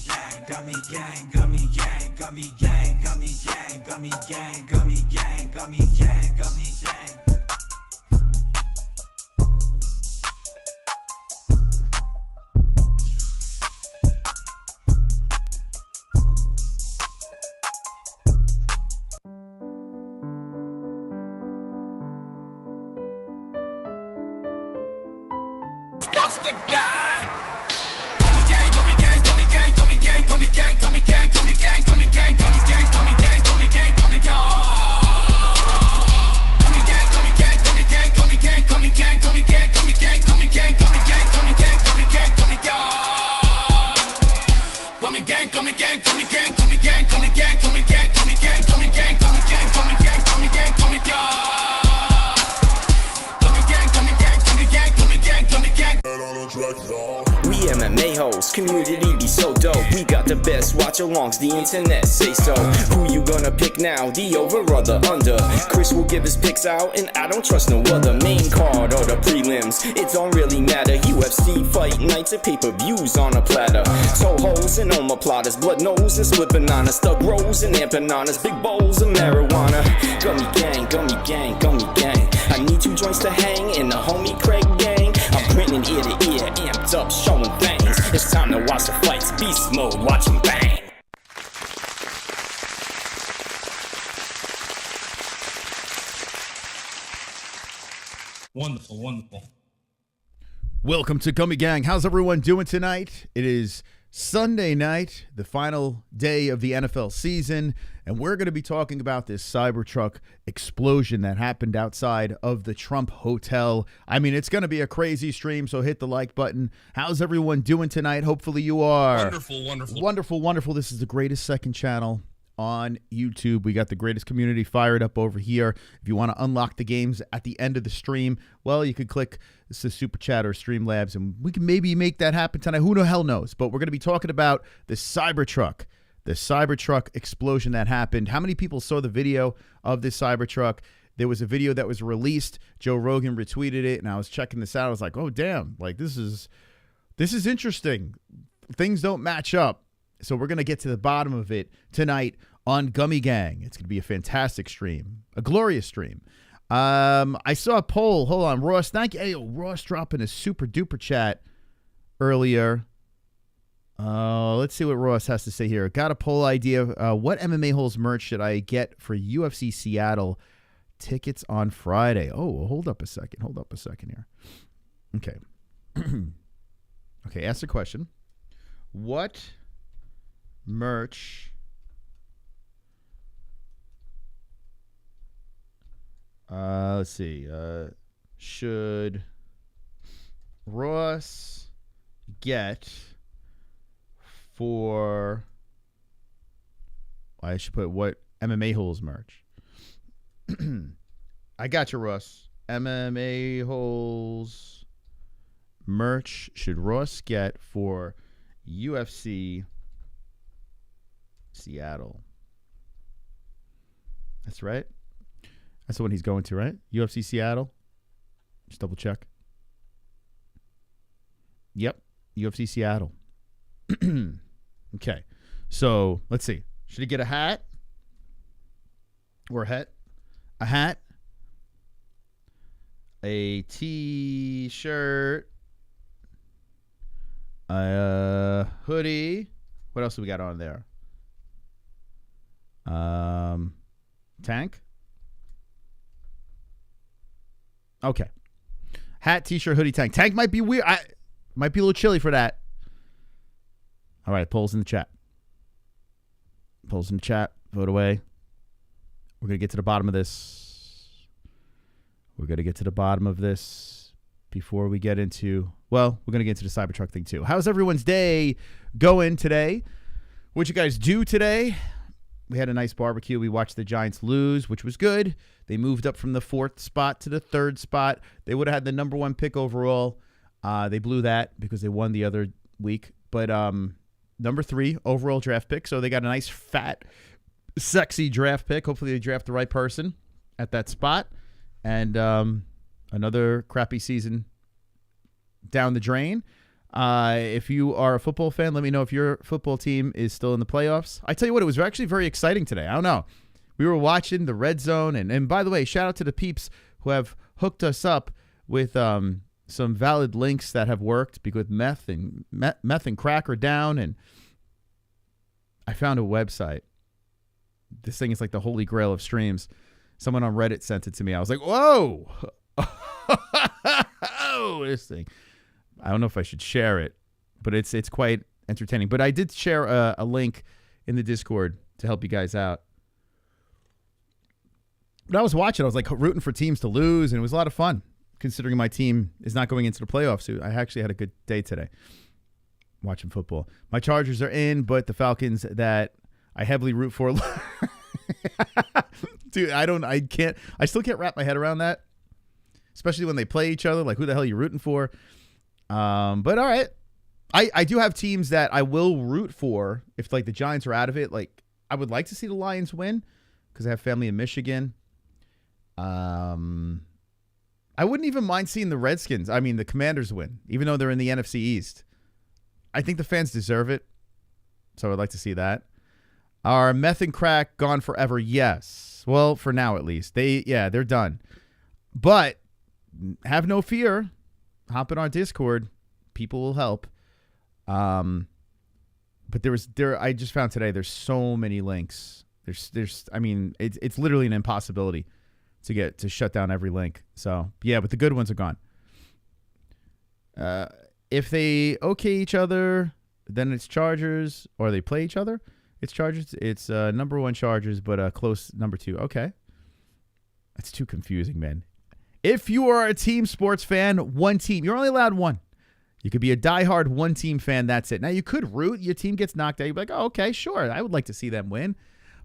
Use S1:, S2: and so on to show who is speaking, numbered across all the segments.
S1: gang, gummy gang, gummy gang, gummy gang, gummy gang, gummy gang, gummy gang, gummy gang, gummy gang. COSTA gang! Gummy gang, gummy gang, gummy gang, gummy gang, gummy gang, gummy gang, gummy gang, gummy gang, gummy gang, gummy gang, gummy gang, gummy gang. Gummy gang, gummy gang, gummy gang, gummy gang, gummy gang, gummy gang, gummy gang, gummy gang, gummy gang, gummy gang, gummy gang, gummy gang. Gummy gang, gummy gang, gummy gang, gummy gang, gummy gang, gummy gang, gummy gang, gummy gang, gummy gang, gummy gang, gummy gang, gummy gang.
S2: We MMA-HOLES, community be so dope. We got the best watch-alongs, the internet say so. Who you gonna pick now, the over or the under? Chris will give his picks out, and I don't trust no other. Main card or the prelims, it don't really matter. UFC fight nights and pay-per-views on a platter. Toe holes and omoplatas, blood nose and split bananas, thug rolls and empanadas, big bowls of marijuana. Gummy gang, gummy gang, gummy gang. I need 2 joints to hang in the homie Craig gang. I'm grinning ear to ear, amped up, showing fangs. It's time to watch the fights, beast mode, watch them bang.
S3: Wonderful, wonderful.
S4: Welcome to Gummy Gang. How's everyone doing tonight? It is Sunday night, the final day of the NFL season, and we're going to be talking about this Cybertruck explosion that happened outside of the Trump Hotel. I mean, it's going to be a crazy stream, so hit the like button. How's everyone doing tonight? Hopefully you are.
S3: Wonderful, wonderful.
S4: Wonderful, wonderful. This is the greatest second channel on YouTube. We got the greatest community fired up over here. If you want to unlock the games at the end of the stream, well, you could click this is Super Chat or Streamlabs, and we can maybe make that happen tonight. Who the hell knows? But we're going to be talking about the Cybertruck explosion that happened. How many people saw the video of this Cybertruck? There was a video that was released. Joe Rogan retweeted it, and I was checking this out. I was like, oh, damn, like this is interesting. Things don't match up. So we're going to get to the bottom of it tonight on Gummy Gang. It's going to be a fantastic stream, a glorious stream. I saw a poll. Hold on, Ross. Thank you. Hey, Ross dropping a super duper chat earlier. Let's see what Ross has to say here. Got a poll idea. What MMA-HOLES merch should I get for UFC Seattle tickets on Friday? Oh, hold up a second. Hold up a second here. Okay. Okay, ask the question. What merch let's see, should Ross get for, I should put what MMA-HOLES merch. I got you, Ross. MMA-HOLES merch should Ross get for UFC Seattle. That's right. That's the one he's going to, right? UFC Seattle. Just double check. Yep. UFC Seattle. Okay. So let's see. Should he get a hat? Or a hat? A hat? A t-shirt? A hoodie? What else do we got on there? Tank? Okay. Hat, t-shirt, hoodie, tank. Tank might be weird. Might be a little chilly for that. All right, polls in the chat. Polls in the chat. Vote away. We're going to get to the bottom of this. We're going to get to the bottom of this before we get into, well, we're going to get into the Cybertruck thing too. How's everyone's day going today? What'd you guys do today? We had a nice barbecue. We watched the Giants lose, which was good. They moved up from the 4th spot to the 3rd spot. They would have had the #1 pick overall. They blew that because they won the other week. But number 3 overall draft pick. So they got a nice, fat, sexy draft pick. Hopefully they draft the right person at that spot. And another crappy season down the drain. If you are a football fan, let me know if your football team is still in the playoffs. I tell you what, it was actually very exciting today. I don't know. We were watching the Red Zone, and by the way, shout out to the peeps who have hooked us up with some valid links that have worked because meth and crack are down, and I found a website. This thing is like the holy grail of streams. Someone on Reddit sent it to me. I was like, whoa. Oh, this thing. I don't know if I should share it, but it's quite entertaining. But I did share a link in the Discord to help you guys out. But I was watching. I was like rooting for teams to lose, and it was a lot of fun considering my team is not going into the playoffs. So I actually had a good day today watching football. My Chargers are in, but the Falcons that I heavily root for. Dude, I still can't wrap my head around that, especially when they play each other. Like, who the hell are you rooting for? But all right. I do have teams that I will root for if like the Giants are out of it. Like, I would like to see the Lions win because I have family in Michigan. I wouldn't even mind seeing the Commanders win, even though they're in the NFC East. I think the fans deserve it, so I'd like to see that. Are meth and crack gone forever? Yes. Well, for now at least. They're done. But have no fear. Hop in our Discord. People will help. But I just found today there's so many links. It's literally an impossibility to shut down every link. So yeah, but the good ones are gone. If they okay each other, then it's Chargers, or they play each other, it's Chargers. It's number 1 Chargers, but a close number 2. Okay, that's too confusing, man. If you are a team sports fan, one team, you're only allowed one. You could be a diehard one team fan. That's it. Now you could root. Your team gets knocked out. You'd be like, oh, okay, sure. I would like to see them win,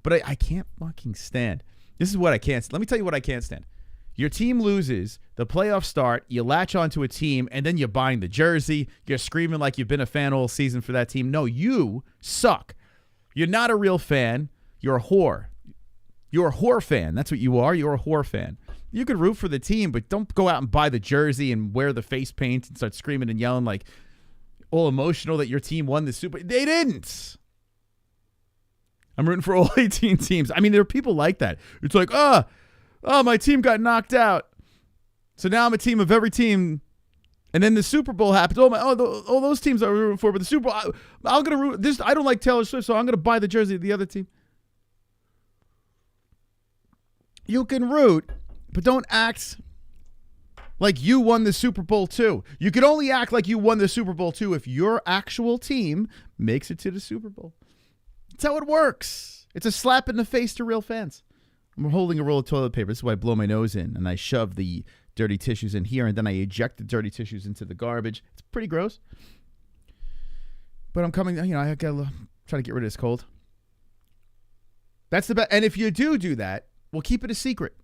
S4: but I can't fucking stand. This is what I can't. Let me tell you what I can't stand. Your team loses, the playoffs start, you latch onto a team, and then you're buying the jersey. You're screaming like you've been a fan all season for that team. No, you suck. You're not a real fan. You're a whore. You're a whore fan. That's what you are. You're a whore fan. You could root for the team, but don't go out and buy the jersey and wear the face paint and start screaming and yelling like all emotional that your team won the Super. They didn't. I'm rooting for all 18 teams. I mean, there are people like that. It's like, oh, my team got knocked out, so now I'm a team of every team. And then the Super Bowl happens. All those teams I'm rooting for, but the Super Bowl, I'm gonna root this. I don't like Taylor Swift, so I'm gonna buy the jersey of the other team. You can root, but don't act like you won the Super Bowl too. You can only act like you won the Super Bowl too if your actual team makes it to the Super Bowl. That's how it works. It's a slap in the face to real fans. I'm holding a roll of toilet paper. This is why I blow my nose in, and I shove the dirty tissues in here, and then I eject the dirty tissues into the garbage. It's pretty gross. But I'm coming, I gotta try to get rid of this cold. That's the best. And if you do that, we'll keep it a secret.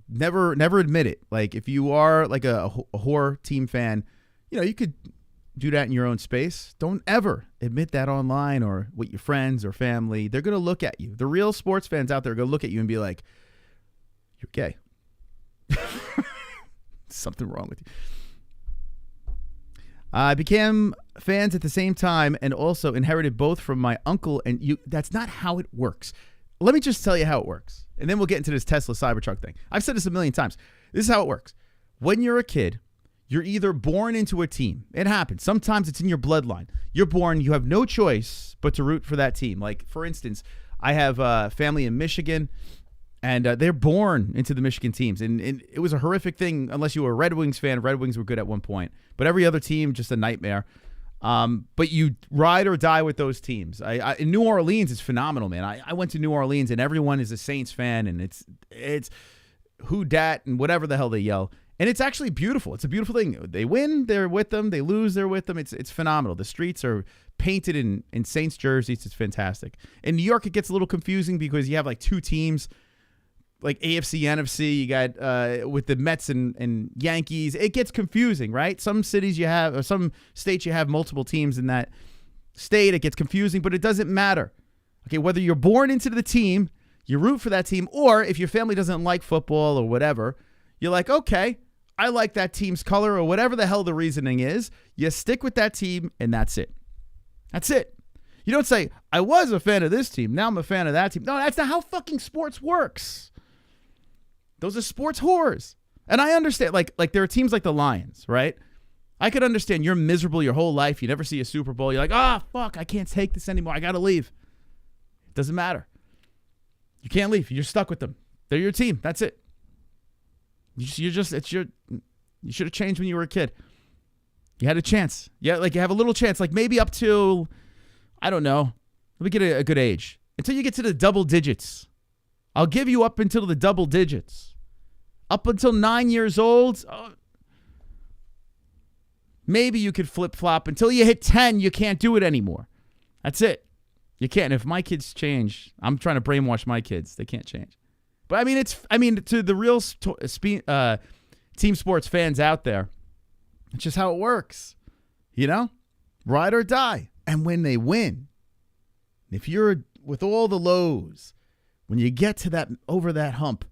S4: Never admit it. Like, if you are like a whore team fan, you could do that in your own space. Don't ever admit that online or with your friends or family. They're going to look at you. The real sports fans out there are going to look at you and be like, you're gay. Something wrong with you. I became fans at the same time and also inherited both from my uncle and you. That's not how it works. Let me just tell you how it works. And then we'll get into this Tesla Cybertruck thing. I've said this a million times. This is how it works. When you're a kid, you're either born into a team. It happens. Sometimes it's in your bloodline. You're born, you have no choice but to root for that team. Like, for instance, I have family in Michigan, and they're born into the Michigan teams. And it was a horrific thing unless you were a Red Wings fan. Red Wings were good at one point. But every other team, just a nightmare. But you ride or die with those teams. In New Orleans, it's phenomenal, man. I went to New Orleans, and everyone is a Saints fan, and it's who dat and whatever the hell they yell. And it's actually beautiful. It's a beautiful thing. They win, they're with them. They lose, they're with them. It's phenomenal. The streets are painted in Saints jerseys. It's fantastic. In New York, it gets a little confusing because you have like two teams, like AFC, NFC. You got with the Mets and Yankees. It gets confusing, right? Some cities you have, or some states you have multiple teams in that state. It gets confusing, but it doesn't matter. Okay, whether you're born into the team, you root for that team, or if your family doesn't like football or whatever, you're like, okay, I like that team's color or whatever the hell the reasoning is. You stick with that team and that's it. That's it. You don't say, I was a fan of this team. Now I'm a fan of that team. No, that's not how fucking sports works. Those are sports whores. And I understand, like there are teams like the Lions, right? I could understand you're miserable your whole life. You never see a Super Bowl. You're like, fuck, I can't take this anymore. I got to leave. It doesn't matter. You can't leave. You're stuck with them. They're your team. That's it. You should have changed when you were a kid. You had a chance. Yeah, like you have a little chance, like maybe up to, I don't know. Let me get a good age. Until you get to the double digits. I'll give you up until the double digits. Up until 9 years old, maybe you could flip-flop. Until you hit 10, you can't do it anymore. That's it. You can't. If my kids change, I'm trying to brainwash my kids. They can't change. But, to the real team sports fans out there, it's just how it works. You know? Ride or die. And when they win, if you're with all the lows, when you get to that, over that hump,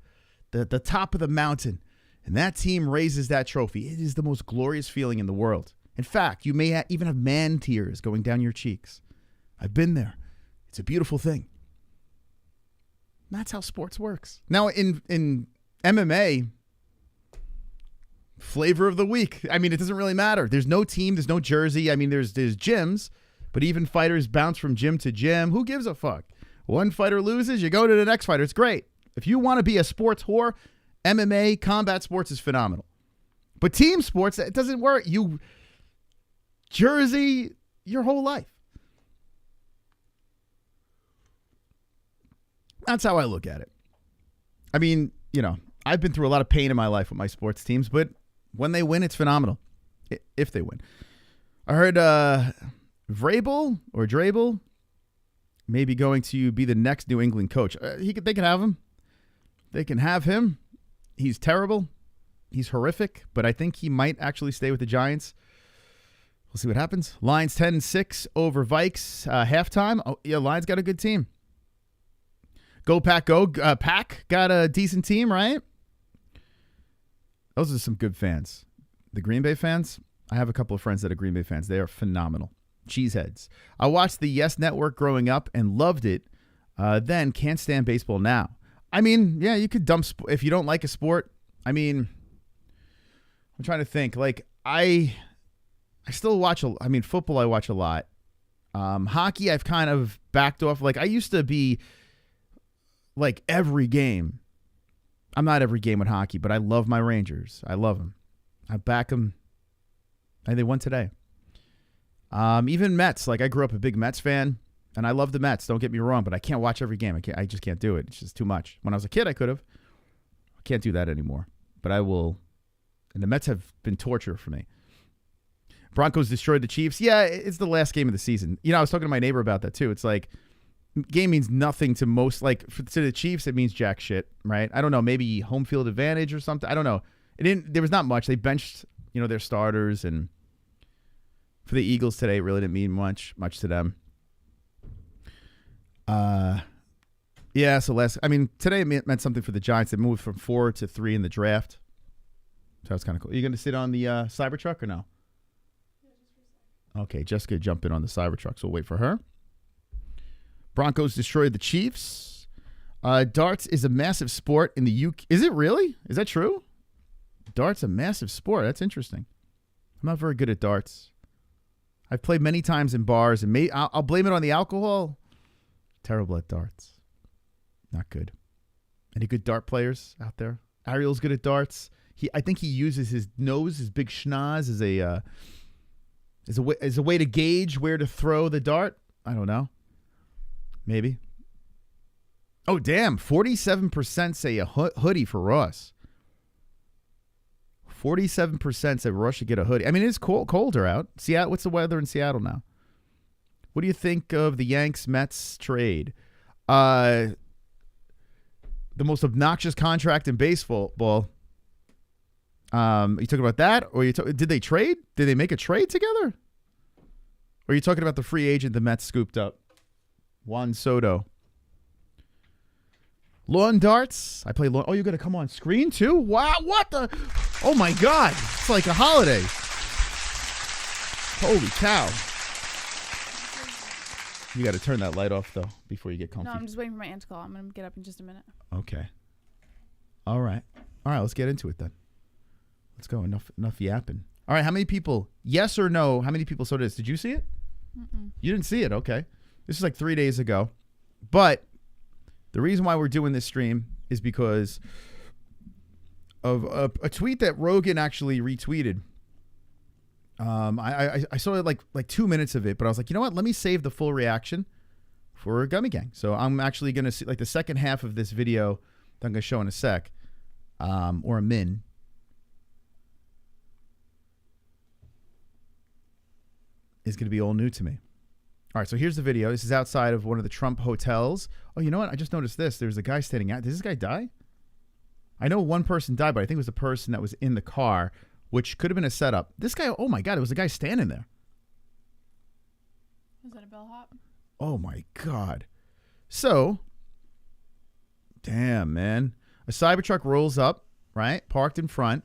S4: the top of the mountain, and that team raises that trophy, it is the most glorious feeling in the world. In fact, you may even have man tears going down your cheeks. I've been there. It's a beautiful thing. That's how sports works. Now, in MMA, flavor of the week. It doesn't really matter. There's no team. There's no jersey. There's gyms, but even fighters bounce from gym to gym. Who gives a fuck? One fighter loses, you go to the next fighter. It's great. If you want to be a sports whore, MMA, combat sports is phenomenal. But team sports, it doesn't work. You jersey your whole life. That's how I look at it. I've been through a lot of pain in my life with my sports teams, but when they win, it's phenomenal. If they win. I heard Vrabel or Drabel maybe going to be the next New England coach. They can have him. They can have him. He's terrible. He's horrific, but I think he might actually stay with the Giants. We'll see what happens. Lions 10-6 over Vikes halftime. Oh, yeah, Lions got a good team. Go Pack, go. Pack got a decent team, right? Those are some good fans. The Green Bay fans, I have a couple of friends that are Green Bay fans. They are phenomenal. Cheeseheads. I watched the Yes Network growing up and loved it. Then can't stand baseball now. Yeah, you could dump if you don't like a sport. I'm trying to think. Like I still watch football I watch a lot. Hockey I've kind of backed off. Like I used to be like every game. I'm not every game with hockey, but I love my Rangers. I love them. I back them. And they won today. Even Mets. Like I grew up a big Mets fan, and I love the Mets. Don't get me wrong, but I can't watch every game. I just can't do it. It's just too much. When I was a kid, I could have. I can't do that anymore. But I will. And the Mets have been torture for me. Broncos destroyed the Chiefs. Yeah, it's the last game of the season. I was talking to my neighbor about that too. It's like game means nothing to most. Like to the Chiefs, it means jack shit, right? I don't know. Maybe home field advantage or something. I don't know. There was not much. They benched, their starters, and for the Eagles today, it really didn't mean much to them. Yeah. So today it meant something for the Giants. They moved from 4 to 3 in the draft. So that was kind of cool. Are you going to sit on the Cybertruck or no? Okay, Jessica jump in on the Cybertruck, so we'll wait for her. Broncos destroyed the Chiefs. Darts is a massive sport in the UK. Is it really? Is that true? Darts a massive sport. That's interesting. I'm not very good at darts. I've played many times in bars, and I'll blame it on the alcohol. Terrible at darts. Not good. Any good dart players out there? Ariel's good at darts. I think he uses his nose, his big schnoz, as a way to gauge where to throw the dart. I don't know. Maybe. Oh, damn. 47% say a hoodie for Ross. 47% say Ross should get a hoodie. It's colder out. Seattle. What's the weather in Seattle now? What do you think of the Yanks-Mets trade? The most obnoxious contract in baseball. You talking about that? Or did they trade? Did they make a trade together? Or are you talking about the free agent the Mets scooped up? Juan Soto. Lawn darts. I play lawn. Oh, you're going to come on screen too? Wow, what the? Oh my God. It's like a holiday. Holy cow. You got to turn that light off though before you get comfy.
S3: No, I'm just waiting for my aunt to call. I'm going to get up in just a minute.
S4: Okay. All right. All right, let's get into it then. Let's go. Enough yapping. All right, how many people, yes or no, how many people saw this? Did you see it? You didn't see it. Okay. This is like 3 days ago. But the reason why we're doing this stream is because of a tweet that Rogan actually retweeted. I saw it like 2 minutes of it, but I was like, you know what? Let me save the full reaction for Gummy Gang. So I'm actually going to see like the second half of this video that I'm going to show in a sec, or a min. Is going to be all new to me. All right, so here's the video. This is outside of one of the Trump hotels. Oh, you know what? I just noticed this. There's a guy standing out. Did this guy die? I know one person died, but I think it was the person that was in the car, which could have been a setup. This guy, oh my God, it was a guy standing there.
S3: Was that a bellhop?
S4: Oh my God. So, damn, man. A Cybertruck rolls up, right? Parked in front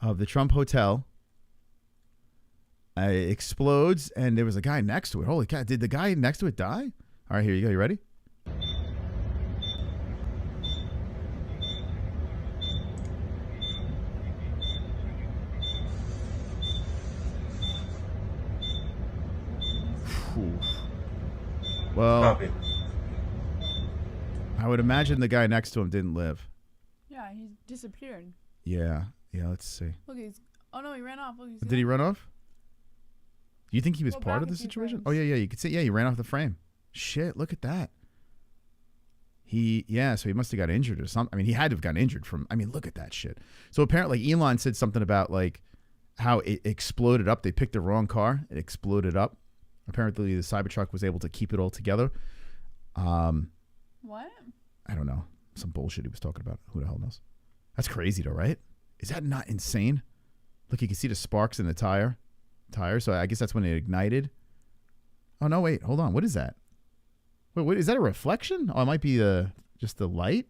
S4: of the Trump hotel. It explodes, and there was a guy next to it. Holy cow. Did the guy next to it die? All right, here you go. You ready? Whew. Well,
S5: Copy.
S4: I would imagine the guy next to him didn't live.
S3: Yeah, he disappeared.
S4: Yeah. Yeah, let's see.
S3: Look, he's... Oh, no, he ran off. Look, he's
S4: Did he run off? You think he was
S3: Go
S4: part
S3: back
S4: of the
S3: a few
S4: situation?
S3: frames.
S4: Oh, yeah, yeah. You could see. Yeah, he ran off the frame. Shit, look at that. Yeah, so he must have got injured or something. I mean, he had to have gotten injured from, I mean, look at that shit. So apparently Elon said something about like how it exploded up. They picked the wrong car. It exploded up. Apparently the Cybertruck was able to keep it all together.
S3: What?
S4: I don't know. Some bullshit he was talking about. Who the hell knows? That's crazy though, right? Is that not insane? Look, you can see the sparks in the tire. So I guess that's when it ignited. Oh no, wait, hold on. What is that? Wait, is that a reflection? Oh, it might be just the light.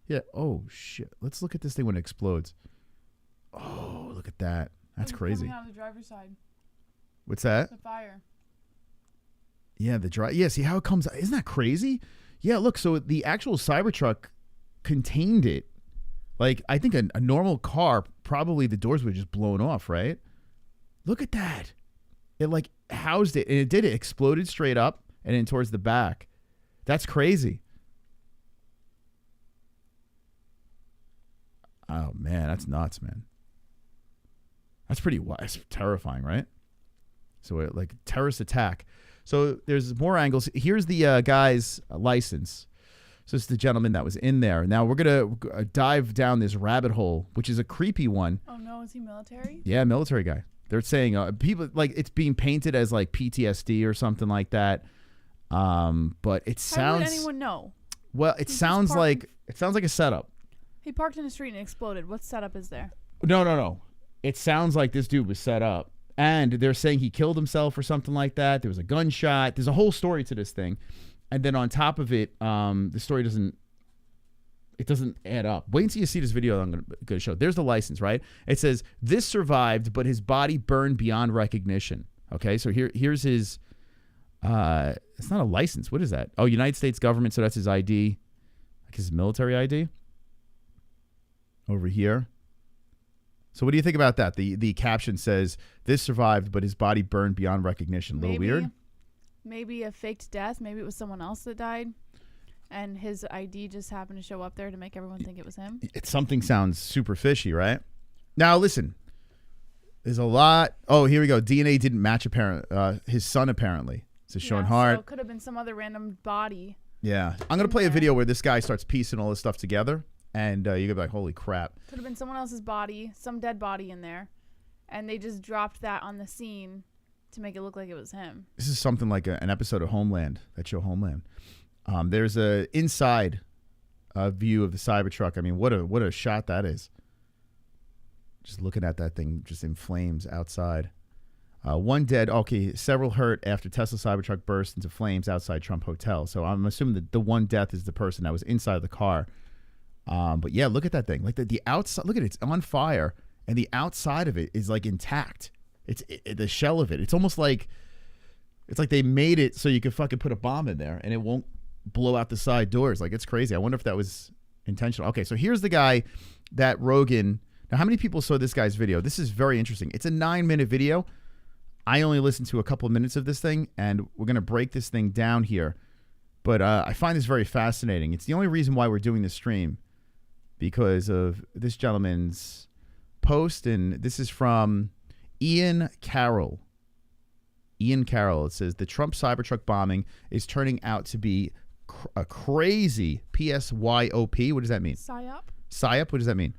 S4: Yeah. Oh shit. Let's look at this thing when it explodes. Oh, look at that. That's
S3: Look,
S4: crazy.
S3: Coming out of the driver's side.
S4: What's that?
S3: The fire.
S4: Yeah, yeah, see how it comes out. Isn't that crazy? Yeah, look, so the actual Cybertruck contained it. Like, I think a normal car, probably the doors would have just blown off, right? Look at that. It like housed it, and it did. It exploded straight up and then towards the back. That's crazy. Oh man, that's nuts, man. That's pretty wild. That's terrifying, right? So it like terrorist attack. So there's more angles. Here's the guy's license. So it's the gentleman that was in there. Now we're gonna dive down this rabbit hole, which is a creepy one.
S3: Oh no, is he military?
S4: Yeah, military guy. They're saying people like it's being painted as like PTSD or something like that. But it sounds.
S3: How would anyone know?
S4: Well, it sounds like a setup.
S3: He parked in the street and exploded. What setup is there?
S4: No. It sounds like this dude was set up, and they're saying he killed himself or something like that. There was a gunshot. There's a whole story to this thing, and then on top of it, the story doesn't add up. Wait until you see this video I'm going to show. There's the license, right? It says, this survived, but his body burned beyond recognition. Okay, so here's his, it's not a license. What is that? Oh, United States government, so that's his ID. Like his military ID. Over here. So what do you think about that? The caption says, this survived, but his body burned beyond recognition. A little weird?
S3: Maybe a faked death. Maybe it was someone else that died. And his ID just happened to show up there to make everyone think it was him.
S4: Something sounds super fishy, right? Now, listen. There's a lot. Oh, here we go. DNA didn't match his son, apparently. So Sean Hart.
S3: So it could have been some other random body.
S4: Yeah. I'm going to play a video where this guy starts piecing all this stuff together. And you're going to be like, holy crap.
S3: Could have been someone else's body, some dead body in there. And they just dropped that on the scene to make it look like it was him.
S4: This is something like an episode of Homeland, that show Homeland. There's a inside view of the Cybertruck. I mean, what a shot that is. Just looking at that thing just in flames outside. One dead. Okay, several hurt after Tesla Cybertruck burst into flames outside Trump Hotel. So I'm assuming that the one death is the person that was inside the car. But yeah, look at that thing. Like the outside. Look at it. It's on fire, and the outside of it is like intact. It's the shell of it. It's almost like they made it so you could fucking put a bomb in there and it won't blow out the side doors. Like, it's crazy. I wonder if that was intentional. Okay, so here's the guy that Rogan. Now, how many people saw this guy's video? This is very interesting. It's a 9-minute video. I only listened to a couple of minutes of this thing, and we're going to break this thing down here. But I find this very fascinating. It's the only reason why we're doing this stream, because of this gentleman's post, and this is from Ian Carroll. Ian Carroll. It says, the Trump Cybertruck bombing is turning out to be a crazy PSYOP. What does that mean?
S3: PSYOP.
S4: PSYOP? What does that mean?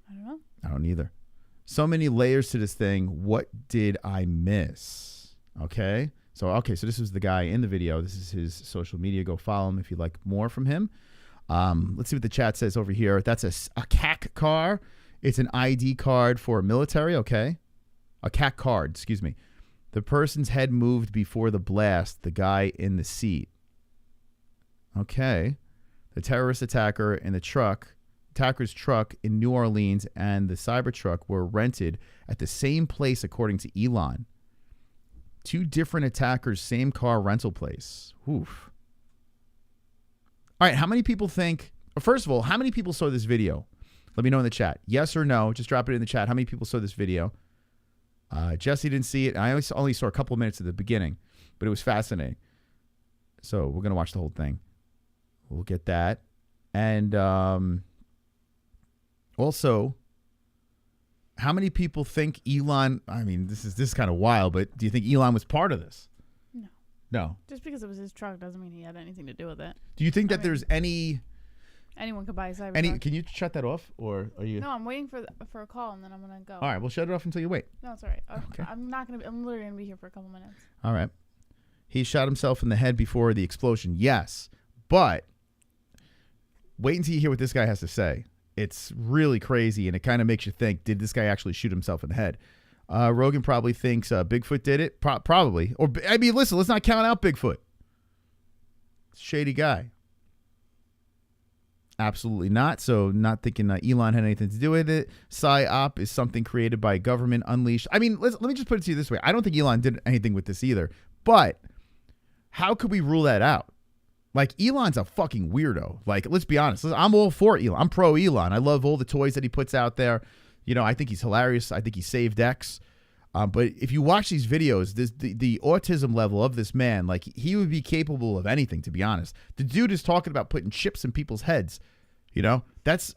S3: I don't know.
S4: I don't either. So many layers to this thing. What did I miss? Okay. So this is the guy in the video. This is his social media. Go follow him if you'd like more from him. Let's see what the chat says over here. That's a CAC car. It's an ID card for military. Okay. A CAC card, excuse me. The person's head moved before the blast. The guy in the seat. Okay. The terrorist attacker in the attacker's truck in New Orleans and the Cybertruck were rented at the same place, according to Elon. 2 different attackers, same car rental place. Oof. All right, how many people think... First of all, how many people saw this video? Let me know in the chat. Yes or no? Just drop it in the chat. How many people saw this video? Jesse didn't see it. I only saw a couple of minutes at the beginning, but it was fascinating. So we're going to watch the whole thing. We'll get that. And also, how many people think Elon... I mean, this is kind of wild, but do you think Elon was part of this?
S3: No.
S4: No.
S3: Just because it was his truck doesn't mean he had anything to do with it.
S4: Do you think that there's any...
S3: Anyone could buy a Cybertruck.
S4: Can you shut that off, or are you...
S3: No, I'm waiting for a call, and then I'm going to go.
S4: All right, well, shut it off until you wait.
S3: No, it's all right.
S4: Okay.
S3: I'm not going to be... I'm literally going to be here for a couple minutes.
S4: All right. He shot himself in the head before the explosion. Yes, but wait until you hear what this guy has to say. It's really crazy, and it kind of makes you think, did this guy actually shoot himself in the head? Rogan probably thinks Bigfoot did it. Probably. Or, I mean, listen, let's not count out Bigfoot. Shady guy. Absolutely not. So not thinking Elon had anything to do with it. PSYOP is something created by government unleashed. I mean, let me just put it to you this way. I don't think Elon did anything with this either. But how could we rule that out? Like, Elon's a fucking weirdo. Like, let's be honest. I'm all for Elon. I'm pro Elon. I love all the toys that he puts out there. You know, I think he's hilarious. I think he saved X. But if you watch these videos, the autism level of this man, like, he would be capable of anything, to be honest. The dude is talking about putting chips in people's heads. You know,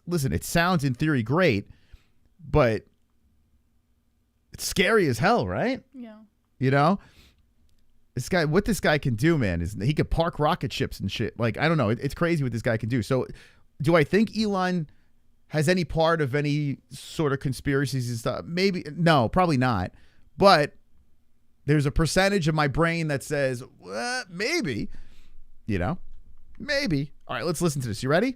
S4: listen, it sounds in theory great, but it's scary as hell, right?
S3: Yeah.
S4: You know, what this guy can do, man, is he could park rocket ships and shit. Like, I don't know. It's crazy what this guy can do. So do I think Elon has any part of any sort of conspiracies and stuff? Maybe. No, probably not. But there's a percentage of my brain that says, well, maybe, you know, maybe. All right, let's listen to this. You ready?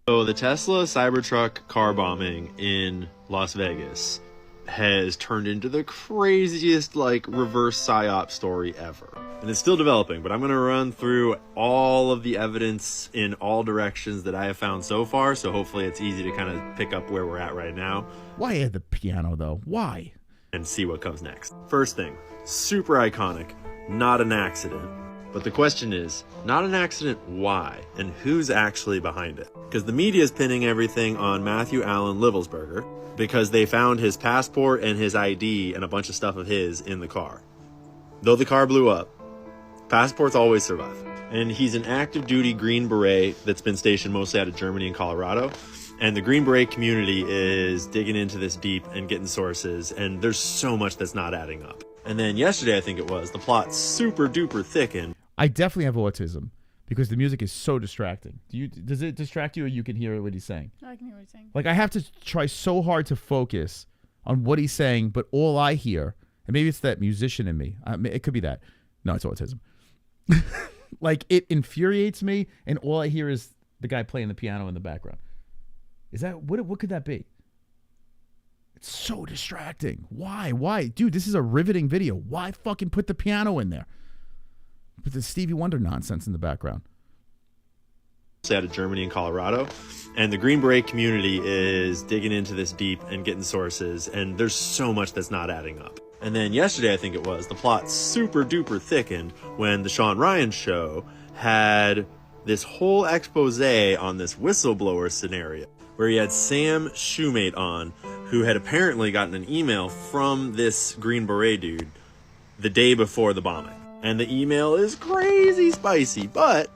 S5: So the Tesla Cybertruck car bombing in Las Vegas has turned into the craziest, like, reverse PSYOP story ever. And it's still developing, but I'm going to run through all of the evidence in all directions that I have found so far, so hopefully it's easy to kind of pick up where we're at right now.
S4: Why at the piano, though? Why?
S5: And see what comes next. First thing, super iconic, not an accident. But the question is, not an accident, why? And who's actually behind it? Because the media is pinning everything on Matthew Allen Livelsberger because they found his passport and his ID and a bunch of stuff of his in the car. Though the car blew up, passports always survive. And he's an active duty Green Beret that's been stationed mostly out of Germany and Colorado. And the Green Beret community is digging into this deep and getting sources. And there's so much that's not adding up. And then yesterday, I think it was, the plot super duper thickened.
S4: I definitely have autism because the music is so distracting. Does it distract you, or you can hear what he's saying?
S3: I can hear what he's saying.
S4: Like, I have to try so hard to focus on what he's saying, but all I hear, and maybe it's that musician in me. It could be that. No, it's autism. Like, it infuriates me, and all I hear is the guy playing the piano in the background. Is that what could that be? It's so distracting. Why? Dude, this is a riveting video. Why fucking put the piano in there? Put the Stevie Wonder nonsense in the background.
S5: Out of Germany and Colorado, and the Green Beret community is digging into this deep and getting sources, and there's so much that's not adding up. And then yesterday, I think it was, the plot super duper thickened when the Sean Ryan show had this whole expose on this whistleblower scenario where he had Sam Shoemate on, who had apparently gotten an email from this Green Beret dude the day before the bombing. And the email is crazy spicy, but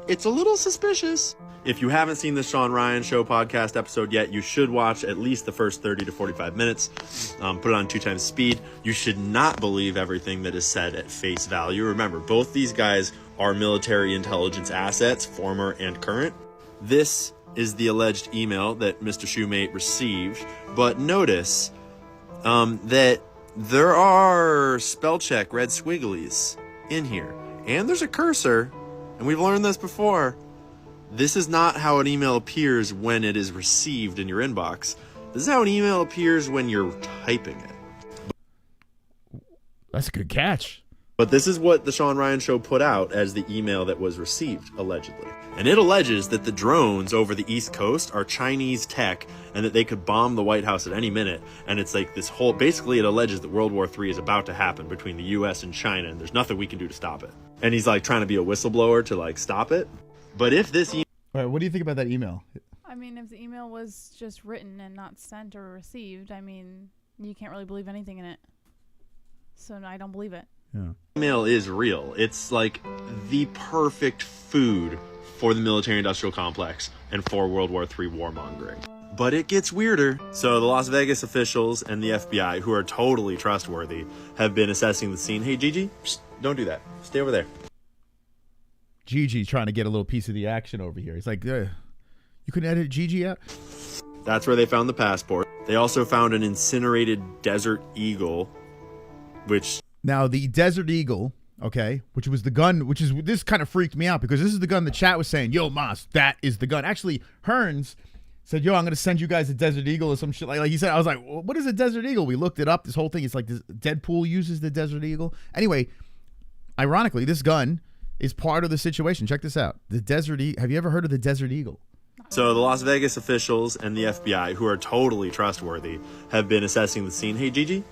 S5: it's a little suspicious. If you haven't seen the Sean Ryan Show podcast episode yet, you should watch at least the first 30 to 45 minutes. Put it on 2x speed. You should not believe everything that is said at face value. Remember, both these guys are military intelligence assets, former and current. This is the alleged email that Mr. Shoemate received, but notice that there are spell check red squigglies in here, and there's a cursor. And we've learned this before. This is not how an email appears when it is received in your inbox. This is how an email appears when you're typing it.
S4: That's a good catch.
S5: But this is what the Sean Ryan Show put out as the email that was received, allegedly. And it alleges that the drones over the East Coast are Chinese tech and that they could bomb the White House at any minute. And it's like this whole, basically it alleges that World War III is about to happen between the US and China, and there's nothing we can do to stop it. And he's like trying to be a whistleblower to like stop it. But if this
S4: All right, what do you think about that email?
S3: I mean, if the email was just written and not sent or received, I mean, you can't really believe anything in it. So I don't believe it.
S4: Yeah.
S5: email is real, it's like the perfect food for the military-industrial complex and for World War III warmongering. But it gets weirder. So the Las Vegas officials and the FBI, who are totally trustworthy, have been assessing the scene. Hey, Gigi, don't do that. Stay over there.
S4: Gigi trying to get a little piece of the action over here. He's like, you couldn't edit Gigi out?
S5: That's where they found the passport. They also found an incinerated Desert Eagle, which...
S4: Now, the Desert Eagle, okay, which was the gun, this kind of freaked me out because this is the gun the chat was saying, yo, Moss, that is the gun. Actually, Hearns said, yo, I'm going to send you guys a Desert Eagle or some shit. Like he said, I was like, well, what is a Desert Eagle? We looked it up. This whole thing is like this, Deadpool uses the Desert Eagle. Anyway, ironically, this gun is part of the situation. Check this out. The Desert Eagle. Have you ever heard of the Desert Eagle?
S5: So the Las Vegas officials and the FBI, who are totally trustworthy, have been assessing the scene. Hey, Gigi,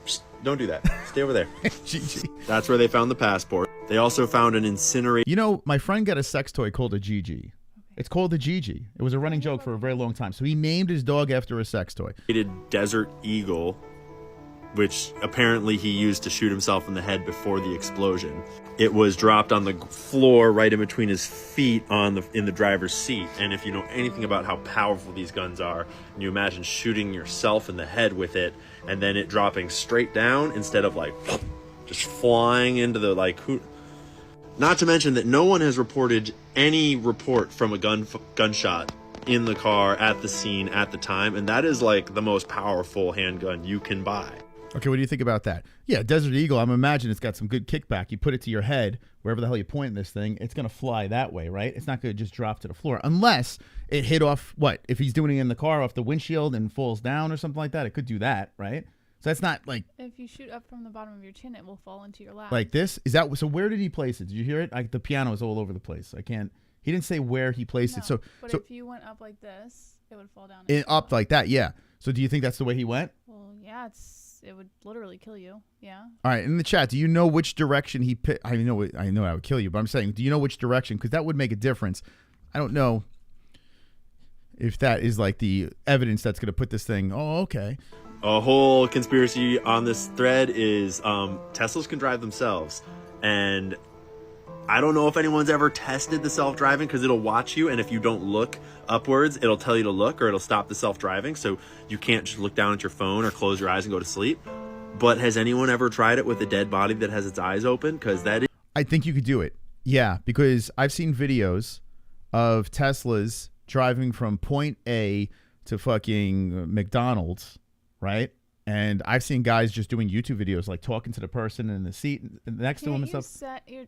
S5: don't do that. Stay over there.
S4: Gigi.
S5: That's where they found the passport. They also found an incinerated...
S4: You know, my friend got a sex toy called a Gigi. It's called the Gigi. It was a running joke for a very long time. So he named his dog after a sex toy.
S5: Desert Eagle, which apparently he used to shoot himself in the head before the explosion. It was dropped on the floor right in between his feet in the driver's seat. And if you know anything about how powerful these guns are, and you imagine shooting yourself in the head with it and then it dropping straight down instead of like just flying into the Not to mention that no one has reported any report from a gunshot in the car at the scene at the time, and that is like the most powerful handgun you can buy.
S4: Okay, what do you think about that? Yeah, Desert Eagle, I'm imagining it's got some good kickback. You put it to your head, wherever the hell you point this thing, it's going to fly that way, right? It's not going to just drop to the floor, unless it hit off, what? If he's doing it in the car off the windshield and falls down or something like that, it could do that, right? So that's not like...
S3: If you shoot up from the bottom of your chin, it will fall into your lap.
S4: Like this? Is that... So where did he place it? Did you hear it? Like the piano is all over the place. I can't... He didn't say where he placed it. So
S3: if you went up like this, it would fall down.
S4: Up like that, yeah. So do you think that's the way he went?
S3: Well, yeah, it would literally kill you. Yeah.
S4: All right, in the chat, do you know which direction he picked? I know I would kill you, but I'm saying, do you know which direction? Because that would make a difference. I don't know if that is like the evidence that's going to put this thing. Oh, okay.
S5: A whole conspiracy on this thread is Teslas can drive themselves, and I don't know if anyone's ever tested the self-driving because it'll watch you, and if you don't look upwards, it'll tell you to look or it'll stop the self-driving, so you can't just look down at your phone or close your eyes and go to sleep. But has anyone ever tried it with a dead body that has its eyes open? Because that is...
S4: I think you could do it. Yeah, because I've seen videos of Teslas driving from point A to fucking McDonald's, right? And I've seen guys just doing YouTube videos, like talking to the person in the seat next to him and stuff.
S3: Set your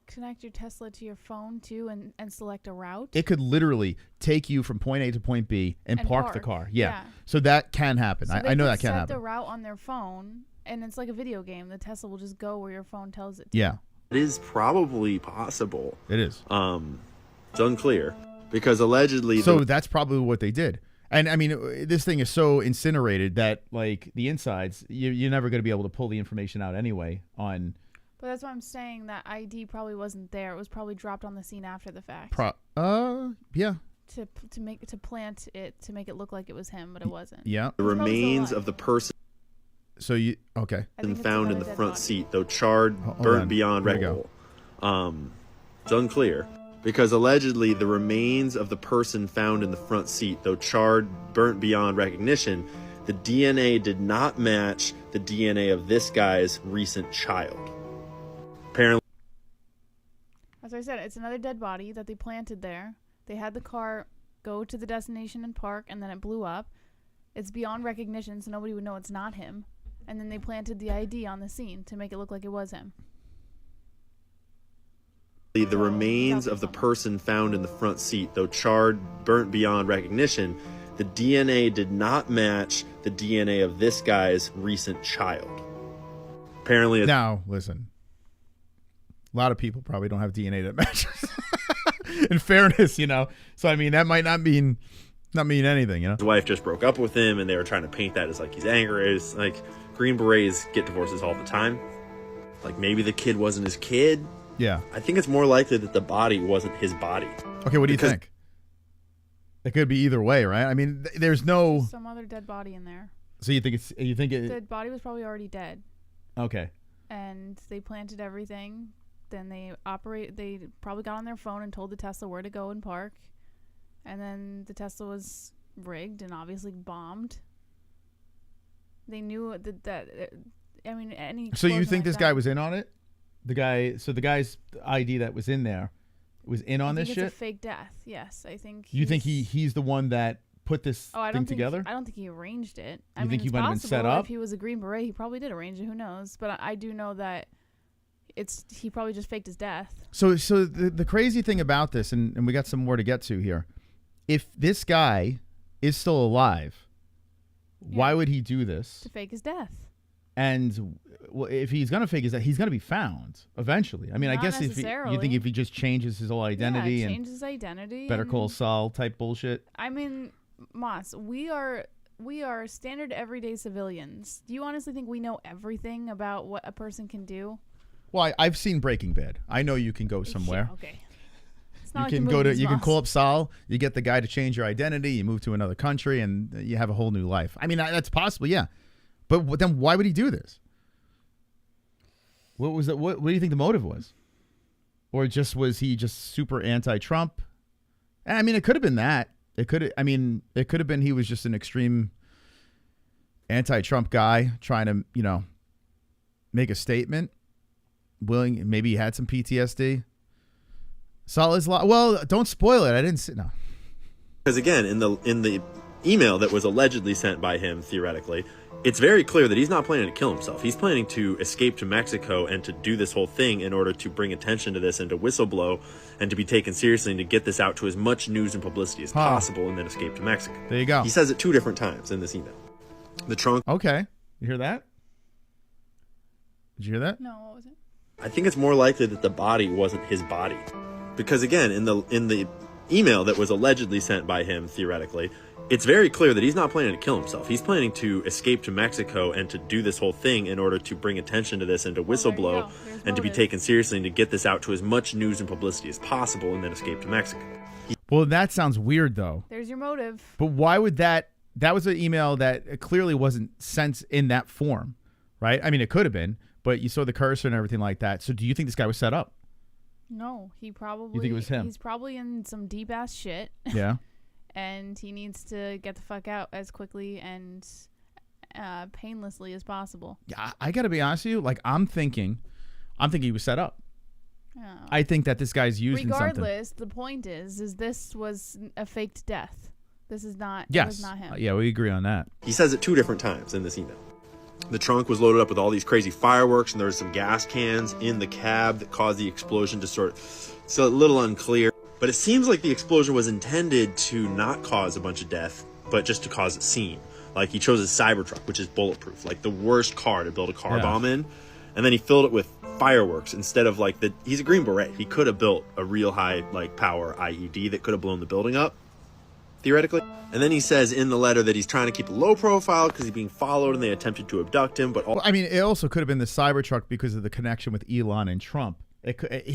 S3: connect your Tesla to your phone too and select a route?
S4: It could literally take you from point A to point B and park the car. Yeah. So that can happen.
S3: So
S4: I know that can
S3: set
S4: happen.
S3: the route on their phone, and it's like a video game. The Tesla will just go where your phone tells it to.
S4: Yeah.
S5: It is probably possible.
S4: It is.
S5: It's unclear because allegedly.
S4: So that's probably what they did. And I mean, this thing is so incinerated that like the insides, you're never going to be able to pull the information out anyway on.
S3: But that's why I'm saying that ID probably wasn't there. It was probably dropped on the scene after the fact.
S4: Yeah.
S3: To plant it to make it look like it was him, but it wasn't.
S4: Yeah.
S5: The remains of the person.
S4: So okay.
S5: Found in the front seat, though charred, burnt beyond recall. It's unclear because allegedly the remains of the person found in the front seat, though charred, burnt beyond recognition, the DNA did not match the DNA of this guy's recent child. Apparently,
S3: as I said, it's another dead body that they planted there. They had the car go to the destination and park, and then it blew up. It's beyond recognition, so nobody would know it's not him. And then they planted the ID on the scene to make it look like it was him.
S5: the remains of the person found in the front seat, though charred, burnt beyond recognition, the DNA did not match the DNA of this guy's recent child. Apparently,
S4: now listen. A lot of people probably don't have DNA that matches. In fairness, you know. So I mean, that might not mean anything, you know.
S5: his wife just broke up with him, and they were trying to paint that as like he's angry. It's like Green Berets get divorces all the time. Like maybe the kid wasn't his kid.
S4: Yeah.
S5: I think it's more likely that the body wasn't his body.
S4: Okay, what do you think? It could be either way, right? I mean, there's no
S3: some other dead body in there.
S4: So you think
S3: the body was probably already dead.
S4: Okay.
S3: And they planted everything. Then they probably got on their phone and told the Tesla where to go and park. And then the Tesla was rigged and obviously bombed. They knew that I mean, any.
S4: So you think
S3: like
S4: this
S3: that,
S4: guy was in on it? The guy's ID that was in there was in on this shit?
S3: It's a fake death. Yes, I think.
S4: You think he's the one that put this thing together?
S3: I don't think he arranged it.
S4: You think he might have been set up?
S3: If he was a Green Beret, he probably did arrange it. Who knows? But I do know that he probably just faked his death.
S4: So the crazy thing about this, and we got some more to get to here. If this guy is still alive, why would he do this?
S3: To fake his death.
S4: And if he's gonna fake his death, he's gonna be found eventually. I mean,
S3: Not
S4: I guess you think if he just changes his whole identity and
S3: changes identity,
S4: Better Call Saul type bullshit.
S3: I mean, Moss, we are standard everyday civilians. Do you honestly think we know everything about what a person can do?
S4: Well, I've seen Breaking Bad. I know you can go somewhere.
S3: Yeah, okay. It's
S4: You
S3: not
S4: can
S3: like
S4: go to.
S3: movies,
S4: You can
S3: Moss.
S4: call up Saul. You get the guy to change your identity. You move to another country, and you have a whole new life. I mean, that's possible, yeah. But then, why would he do this? What was that? What do you think the motive was? Or was he just super anti-Trump? I mean, it could have been that. It could have been he was just an extreme anti-Trump guy trying to, make a statement. Maybe he had some PTSD. Saul is well. Don't spoil it. I didn't see. No.
S5: Because again, in the email that was allegedly sent by him, theoretically, it's very clear that he's not planning to kill himself. He's planning to escape to Mexico and to do this whole thing in order to bring attention to this and to whistleblow and to be taken seriously and to get this out to as much news and publicity as possible and then escape to Mexico.
S4: There you go.
S5: He says it 2 different times in this email. The trunk.
S4: Okay. You hear that? Did you hear that?
S3: No, what was it?
S5: I think it's more likely that the body wasn't his body. Because again, in the email that was allegedly sent by him, theoretically, it's very clear that he's not planning to kill himself. He's planning to escape to Mexico and to do this whole thing in order to bring attention to this and to whistleblow and to be taken seriously and to get this out to as much news and publicity as possible and then escape to Mexico.
S4: Well, that sounds weird, though.
S3: There's your motive.
S4: But why would that was an email that clearly wasn't sent in that form, right? I mean, it could have been, but you saw the cursor and everything like that. So do you think this guy was set up?
S3: No, he probably.
S4: You think it was him?
S3: He's probably in some deep ass shit.
S4: Yeah.
S3: And he needs to get the fuck out as quickly and painlessly as possible.
S4: Yeah, I got to be honest with you. Like, I'm thinking he was set up.
S3: Oh.
S4: I think that this guy's using something.
S3: Regardless, the point is this was a faked death. This is not.
S4: Yes.
S3: It was not him.
S4: Yeah, we agree on that.
S5: He says it 2 different times in this email. The trunk was loaded up with all these crazy fireworks, and there was some gas cans in the cab that caused the explosion to it's a little unclear. But it seems like the explosion was intended to not cause a bunch of death, but just to cause a scene. Like, he chose a Cybertruck, which is bulletproof, like the worst car to build a car bomb in. And then he filled it with fireworks instead of like he's a Green Beret. He could have built a real high like power IED that could have blown the building up, theoretically. And then he says in the letter that he's trying to keep a low profile because he's being followed and they attempted to abduct him. But
S4: Well, I mean, it also could have been the Cybertruck because of the connection with Elon and Trump. He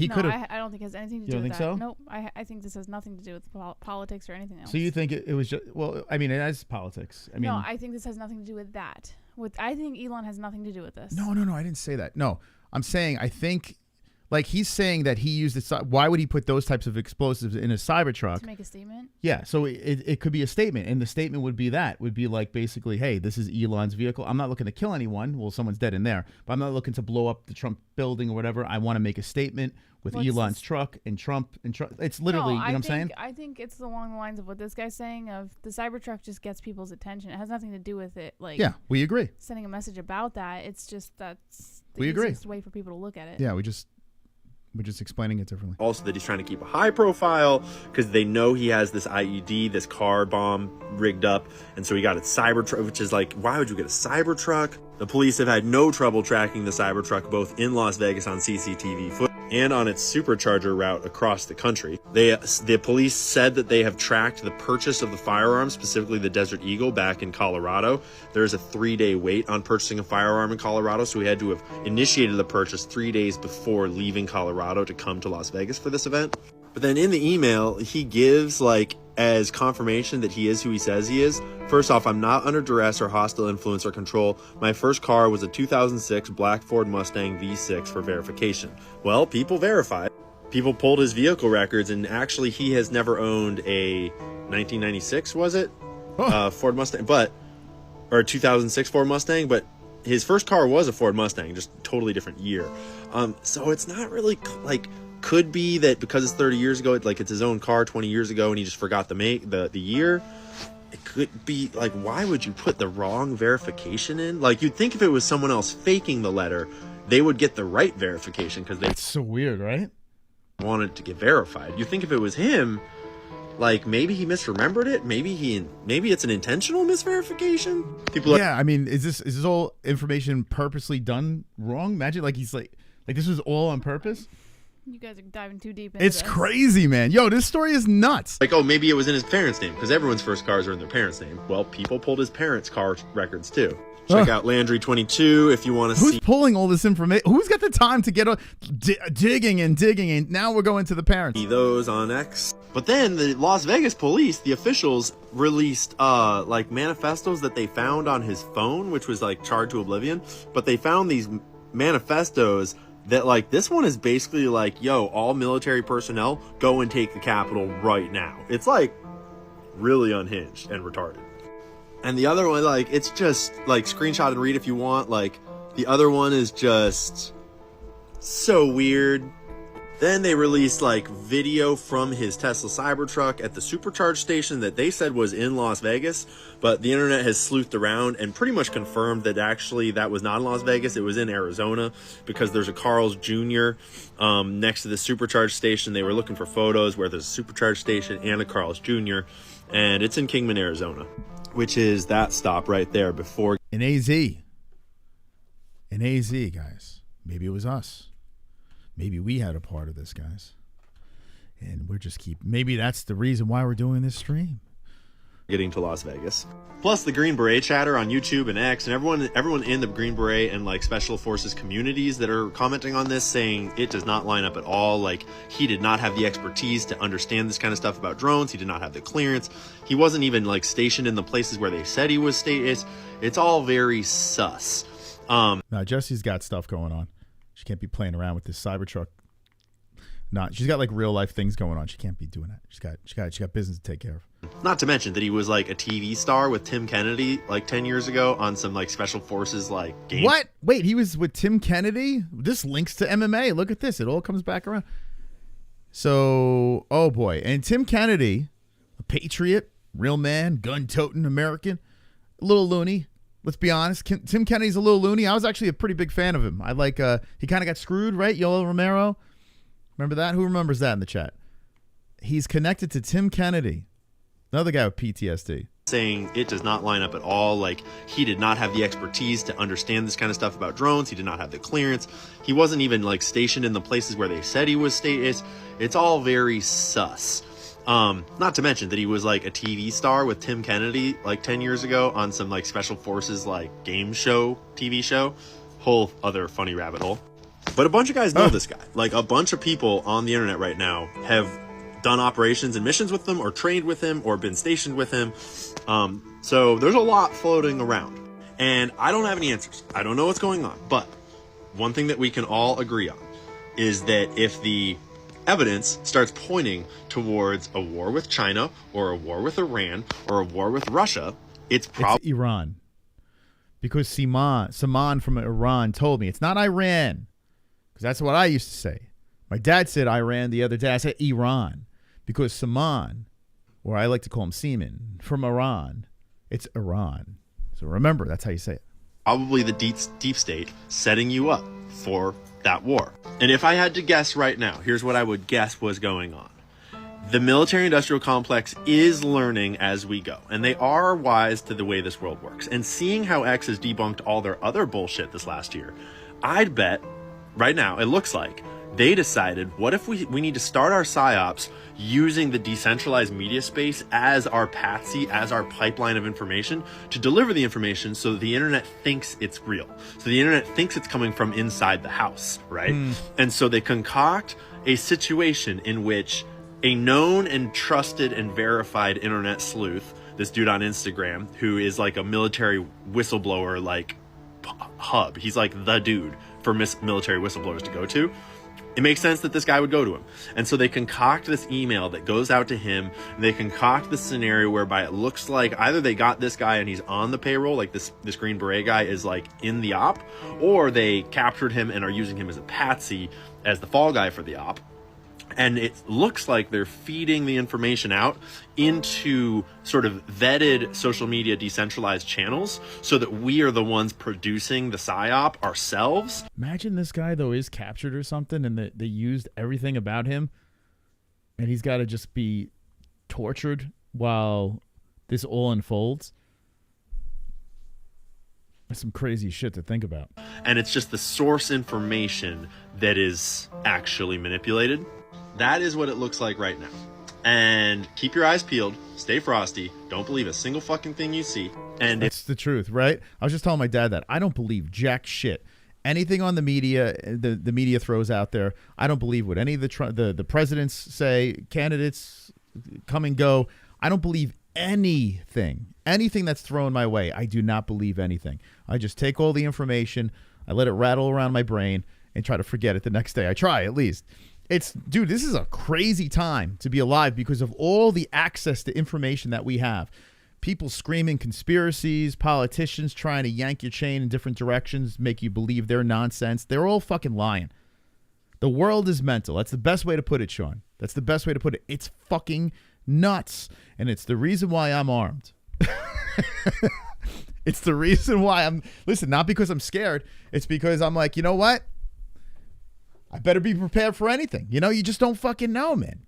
S4: could have.
S3: I don't think it has anything to do with that. So? Nope. I think this has nothing to do with politics or anything else.
S4: So you think it was just, well, I mean, it has politics. I mean,
S3: no, I think this has nothing to do with that. I think Elon has nothing to do with this.
S4: No, I didn't say that. No, I'm saying I think, like, he's saying that he used it. Why would he put those types of explosives in a Cybertruck?
S3: To make a statement?
S4: Yeah, so it could be a statement, and the statement would be like basically, hey, this is Elon's vehicle. I'm not looking to kill anyone. Well, someone's dead in there, but I'm not looking to blow up the Trump building or whatever. I want to make a statement with Elon's truck and Trump. It's literally, you know what I'm saying?
S3: I think it's along the lines of what this guy's saying of the Cybertruck just gets people's attention. It has nothing to do with it. Like,
S4: yeah, we agree.
S3: Sending a message about that. It's just that's the
S4: we agree.
S3: easiest way for people to look at it.
S4: Yeah, we're just explaining it differently.
S5: Also that he's trying to keep a high profile because they know he has this IED, this car bomb rigged up. And so he got a Cybertruck, which is like, why would you get a Cybertruck? The police have had no trouble tracking the Cybertruck, both in Las Vegas on CCTV footage and on its supercharger route across the country. The police said that they have tracked the purchase of the firearm, specifically the Desert Eagle, back in Colorado. There's a 3-day wait on purchasing a firearm in Colorado, so we had to have initiated the purchase 3 days before leaving Colorado to come to Las Vegas for this event. But then in the email, he gives, like, as confirmation that he is who he says he is. First off, I'm not under duress or hostile influence or control. My first car was a 2006 black Ford Mustang V6 for verification. Well, people verified. People pulled his vehicle records, and actually he has never owned a 1996, was it? Ford Mustang, or a 2006 Ford Mustang, but his first car was a Ford Mustang, just totally different year. So it's not really like, could be that because it's 30 years ago, it's his own car 20 years ago and he just forgot the year. It could be like, why would you put the wrong verification in? Like, you'd think if it was someone else faking the letter, they would get the right verification because
S4: It's so weird, right?
S5: wanted to get verified. You think if it was him, like, maybe he misremembered it, maybe it's an intentional misverification. People
S4: yeah, I mean, is this all information purposely done wrong? Imagine like he's like this was all on purpose.
S3: You guys are diving too deep into
S4: It's
S3: this.
S4: crazy, man. Yo, this story is nuts.
S5: like, oh, maybe it was in his parents' name, because everyone's first cars are in their parents' name. Well, people pulled his parents' car records too. Check out Landry 22 if you want to
S4: Who's
S5: see
S4: pulling all this information? Who's got the time to get digging and now we're going to the parents.
S5: those on X. But then the Las Vegas police, the officials, released like manifestos that they found on his phone, which was like charred to oblivion. But they found these manifestos that, like, this one is basically like, yo, all military personnel, go and take the Capitol right now. It's like really unhinged and retarded. And the other one, like, it's just like screenshot and read if you want. Like, the other one is just so weird. Then they released like video from his Tesla Cybertruck at the supercharge station that they said was in Las Vegas, but the internet has sleuthed around and pretty much confirmed that actually that was not in Las Vegas. It was in Arizona because there's a Carl's Jr. Next to the supercharge station. They were looking for photos where there's a supercharge station and a Carl's Jr. and it's in Kingman, Arizona, which is that stop right there before
S4: In AZ. In AZ, guys. Maybe it was us. Maybe we had a part of this, guys. And we're just maybe that's the reason why we're doing this stream.
S5: getting to Las Vegas. Plus the Green Beret chatter on YouTube and X and everyone in the Green Beret and like special forces communities that are commenting on this saying it does not line up at all. Like, he did not have the expertise to understand this kind of stuff about drones. He did not have the clearance. He wasn't even like stationed in the places where they said he was stationed. It's all very sus.
S4: No, Jesse's got stuff going on. She can't be playing around with this Cybertruck. She's got like real life things going on. She can't be doing that. She got business to take care of.
S5: Not to mention that he was like a TV star with Tim Kennedy like 10 years ago on some like special forces like game.
S4: What? Wait, he was with Tim Kennedy? This links to MMA. Look at this. It all comes back around. So, oh boy. And Tim Kennedy, a patriot, real man, gun-toting American, a little loony, Let's be honest. Tim Kennedy's a little loony. I was actually a pretty big fan of him. I like, he kind of got screwed, right? Yoel Romero. Remember that? Who remembers that in the chat? He's connected to Tim Kennedy, another guy with PTSD.
S5: Saying it does not line up at all. Like, he did not have the expertise to understand this kind of stuff about drones. He did not have the clearance. He wasn't even like stationed in the places where they said he was stationed. It's all very sus. Not to mention that he was like a TV star with Tim Kennedy like 10 years ago on some like special forces like game show, TV show. Whole other funny rabbit hole. But a bunch of guys know this guy. Like, a bunch of people on the internet right now have done operations and missions with him, or trained with him, or been stationed with him. So there's a lot floating around, and I don't have any answers. I don't know what's going on, but one thing that we can all agree on is that if the evidence starts pointing towards a war with China, or a war with Iran, or a war with Russia, it's probably
S4: Iran. Because Saman from Iran told me it's not Iran, because that's what I used to say. My dad said Iran the other day. I said Iran, because Saman, or I like to call him Seaman, from Iran, it's Iran. So remember, that's how you say it.
S5: probably the deep state setting you up for that war. And if I had to guess right now, here's what I would guess was going on. The military-industrial complex is learning as we go, and they are wise to the way this world works. And seeing how X has debunked all their other bullshit this last year, I'd bet right now, it looks like, they decided, what if we need to start our PSYOPs using the decentralized media space as our patsy, as our pipeline of information, to deliver the information so that the internet thinks it's real. So the internet thinks it's coming from inside the house, right? And so they concoct a situation in which a known and trusted and verified internet sleuth, this dude on Instagram, who is like a military whistleblower, like hub. He's like the dude for military whistleblowers to go to. It makes sense that this guy would go to him. And so they concoct this email that goes out to him. And they concoct this scenario whereby it looks like either they got this guy and he's on the payroll, like this Green Beret guy is like in the op, or they captured him and are using him as a patsy, as the fall guy for the op. And it looks like they're feeding the information out into sort of vetted social media decentralized channels so that we are the ones producing the PSYOP ourselves.
S4: Imagine this guy, though, is captured or something, and they used everything about him, and he's got to just be tortured while this all unfolds. That's some crazy shit to think about.
S5: And it's just the source information that is actually manipulated. That is what it looks like right now. And keep your eyes peeled, stay frosty, don't believe a single fucking thing you see. And
S4: it's the truth, right? I was just telling my dad that I don't believe jack shit. Anything on the media, the media throws out there, I don't believe what any of the presidents say, candidates come and go. I don't believe anything that's thrown my way. I do not believe anything. I just take all the information, I let it rattle around my brain, and try to forget it the next day. I try, at least. Dude, this is a crazy time to be alive because of all the access to information that we have. People screaming conspiracies, politicians trying to yank your chain in different directions, make you believe they're nonsense. They're all fucking lying. The world is mental. That's the best way to put it, Sean. That's the best way to put it. It's fucking nuts. And it's the reason why I'm armed. It's the reason why listen, not because I'm scared. It's because I'm like, you know what? I better be prepared for anything. You know, you just don't fucking know, man.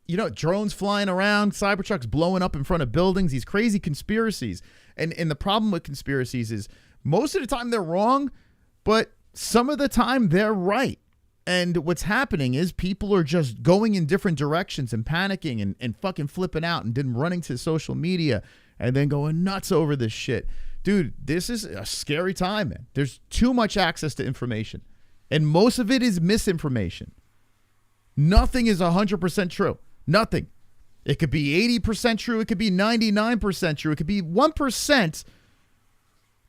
S4: You know, drones flying around, Cybertrucks blowing up in front of buildings, these crazy conspiracies. And the problem with conspiracies is most of the time they're wrong, but some of the time they're right. And what's happening is people are just going in different directions and panicking and fucking flipping out and then running to social media and then going nuts over this shit. Dude, this is a scary time, man. There's too much access to information. And most of it is misinformation. Nothing is 100% true. Nothing. It could be 80% true. It could be 99% true. It could be 1%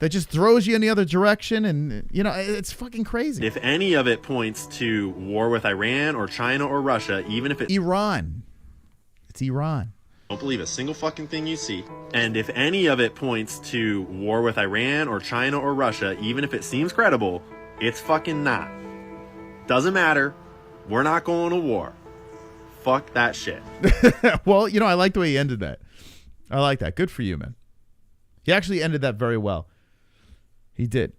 S4: that just throws you in the other direction. And, you know, it's fucking crazy.
S5: if any of it points to war with Iran or China or Russia, even if it...
S4: Iran. It's Iran.
S5: Don't believe a single fucking thing you see. And if any of it points to war with Iran or China or Russia, even if it seems credible, it's fucking not. Doesn't matter. We're not going to war. Fuck that shit.
S4: Well, you know, I like the way he ended that. I like that. Good for you, man. He actually ended that very well. He did.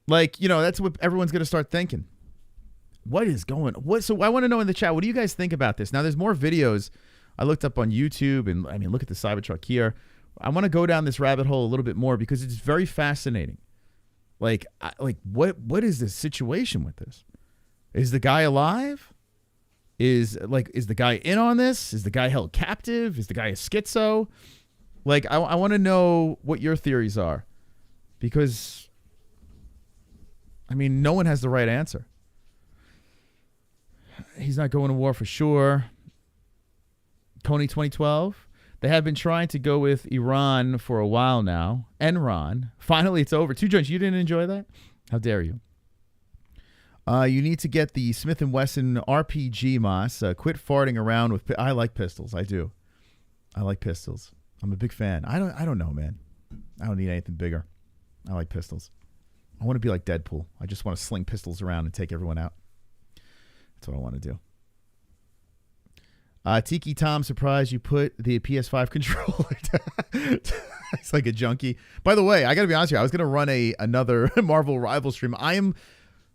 S4: Like, you know, that's what everyone's going to start thinking. What is going on? So I want to know in the chat, what do you guys think about this? Now, there's more videos I looked up on YouTube, and I mean, look at the Cybertruck here. I want to go down this rabbit hole a little bit more because it's very fascinating. Like, what is the situation with this? Is the guy alive? Is the guy in on this? Is the guy held captive? Is the guy a schizo? Like, I want to know what your theories are, because, I mean, no one has the right answer. He's not going to war for sure. Coney 2012. They have been trying to go with Iran for a while now. Enron. Finally, it's over. Two joints. You didn't enjoy that? How dare you? You need to get the Smith & Wesson RPG, Moss. Quit farting around with... I like pistols. I do. I like pistols. I'm a big fan. I don't know, man. I don't need anything bigger. I like pistols. I want to be like Deadpool. I just want to sling pistols around and take everyone out. That's what I want to do. Tiki Tom, surprised you put the PS5 controller down. It's like a junkie. By the way, I got to be honest with you. I was going to run another Marvel Rival stream. I am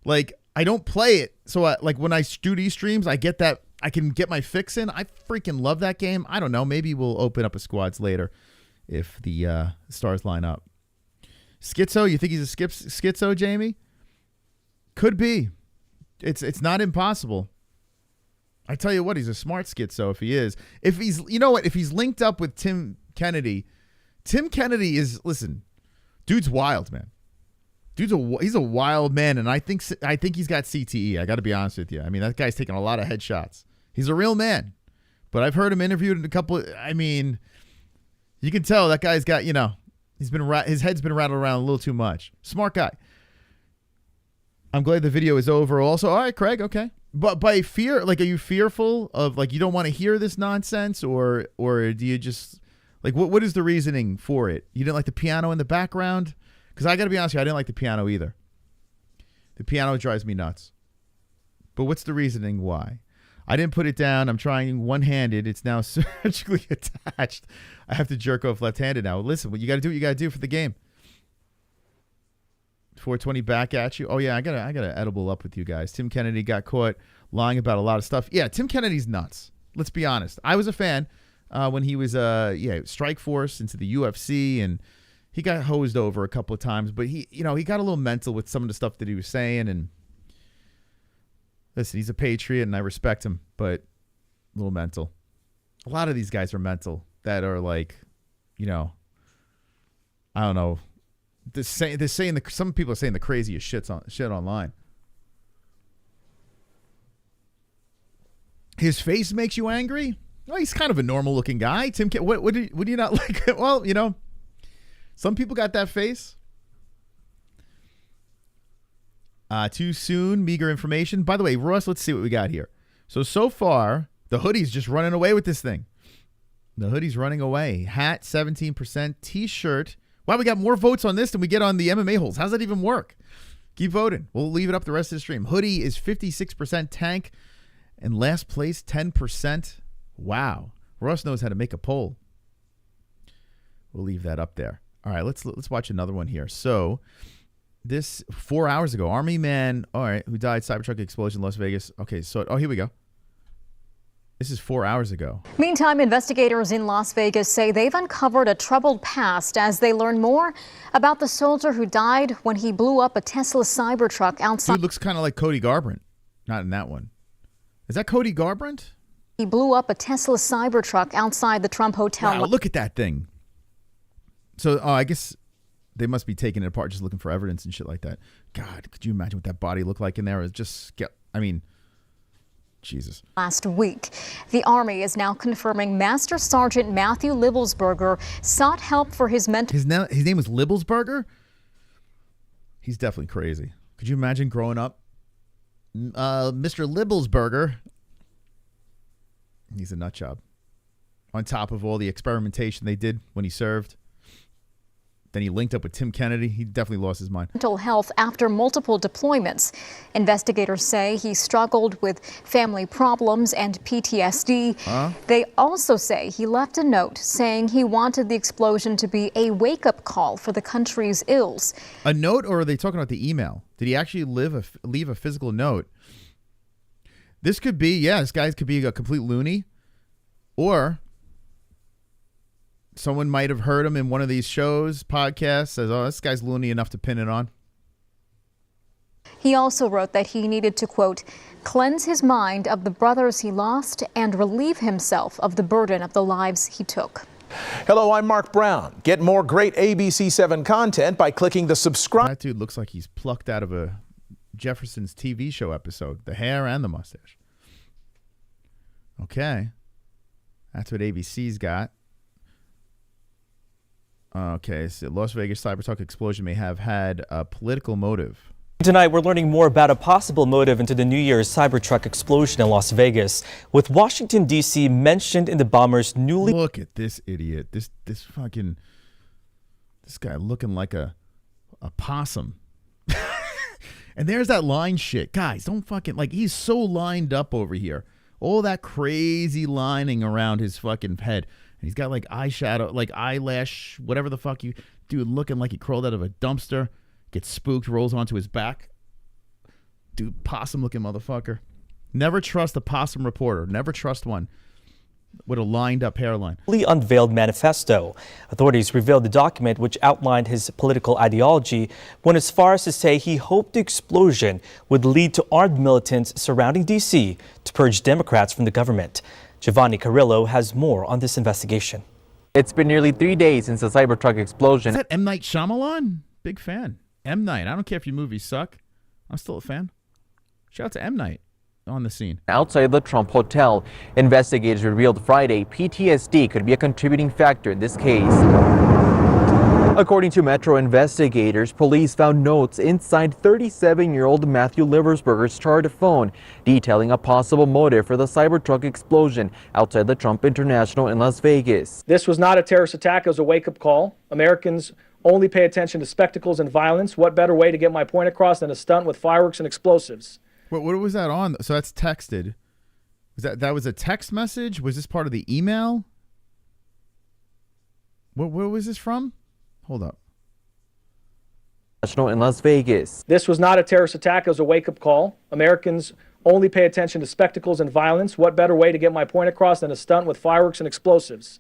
S4: like, I don't play it. So like when I do these streams, I get that. I can get my fix in. I freaking love that game. I don't know. Maybe we'll open up a squads later if the stars line up. Schizo, you think he's a schizo, Jamie? Could be. It's not impossible. I tell you what, he's a smart schizo if he is. If he's, you know what, if he's linked up with Tim Kennedy is, listen, dude's wild, man. He's a wild man, and I think he's got CTE. I got to be honest with you. I mean, that guy's taking a lot of headshots. He's a real man. But I've heard him interviewed in a couple. I mean, you can tell that guy's got, you know, his head's been rattled around a little too much. Smart guy. I'm glad the video is over. Also, all right, Craig. Okay, but by fear, like, are you fearful of, like, you don't want to hear this nonsense, or do you just, like, what is the reasoning for it? You didn't like the piano in the background? Because I got to be honest with you, I didn't like the piano either. The piano drives me nuts. But what's the reasoning why? I didn't put it down. I'm trying one-handed. It's now surgically attached. I have to jerk off left-handed now. Listen, what you got to do, what you got to do for the game. 420 back at you. Oh yeah, I gotta edible up with you guys. Tim Kennedy got caught lying about a lot of stuff. Yeah, Tim Kennedy's nuts. Let's be honest. I was a fan when he was Strike Force into the UFC, and he got hosed over a couple of times, but he got a little mental with some of the stuff that he was saying. And listen, he's a patriot and I respect him, but a little mental. A lot of these guys are mental that are like, you know, I don't know. Some people are saying the craziest shit online. His face makes you angry? Well, he's kind of a normal looking guy. Tim, what do you not like? Well, you know, some people got that face. Too soon, meager information. By the way, Ross, let's see what we got here. So far, the hoodie's just running away with this thing. The hoodie's running away. Hat, 17%. T-shirt. Wow, we got more votes on this than we get on the MMA-HOLES. How's that even work? Keep voting. We'll leave it up the rest of the stream. Hoodie is 56%. Tank and last place, 10%. Wow. Ross knows how to make a poll. We'll leave that up there. All right, let's watch another one here. So this 4 hours ago, Army man, all right, who died, Cybertruck explosion, Las Vegas. Okay, so, here we go. This is 4 hours ago.
S6: Meantime, investigators in Las Vegas say they've uncovered a troubled past as they learn more about the soldier who died when he blew up a Tesla Cybertruck outside.
S4: Dude looks kind of like Cody Garbrandt. Not in that one. Is that Cody Garbrandt?
S6: He blew up a Tesla Cybertruck outside the Trump Hotel.
S4: Wow, look at that thing. So, I guess they must be taking it apart, just looking for evidence and shit like that. God, could you imagine what that body looked like in there? It was just, Jesus.
S6: Last week, the Army is now confirming Master Sergeant Matthew Libelsberger sought help for his mental.
S4: His name was Libelsberger? He's definitely crazy. Could you imagine growing up? Mr. Libelsberger. He's a nut job. On top of all the experimentation they did when he served. Then he linked up with Tim Kennedy. He definitely lost his mind.
S6: Mental health after multiple deployments. Investigators say he struggled with family problems and PTSD. They also say he left a note saying he wanted the explosion to be a wake-up call for the country's ills.
S4: A note, or are they talking about the email? Did he actually leave a physical note? This could be, yeah, this guy could be a complete loony. Or someone might have heard him in one of these shows, podcasts, says, oh, this guy's loony enough to pin it on.
S6: He also wrote that he needed to, quote, cleanse his mind of the brothers he lost and relieve himself of the burden of the lives he took.
S7: Hello, I'm Mark Brown. Get more great ABC7 content by clicking the subscribe.
S4: That dude looks like he's plucked out of a Jefferson's TV show episode. The hair and the mustache. Okay. That's what ABC's got. Okay, so Las Vegas Cybertruck explosion may have had a political motive.
S8: Tonight, we're learning more about a possible motive into the New Year's Cybertruck explosion in Las Vegas, with Washington, D.C. mentioned in the bomber's newly...
S4: Look at this idiot. This guy looking like a possum. And there's that line shit. Guys, don't fucking... Like, he's so lined up over here. All that crazy lining around his fucking head. And he's got like eyeshadow, like eyelash, whatever the fuck you... Dude looking like he crawled out of a dumpster. Gets spooked, rolls onto his back. Dude, possum-looking motherfucker. Never trust a possum reporter. Never trust one with a lined-up hairline.
S8: Unveiled manifesto. Authorities revealed the document, which outlined his political ideology, went as far as to say he hoped the explosion would lead to armed militants surrounding D.C. to purge Democrats from the government. Giovanni Carrillo has more on this investigation.
S9: It's been nearly 3 days since the Cybertruck explosion.
S4: Is that M. Night Shyamalan? Big fan. M. Night. I don't care if your movies suck. I'm still a fan. Shout out to M. Night on the scene.
S9: Outside the Trump Hotel, investigators revealed Friday PTSD could be a contributing factor in this case. According to Metro investigators, police found notes inside 37-year-old Matthew Liversberger's charred phone detailing a possible motive for the Cybertruck explosion outside the Trump International in Las Vegas.
S10: This was not a terrorist attack. It was a wake-up call. Americans only pay attention to spectacles and violence. What better way to get my point across than a stunt with fireworks and explosives?
S4: What was that on? So that's texted. Was that was a text message? Was this part of the email? Where was this from? Hold up.
S9: In Las Vegas.
S10: This was not a terrorist attack. It was a wake-up call. Americans only pay attention to spectacles and violence. What better way to get my point across than a stunt with fireworks and explosives?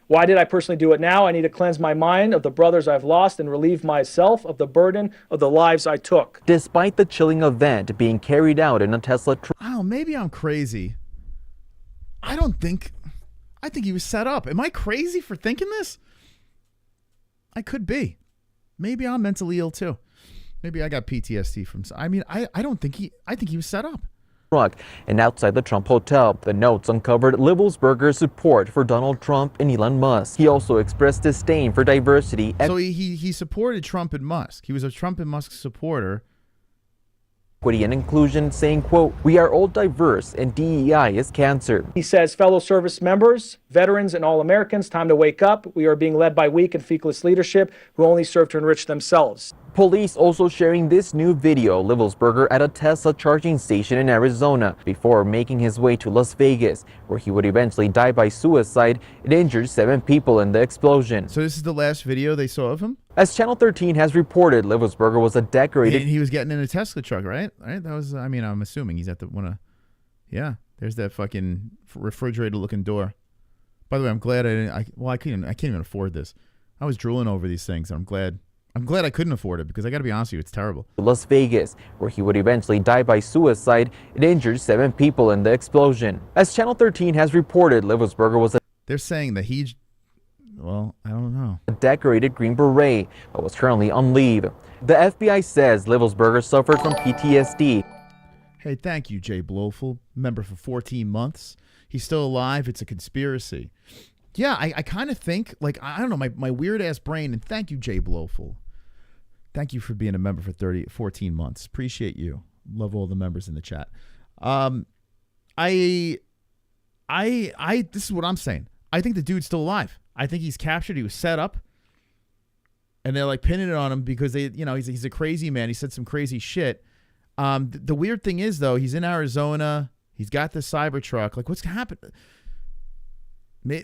S10: Why did I personally do it now? I need to cleanse my mind of the brothers I've lost and relieve myself of the burden of the lives I took.
S9: Despite the chilling event being carried out in a Tesla truck.
S4: Oh, maybe I'm crazy. I think he was set up. Am I crazy for thinking this? I could be. Maybe I'm mentally ill too. Maybe I got PTSD from... I mean, I think he was set up.
S9: And outside the Trump Hotel, the notes uncovered Liversberger's support for Donald Trump and Elon Musk. He also expressed disdain for diversity.
S4: So he supported Trump and Musk. He was a Trump and Musk supporter.
S9: Equity and inclusion, saying, quote, we are all diverse and DEI is cancer.
S10: He says, fellow service members, veterans, and all Americans, time to wake up. We are being led by weak and feckless leadership who only serve to enrich themselves.
S9: Police also sharing this new video, Liversberger at a Tesla charging station in Arizona before making his way to Las Vegas, where he would eventually die by suicide. It injured 7 people in the explosion.
S4: So this is the last video they saw of him?
S9: As Channel 13 has reported, Liversberger was a decorated...
S4: And he was getting in a Tesla truck, right? Right? That was, I mean, I'm assuming he's at the one of... Yeah, there's that fucking refrigerator-looking door. By the way, I'm glad I can't even afford this. I was drooling over these things, and I'm glad I couldn't afford it, because I got to be honest with you, it's terrible.
S9: Las Vegas, where he would eventually die by suicide. It injured 7 people in the explosion. As Channel 13 has reported, Liversberger was a...
S4: They're saying that he... Well, I don't know.
S9: A decorated Green Beret, but was currently on leave. The FBI says Liversberger suffered from PTSD.
S4: Hey, thank you, Jay Blofeld, member for 14 months. He's still alive. It's a conspiracy. Yeah, I kind of think, like, I don't know, my weird-ass brain, and thank you, Jay Blofeld. Thank you for being a member for 14 months. Appreciate you. Love all the members in the chat. This is what I'm saying. I think the dude's still alive. I think he's captured. He was set up. and they're like pinning it on him because he's a crazy man. He said some crazy shit. The weird thing is though, he's in Arizona. He's got the Cybertruck. Like, what's happened?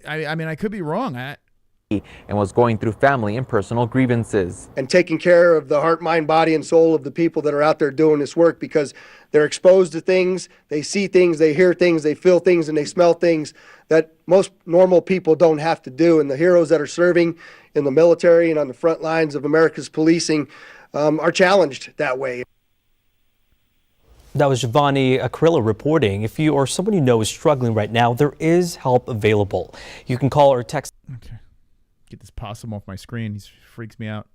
S4: I mean, I could be wrong.
S9: And was going through family and personal grievances.
S11: And taking care of the heart, mind, body, and soul of the people that are out there doing this work, because they're exposed to things, they see things, they hear things, they feel things, and they smell things that most normal people don't have to do. And the heroes that are serving in the military and on the front lines of America's policing are challenged that way.
S8: That was Giovanni Acrillo reporting. If you or someone you know is struggling right now, there is help available. You can call or text.
S4: Okay. Get this possum off my screen. He freaks me out.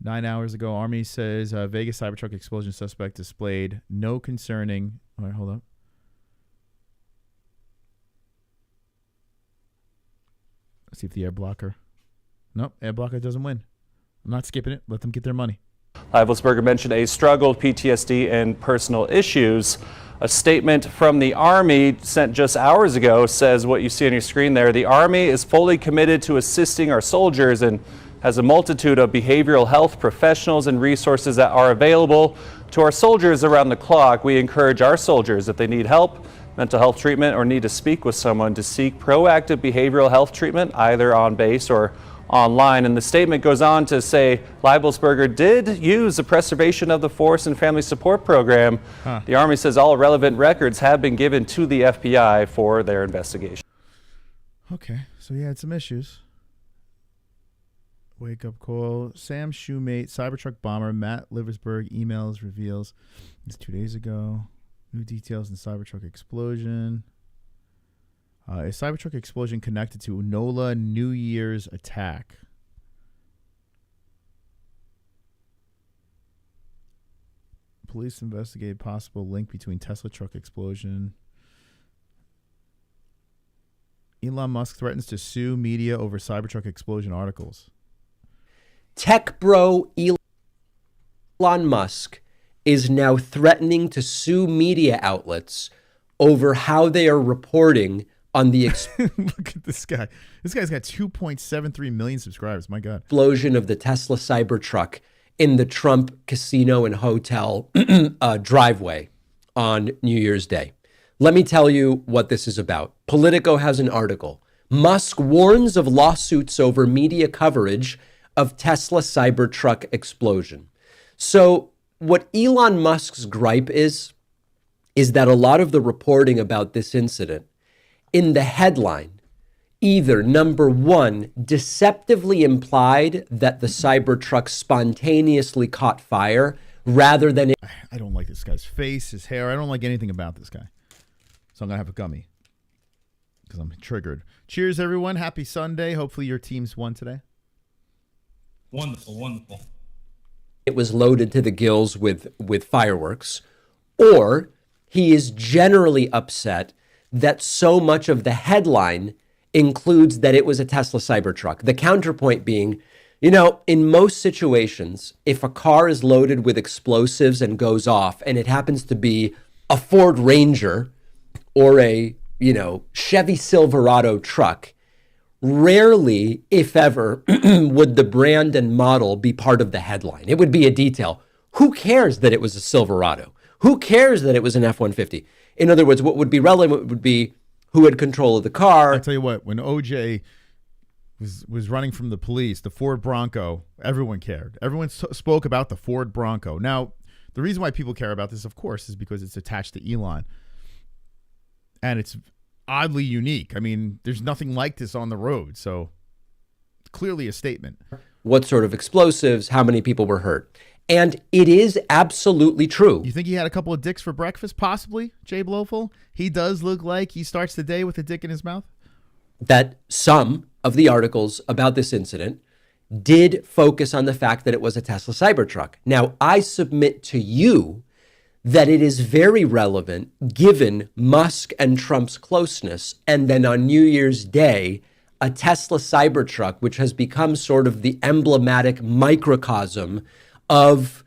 S4: 9 hours ago, Army says Vegas Cybertruck explosion suspect displayed no concerning. All right, hold up. Let's see if the air blocker. Nope, air blocker doesn't win. I'm not skipping it. Let them get their money.
S12: Leibelsberger mentioned a struggle with PTSD and personal issues. A statement from the Army sent just hours ago says what you see on your screen there. The Army is fully committed to assisting our soldiers and has a multitude of behavioral health professionals and resources that are available to our soldiers around the clock. We encourage our soldiers, if they need help, mental health treatment, or need to speak with someone, to seek proactive behavioral health treatment either on base or online. And the statement goes on to say Leibelsberger did use the preservation of the force and family support program. The Army says all relevant records have been given to the FBI for their investigation.
S4: Okay, so he had some issues. Wake up call. Sam Shoemate, Cybertruck bomber, Matt Liversberg, emails reveals. It's 2 days ago. New details in Cybertruck explosion. A Cybertruck explosion connected to NOLA New Year's attack. Police investigate possible link between Tesla truck explosion. Elon Musk threatens to sue media over Cybertruck explosion articles.
S13: Tech bro Elon Musk is now threatening to sue media outlets over how they are reporting on the
S4: look at this guy. This guy's got 2.73 million subscribers. My God.
S13: Explosion of the Tesla Cybertruck in the Trump casino and hotel driveway on New Year's Day. Let me tell you what this is about. Politico has an article. Musk warns of lawsuits over media coverage of Tesla Cybertruck explosion. So what Elon Musk's gripe is that a lot of the reporting about this incident in the headline, either number one, deceptively implied that the Cybertruck spontaneously caught fire rather than...
S4: I don't like this guy's face, his hair. I don't like anything about this guy. So I'm going to have a gummy because I'm triggered. Cheers, everyone. Happy Sunday. Hopefully your teams won today.
S14: Wonderful, wonderful.
S13: It was loaded to the gills with fireworks, or he is generally upset that so much of the headline includes that it was a Tesla Cybertruck. The counterpoint being, in most situations, if a car is loaded with explosives and goes off, and it happens to be a Ford Ranger or a, Chevy Silverado truck, rarely, if ever, would the brand and model be part of the headline. It would be a detail. Who cares that it was a Silverado? Who cares that it was an F-150? In other words, what would be relevant would be who had control of the car.
S4: I'll tell you what, when OJ was running from the police, the Ford Bronco, everyone cared. Everyone spoke about the Ford Bronco. Now, the reason why people care about this, of course, is because it's attached to Elon. And it's oddly unique. I mean, there's nothing like this on the road. So clearly a statement.
S13: What sort of explosives, how many people were hurt? And it is absolutely true.
S4: You think he had a couple of dicks for breakfast, possibly, Jay Blowful? He does look like he starts the day with a dick in his mouth.
S13: That some of the articles about this incident did focus on the fact that it was a Tesla Cybertruck. Now, I submit to you that it is very relevant given Musk and Trump's closeness. And then on New Year's Day, a Tesla Cybertruck, which has become sort of the emblematic microcosm of,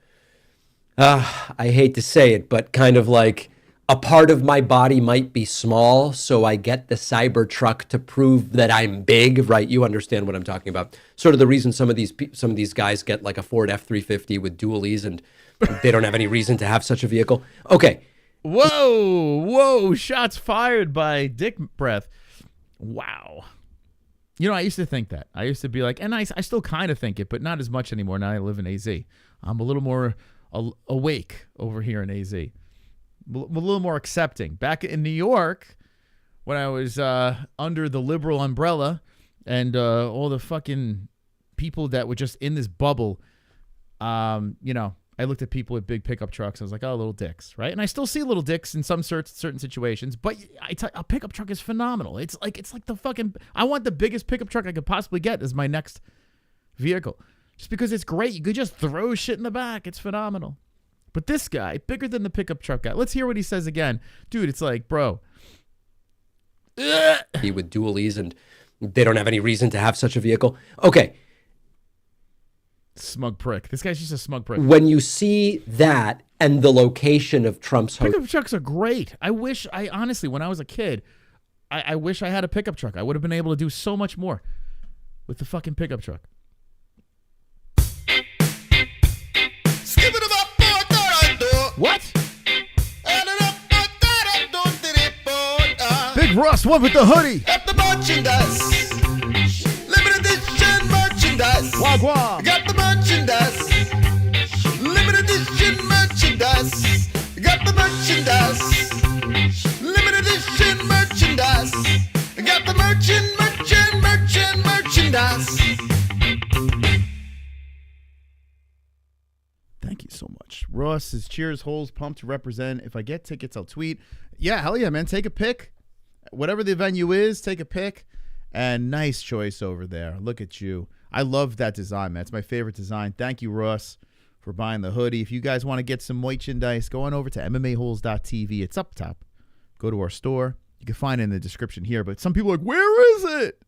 S13: I hate to say it, but kind of like a part of my body might be small, so I get the Cybertruck to prove that I'm big, right? You understand what I'm talking about. Sort of the reason some of these guys get like a Ford F-350 with dualies and they don't have any reason to have such a vehicle. Okay.
S4: Whoa, shots fired by Dick Breath. Wow. You know, I used to think that. I used to be like, and I still kind of think it, but not as much anymore. Now I live in AZ. I'm a little more awake over here in AZ. A little more accepting. Back in New York, when I was under the liberal umbrella and all the fucking people that were just in this bubble, you know, I looked at people with big pickup trucks. I was like, oh, little dicks, right? And I still see little dicks in some certain situations, but a pickup truck is phenomenal. It's like the fucking, I want the biggest pickup truck I could possibly get as my next vehicle. Just because it's great. You could just throw shit in the back. It's phenomenal. But this guy, bigger than the pickup truck guy. Let's hear what he says again. Dude, it's like, bro.
S13: With dualies and they don't have any reason to have such a vehicle. Okay.
S4: Smug prick. This guy's just a smug prick.
S13: When you see that and the location of Trump's hotel.
S4: Pickup trucks are great. Honestly, when I was a kid, I wish I had a pickup truck. I would have been able to do so much more with the fucking pickup truck. What? Big Russ, one with the hoodie.
S1: Got the merchandise. Limited edition merchandise.
S4: Wagwan.
S1: Got the merchandise. Limited edition merchandise. Got the merchandise. Limited edition merchandise. Got the merchandise.
S4: Thank you so much. Ross says, cheers, holes, pumped to represent. If I get tickets, I'll tweet. Yeah, hell yeah, man. Take a pic. Whatever the venue is, take a pic. And nice choice over there. Look at you. I love that design, man. It's my favorite design. Thank you, Ross, for buying the hoodie. If you guys want to get some merchandise, go on over to MMA-HOLES.tv. It's up top. Go to our store. You can find it in the description here. But some people are like, where is it?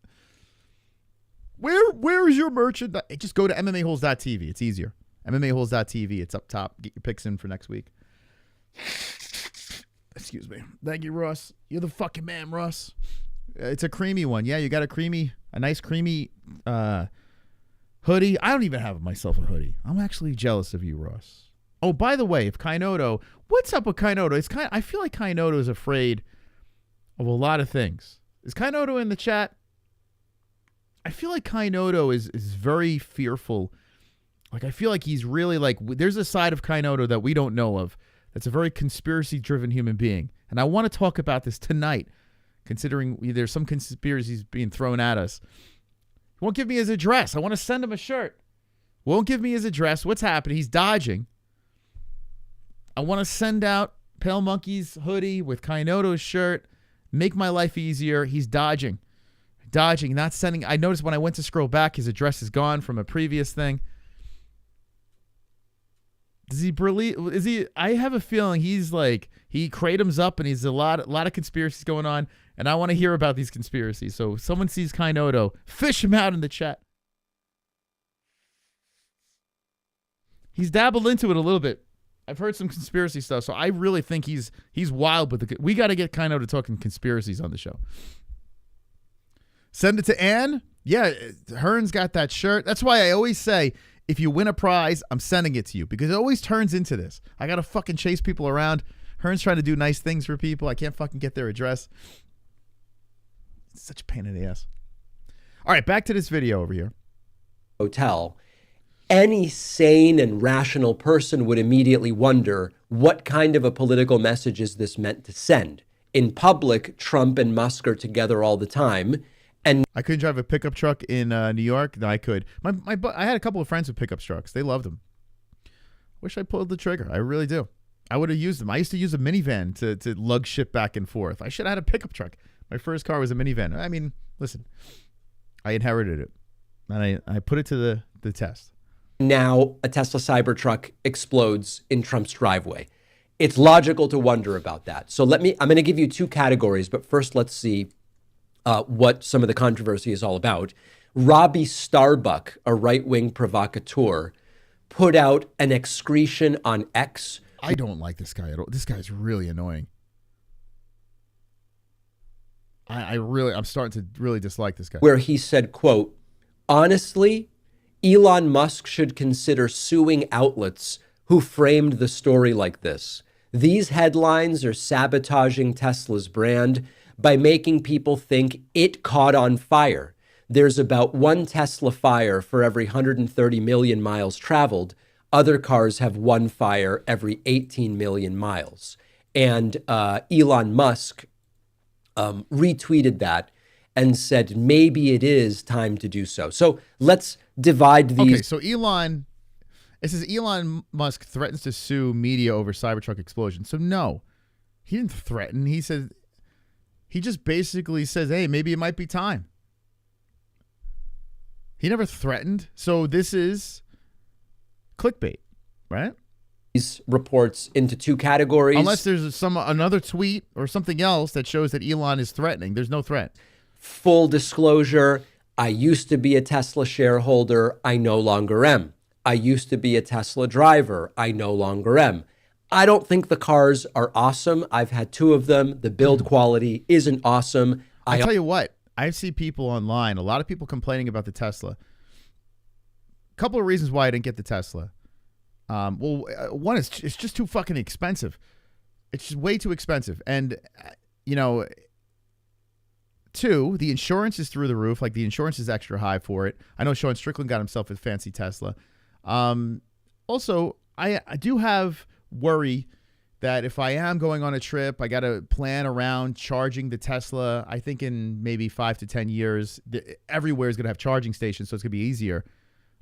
S4: Where is your merchandise? Just go to MMA-HOLES.tv. It's easier. MMA-HOLES.tv. It's up top. Get your picks in for next week. Excuse me. Thank you, Russ. You're the fucking man, Russ. It's a creamy one. Yeah, you got a nice creamy hoodie. I don't even have myself a hoodie. I'm actually jealous of you, Russ. Oh, by the way, if Kainoto, what's up with Kainoto? I feel like Kainoto is afraid of a lot of things. Is Kainoto in the chat? I feel like Kainoto is very fearful. Like, I feel like he's really like, there's a side of Kainoto that we don't know of that's a very conspiracy-driven human being. And I want to talk about this tonight, considering there's some conspiracies being thrown at us. He won't give me his address. I want to send him a shirt. Won't give me his address. What's happening? He's dodging. I want to send out Pale Monkey's hoodie with Kainoto's shirt. Make my life easier. He's dodging. Not sending. I noticed when I went to scroll back, his address is gone from a previous thing. Does he believe? Is he? I have a feeling he's like, he Kratom's up and he's a lot of conspiracies going on, and I want to hear about these conspiracies. So if someone sees Kainoto, fish him out in the chat. He's dabbled into it a little bit. I've heard some conspiracy stuff, so I really think he's wild with we got to get Kainoto talking conspiracies on the show. Send it to Ann. Yeah, Hearn's got that shirt. That's why I always say, if you win a prize, I'm sending it to you, because it always turns into this. I got to fucking chase people around. Hearn's trying to do nice things for people. I can't fucking get their address. It's such a pain in the ass. All right, back to this video over here.
S13: Hotel. Any sane and rational person would immediately wonder, what kind of a political message is this meant to send? In public, Trump and Musk are together all the time. And
S4: I couldn't drive a pickup truck in New York. No, I could. I had a couple of friends with pickup trucks. They loved them. Wish I pulled the trigger. I really do. I would have used them. I used to use a minivan to lug shit back and forth. I should have had a pickup truck. My first car was a minivan. I mean, listen, I inherited it, and I put it to the test.
S13: Now a Tesla Cybertruck explodes in Trump's driveway. It's logical to wonder about that. So I'm going to give you two categories, but first let's see what some of the controversy is all about. Robbie Starbuck, a right-wing provocateur, put out an excretion on X.
S4: I don't like this guy at all. This guy's really annoying. I'm starting to really dislike this guy.
S13: where he said, quote, honestly, Elon Musk should consider suing outlets who framed the story like this. These headlines are sabotaging Tesla's brand by making people think it caught on fire. There's about one Tesla fire for every 130 million miles traveled. Other cars have one fire every 18 million miles. And Elon Musk retweeted that and said, maybe it is time to do so. So let's divide these.
S4: Okay, so it says Elon Musk threatens to sue media over Cybertruck explosion. So no, he didn't threaten. He just basically says, hey, maybe it might be time. He never threatened. So this is clickbait, right?
S13: These reports into two categories.
S4: Unless there's another tweet or something else that shows that Elon is threatening. There's no threat.
S13: Full disclosure, I used to be a Tesla shareholder. I no longer am. I used to be a Tesla driver. I no longer am. I don't think the cars are awesome. I've had two of them. The build quality isn't awesome.
S4: I tell you what, I see people online, a lot of people complaining about the Tesla. A couple of reasons why I didn't get the Tesla. One is it's just too fucking expensive. It's just way too expensive. And, two, the insurance is through the roof. Like, the insurance is extra high for it. I know Sean Strickland got himself a fancy Tesla. Also, I do have worry that if I am going on a trip, I got to plan around charging the Tesla. I think in maybe 5 to 10 years, everywhere is going to have charging stations, so it's going to be easier.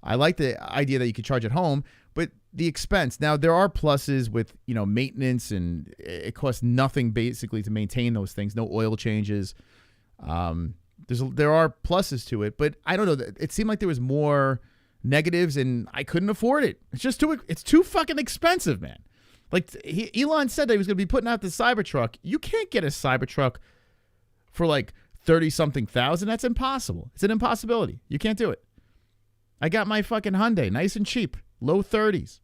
S4: I like the idea that you could charge at home, but the expense. Now, there are pluses with, maintenance, and it costs nothing basically to maintain those things. No oil changes. There are pluses to it, but I don't know. It seemed like there was more negatives, and I couldn't afford it. It's too fucking expensive, man. Like, Elon said that he was going to be putting out the Cybertruck. You can't get a Cybertruck for like 30-something thousand. That's impossible. It's an impossibility. You can't do it. I got my fucking Hyundai, nice and cheap, low 30s,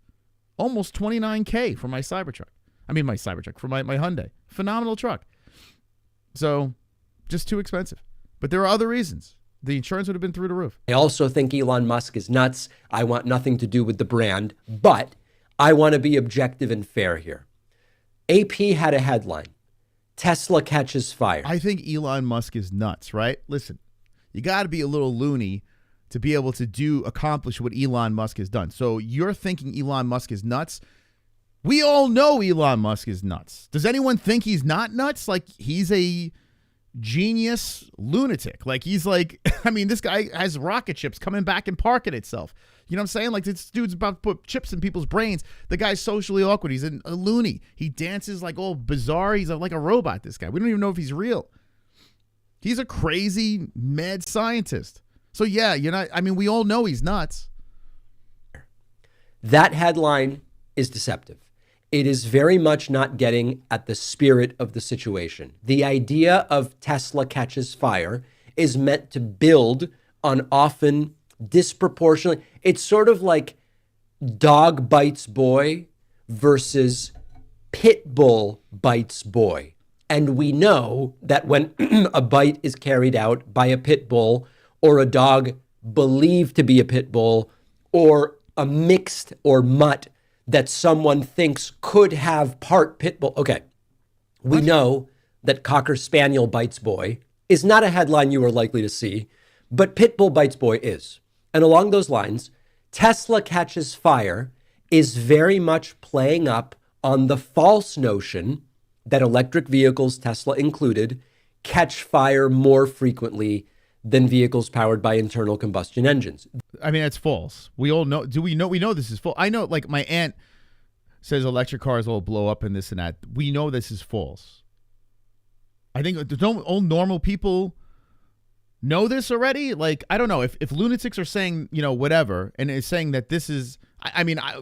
S4: almost $29K for my Cybertruck. I mean, my Cybertruck, for my Hyundai. Phenomenal truck. So, just too expensive. But there are other reasons. The insurance would have been through the roof.
S13: I also think Elon Musk is nuts. I want nothing to do with the brand, but I want to be objective and fair here. AP had a headline, Tesla catches fire.
S4: I think Elon Musk is nuts, right? Listen, you got to be a little loony to be able to accomplish what Elon Musk has done. So you're thinking Elon Musk is nuts. We all know Elon Musk is nuts. Does anyone think he's not nuts? Like, he's a genius lunatic. Like, he's like, I mean, this guy has rocket ships coming back and parking itself. You know what I'm saying? Like, this dude's about to put chips in people's brains. The guy's socially awkward. He's a loony. He dances like all bizarre. He's like a robot, this guy. We don't even know if he's real. He's a crazy, mad scientist. So, yeah, we all know he's nuts.
S13: That headline is deceptive. It is very much not getting at the spirit of the situation. The idea of Tesla catches fire is meant to build on often disproportionately. It's sort of like dog bites boy versus pit bull bites boy. And we know that when a bite is carried out by a pit bull, or a dog believed to be a pit bull, or a mixed or mutt that someone thinks could have part pit bull. Okay, we know that Cocker Spaniel bites boy is not a headline you are likely to see, but pit bull bites boy is. And along those lines, Tesla catches fire is very much playing up on the false notion that electric vehicles, Tesla included, catch fire more frequently than vehicles powered by internal combustion engines.
S4: I mean, that's false. We all know. We know this is false. I know, like, my aunt says electric cars will blow up and this and that. We know this is false. I think, don't all normal people know this already? Like, I don't know. If lunatics are saying, whatever, and is saying that this is,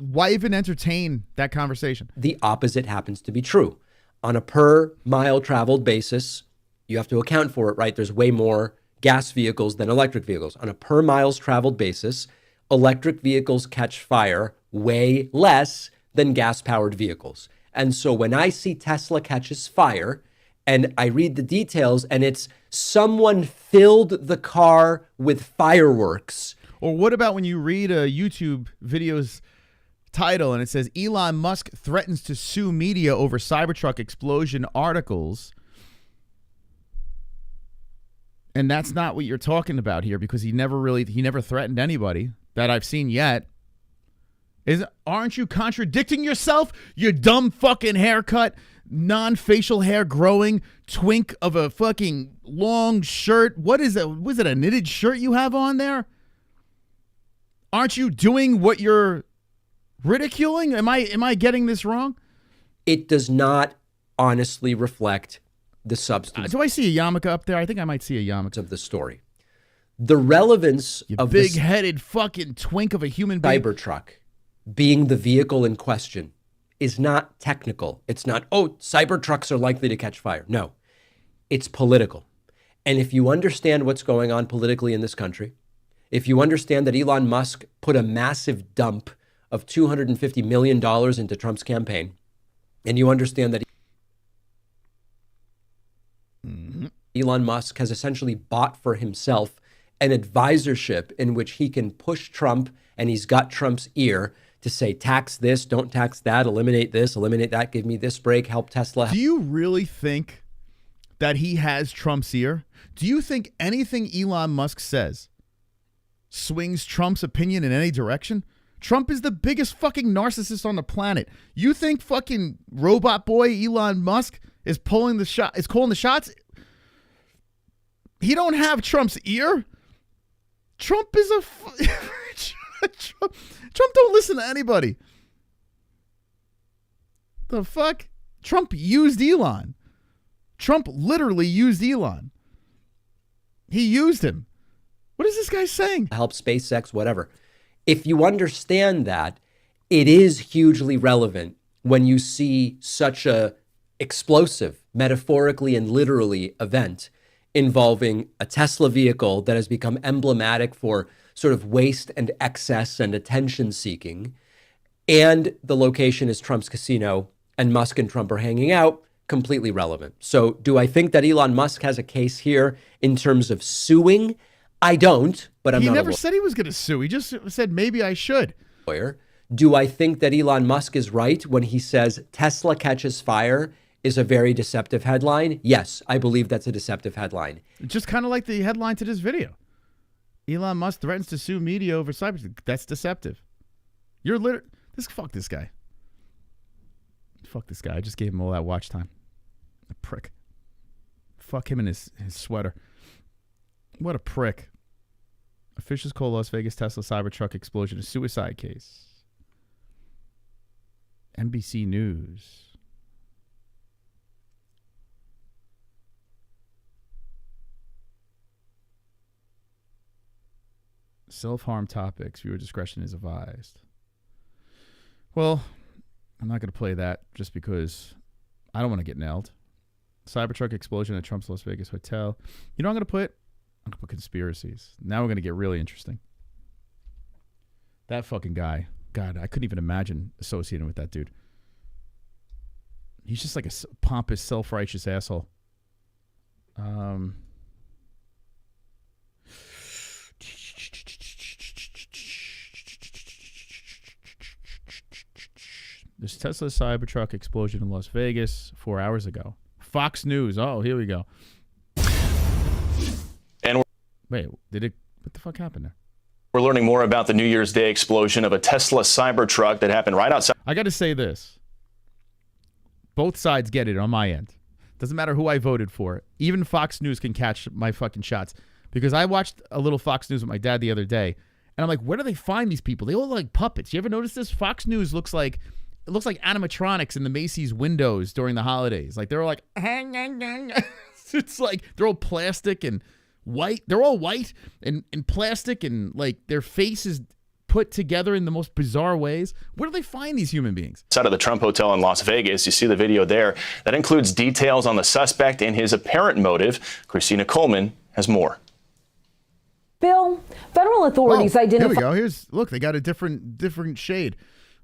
S4: why even entertain that conversation?
S13: The opposite happens to be true. On a per mile traveled basis, you have to account for it, right? There's way more gas vehicles than electric vehicles. On a per miles traveled basis, electric vehicles catch fire way less than gas-powered vehicles. And so when I see Tesla catches fire, And I read the details, and it's someone filled the car with fireworks.
S4: Or what about when you read a YouTube video's title and it says Elon Musk threatens to sue media over Cybertruck explosion articles? And that's not what you're talking about here, because he never threatened anybody that I've seen yet. Aren't you contradicting yourself? You dumb fucking haircut, non-facial hair growing twink of a fucking long shirt. What is it? Was it a knitted shirt you have on there? Aren't you doing what you're ridiculing? Am I getting this wrong?
S13: It does not honestly reflect the substance.
S4: Do I see a yarmulke up there? I think I might see a yarmulke
S13: of the story. The relevance of
S4: big-headed fucking twink of a human being.
S13: Cybertruck being the vehicle in question is not technical. It's not, oh, Cybertrucks are likely to catch fire. No, it's political. And if you understand what's going on politically in this country, if you understand that Elon Musk put a massive dump of $250 million into Trump's campaign, and you understand that Elon Musk has essentially bought for himself an advisorship in which he can push Trump, and he's got Trump's ear to say, tax this, don't tax that, eliminate this, eliminate that, give me this break, help Tesla.
S4: Do you really think that he has Trump's ear? Do you think anything Elon Musk says swings Trump's opinion in any direction? Trump is the biggest fucking narcissist on the planet. You think fucking robot boy Elon Musk is calling the shots? He don't have Trump's ear. Trump is a Trump don't listen to anybody. The fuck? Trump used Elon. Trump literally used Elon. He used him. What is this guy saying?
S13: Help SpaceX, whatever. If you understand that, it is hugely relevant when you see such a explosive, metaphorically and literally, event involving a Tesla vehicle that has become emblematic for sort of waste and excess and attention seeking. And the location is Trump's casino, and Musk and Trump are hanging out, completely relevant. So do I think that Elon Musk has a case here in terms of suing? I don't, but I'm not a lawyer.
S4: He never said he was going to sue. He just said, maybe I should.
S13: Do I think that Elon Musk is right when he says Tesla catches fire is a very deceptive headline? Yes, I believe that's a deceptive headline.
S4: Just kind of like the headline to this video. Elon Musk threatens to sue media over Cybertruck. That's deceptive. You're literally... Fuck this guy. Fuck this guy. I just gave him all that watch time. A prick. Fuck him and his sweater. What a prick. Officials call Las Vegas Tesla Cybertruck explosion a suicide case. NBC News. Self-harm topics. Viewer discretion is advised. Well, I'm not going to play that just because I don't want to get nailed. Cybertruck explosion at Trump's Las Vegas hotel. You know what I'm going to put? I'm going to put conspiracies. Now we're going to get really interesting. That fucking guy. God, I couldn't even imagine associating with that dude. He's just like a pompous, self-righteous asshole. This Tesla Cybertruck explosion in Las Vegas 4 hours ago. Fox News. Oh, here we go.
S15: And
S4: wait, what the fuck happened there?
S15: We're learning more about the New Year's Day explosion of a Tesla Cybertruck that happened right outside.
S4: I got to say this. Both sides get it on my end. Doesn't matter who I voted for. Even Fox News can catch my fucking shots. Because I watched a little Fox News with my dad the other day. And I'm like, where do they find these people? They all look like puppets. You ever notice this? Fox News looks like animatronics in the Macy's windows during the holidays. Like they're all like, it's like they're all plastic and white. They're all white and plastic, and like their face is put together in the most bizarre ways. Where do they find these human beings?
S15: Outside of the Trump Hotel in Las Vegas, you see the video there. That includes details on the suspect and his apparent motive. Christina Coleman has more.
S16: Bill, federal authorities identified.
S4: Here we go. Look, they got a different shade.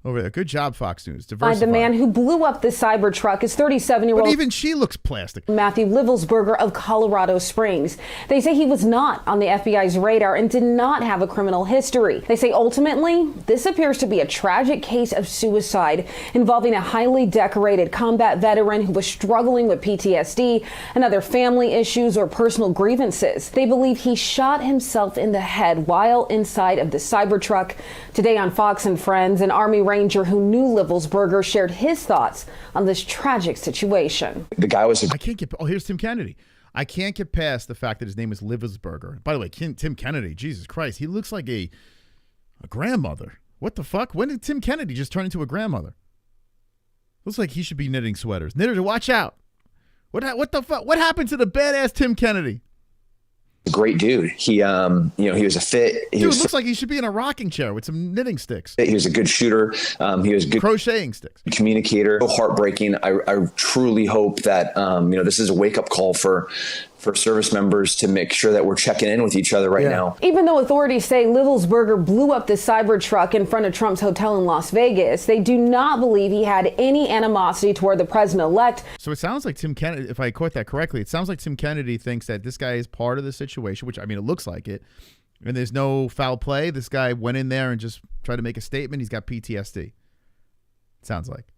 S4: over there. Good job, Fox News.
S16: By
S4: Diversify.
S16: the man who blew up the Cybertruck is 37-year-old.
S4: But even she looks plastic.
S16: Matthew Livelsberger of Colorado Springs. They say he was not on the FBI's radar and did not have a criminal history. They say ultimately, this appears to be a tragic case of suicide involving a highly decorated combat veteran who was struggling with PTSD and other family issues or personal grievances. They believe he shot himself in the head while inside of the Cybertruck. Today on Fox and Friends, an Army Ranger who knew Livelsberger shared his thoughts on this tragic situation.
S17: The guy was
S4: I can't get. Oh, here's Tim Kennedy. I can't get past the fact that his name is Livelsberger. By the way, Tim Kennedy, Jesus Christ, he looks like a grandmother. What the fuck? When did Tim Kennedy just turn into a grandmother? Looks like he should be knitting sweaters. Knitter, watch out. What the fuck? What happened to the badass Tim Kennedy?
S17: a great dude. He, he was a fit.
S4: Looks like he should be in a rocking chair with some knitting sticks.
S17: He was a good shooter. He was a good
S4: crocheting sticks.
S17: Communicator. So heartbreaking. I truly hope that, this is a wake up call for service members to make sure that we're checking in with each other right now.
S16: Even though authorities say Livelsberger blew up the Cybertruck in front of Trump's hotel in Las Vegas, they do not believe he had any animosity toward the president-elect.
S4: So it sounds like Tim Kennedy, if I quote that correctly, it sounds like Tim Kennedy thinks that this guy is part of the situation, which, I mean, it looks like it, and there's no foul play. This guy went in there and just tried to make a statement. He's got PTSD. It sounds like.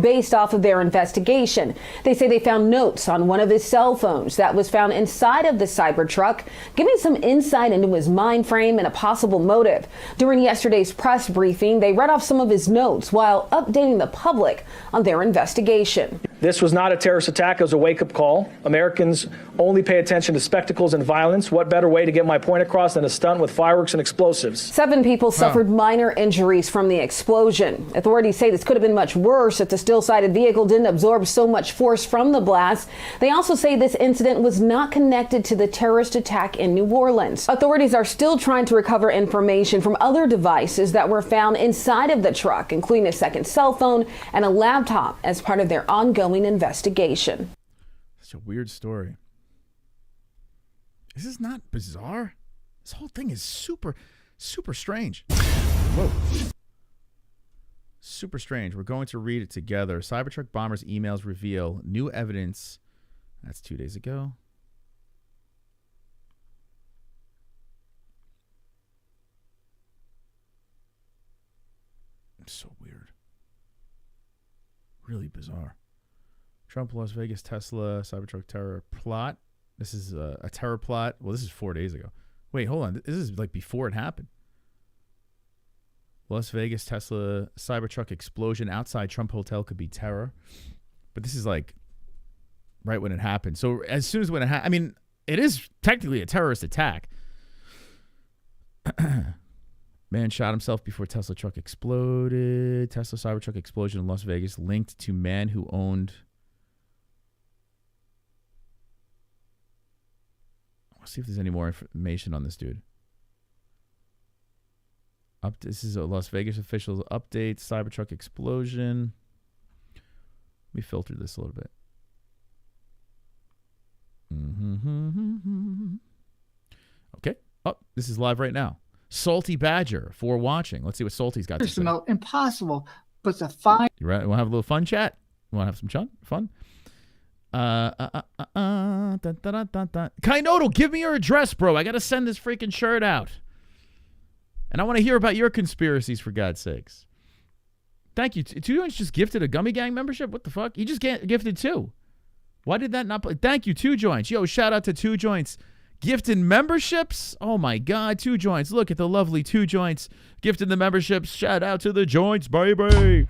S16: Based off of their investigation, they say they found notes on one of his cell phones that was found inside of the Cybertruck, giving some insight into his mind frame and a possible motive. During yesterday's press briefing, they read off some of his notes while updating the public on their investigation.
S10: This was not a terrorist attack. It was a wake-up call. Americans only pay attention to spectacles and violence. What better way to get my point across than a stunt with fireworks and explosives?
S16: 7 people suffered minor injuries from the explosion. Authorities say this could have been much worse if the still-sided vehicle didn't absorb so much force from the blast. They also say this incident was not connected to the terrorist attack in New Orleans. Authorities are still trying to recover information from other devices that were found inside of the truck, including a second cell phone and a laptop, as part of their ongoing investigation.
S4: Such a weird story. This is not bizarre. This whole thing is super, super strange. Whoa. Super strange. We're going to read it together. Cybertruck bombers' emails reveal new evidence. That's 2 days ago. It's so weird. Really bizarre. Trump, Las Vegas, Tesla, Cybertruck terror plot. This is a terror plot. Well, this is 4 days ago. Wait, hold on. This is like before it happened. Las Vegas, Tesla, Cybertruck explosion outside Trump Hotel could be terror. But this is like right when it happened. So as soon as when it happened, I mean, it is technically a terrorist attack. Man shot himself before Tesla truck exploded. Tesla Cybertruck explosion in Las Vegas linked to man who owned... Let's see if there's any more information on this dude. This is a Las Vegas officials update. Cybertruck explosion. Let me filter this a little bit. Okay. Oh, this is live right now. Salty Badger for watching. Let's see what Salty's got to say.
S18: Impossible, but the fine.
S4: You want to have a little fun chat? You want to have some fun? Kainoto, give me your address, bro. I got to send this freaking shirt out. And I want to hear about your conspiracies, for God's sakes. Thank you. 2 Joints just gifted a Gummy Gang membership? What the fuck? He just gifted 2. Why did that not play? Thank you, 2 Joints. Yo, shout out to 2 Joints. Gifted memberships? Oh, my God. 2 Joints. Look at the lovely 2 Joints. Gifted the memberships. Shout out to the Joints, baby.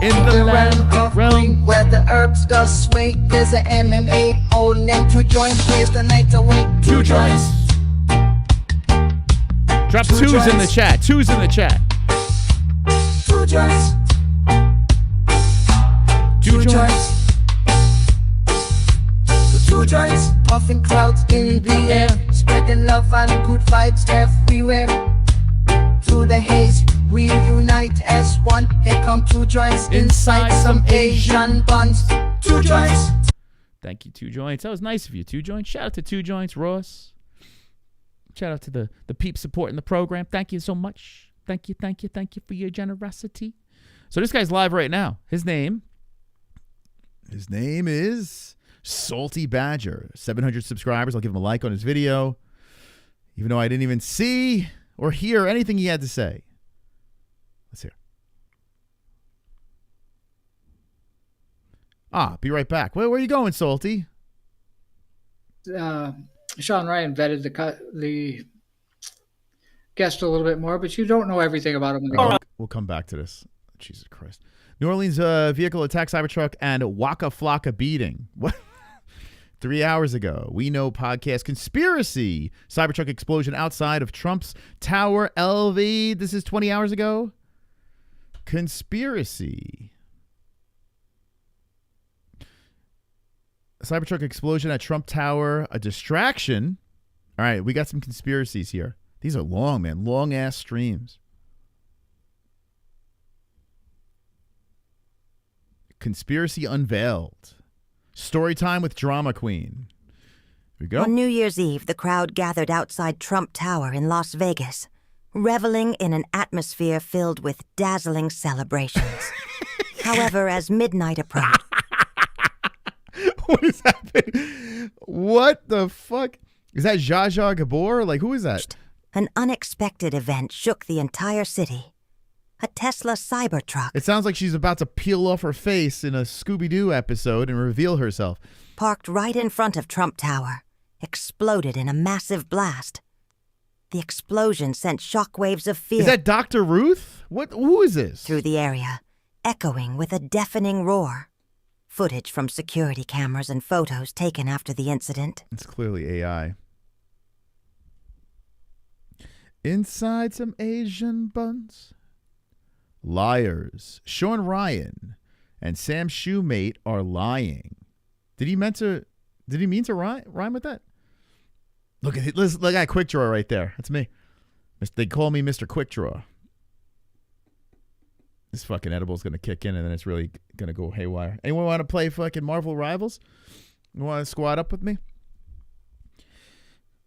S4: In the land realm
S18: where the herbs does swing, there's an MMA-HOLES named 2 Joints, plays the night away.
S4: 2 Joints. Drop 2s in the chat. 2s in the chat.
S18: 2 Joints.
S4: 2 Joints.
S18: 2 Joints. Puffing clouds in the air, spreading love and good vibes everywhere. Through the haze, we unite as one. Here come 2 Joints inside some Asian buns. 2 Joints.
S4: Thank you, 2 Joints. That was nice of you, 2 Joints. Shout out to 2 Joints, Ross. Shout out to the peeps supporting the program. Thank you so much. Thank you for your generosity. So this guy's live right now. His name is Salty Badger. 700 subscribers. I'll give him a like on his video, even though I didn't even see or hear anything he had to say. Let's hear. Be right back. Where are you going, Salty?
S19: Sean Ryan vetted the guest a little bit more, but you don't know everything about him.
S4: We'll come back to this. Jesus Christ. New Orleans vehicle attack Cybertruck and Waka Flocka beating. What? 3 hours ago. We Know podcast conspiracy. Cybertruck explosion outside of Trump's Tower LV. This is 20 hours ago. Conspiracy. Cybertruck explosion at Trump Tower. A distraction. All right, we got some conspiracies here. These are long, man. Long-ass streams. Conspiracy unveiled. Story time with Drama Queen. Here we go.
S20: On New Year's Eve, the crowd gathered outside Trump Tower in Las Vegas, reveling in an atmosphere filled with dazzling celebrations. However, as midnight approached...
S4: What is happening? What the fuck? Is that Zsa Zsa Gabor? Like, who is that?
S20: An unexpected event shook the entire city. A Tesla Cybertruck.
S4: It sounds like she's about to peel off her face in a Scooby-Doo episode and reveal herself.
S20: Parked right in front of Trump Tower, exploded in a massive blast. The explosion sent shockwaves of fear.
S4: Is that Dr. Ruth? Who is this?
S20: Through the area, echoing with a deafening roar. Footage from security cameras and photos taken after the incident.
S4: It's clearly AI. Inside some Asian buns. Liars. Sean Ryan and Sam Shoemate are lying. Did he mean to rhyme with that? Look at Quick Draw right there. That's me. They call me Mr. Quick Draw. This fucking edible's going to kick in and then it's really going to go haywire. Anyone want to play fucking Marvel Rivals? You want to squad up with me?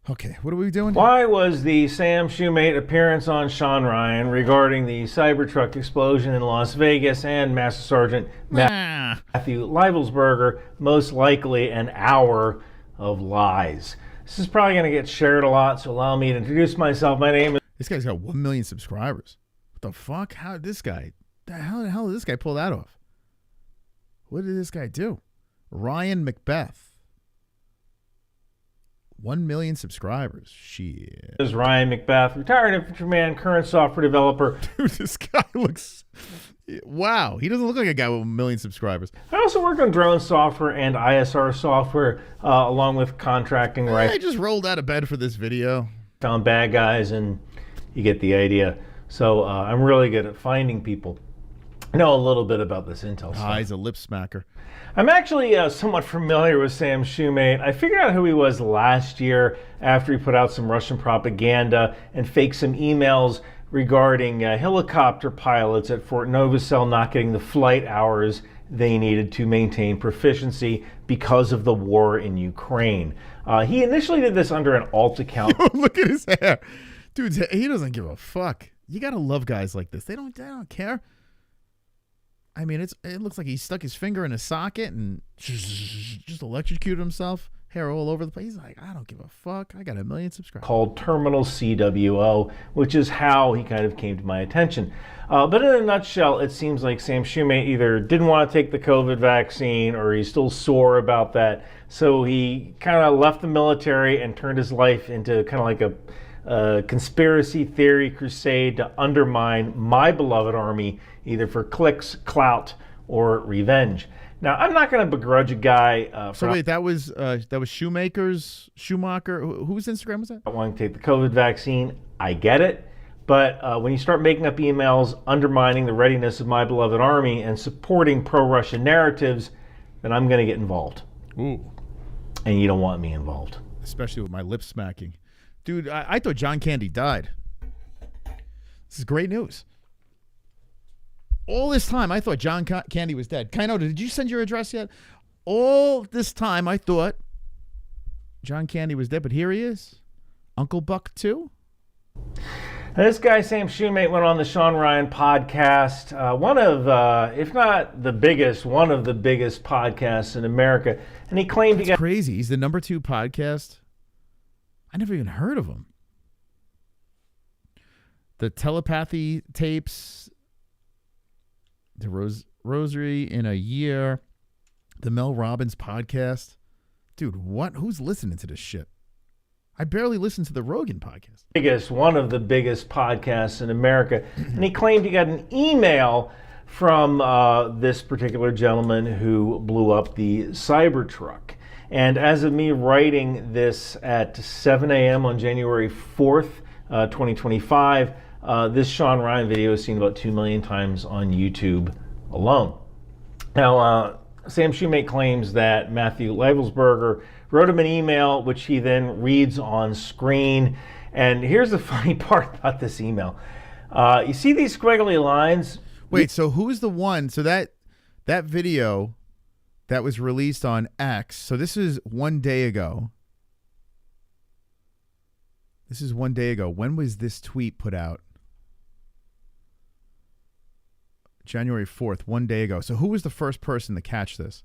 S4: Okay, what are we doing?
S21: Why was the Sam Shoemate appearance on Sean Ryan regarding the Cybertruck explosion in Las Vegas and Master Sergeant Matthew Leibelsberger most likely an hour of lies? This is probably going to get shared a lot, so allow me to introduce myself. My name is...
S4: This guy's got 1 million subscribers. What the fuck? How did this guy... How the hell did this guy pull that off? What did this guy do? Ryan Macbeth. 1 million subscribers. Shit.
S21: This is Ryan Macbeth, retired infantryman, current software developer.
S4: Dude, this guy looks... Wow, he doesn't look like a guy with 1 million subscribers.
S21: I also work on drone software and ISR software, along with contracting.
S4: I just rolled out of bed for this video.
S21: Found bad guys, and you get the idea. So I'm really good at finding people. I know a little bit about this intel stuff.
S4: He's a lip smacker.
S21: I'm actually somewhat familiar with Sam Shoemate. I figured out who he was last year after he put out some Russian propaganda and faked some emails regarding helicopter pilots at Fort Novosel not getting the flight hours they needed to maintain proficiency because of the war in Ukraine. He initially did this under an alt account.
S4: Look at his hair. Dude, he doesn't give a fuck. You gotta love guys like this. They don't care. I mean, it looks like he stuck his finger in a socket and just electrocuted himself. Hair all over the place. He's like, I don't give a fuck. I got 1 million subscribers.
S21: Called Terminal CWO, which is how he kind of came to my attention. But in a nutshell, it seems like Sam Shoemate either didn't want to take the COVID vaccine or he's still sore about that. So he kind of left the military and turned his life into kind of like a conspiracy theory crusade to undermine my beloved army, either for clicks, clout, or revenge. Now, I'm not going to begrudge a guy.
S4: So wait, that was Schumacher. Whose Instagram was that?
S21: I want to take the COVID vaccine. I get it. But when you start making up emails undermining the readiness of my beloved army and supporting pro-Russian narratives, then I'm going to get involved.
S4: Ooh.
S21: And you don't want me involved.
S4: Especially with my lip smacking. Dude, I thought John Candy died. This is great news. All this time, I thought John Candy was dead. Kaino, did you send your address yet? All this time, I thought John Candy was dead, but here he is. Uncle Buck 2?
S21: This guy, Sam Shoemate, went on the Sean Ryan podcast, one of, if not the biggest, one of the biggest podcasts in America. And he claimed he got
S4: crazy. He's the #2 podcast. I never even heard of him. The telepathy tapes, the Rosary in a Year, the Mel Robbins podcast. Dude, what? Who's listening to this shit? I barely listen to the Rogan podcast.
S21: One of the biggest podcasts in America. And he claimed he got an email from this particular gentleman who blew up the Cybertruck. And as of me writing this at 7 a.m. on January 4th, 2025, this Sean Ryan video is seen about 2 million times on YouTube alone. Now, Sam Shoemate claims that Matthew Leibelsberger wrote him an email, which he then reads on screen. And here's the funny part about this email. You see these squiggly lines?
S4: Wait, so who's the one? So that video that was released on X, so this is 1 day ago. This is 1 day ago. When was this tweet put out? January 4th, 1 day ago. So who was the first person to catch this?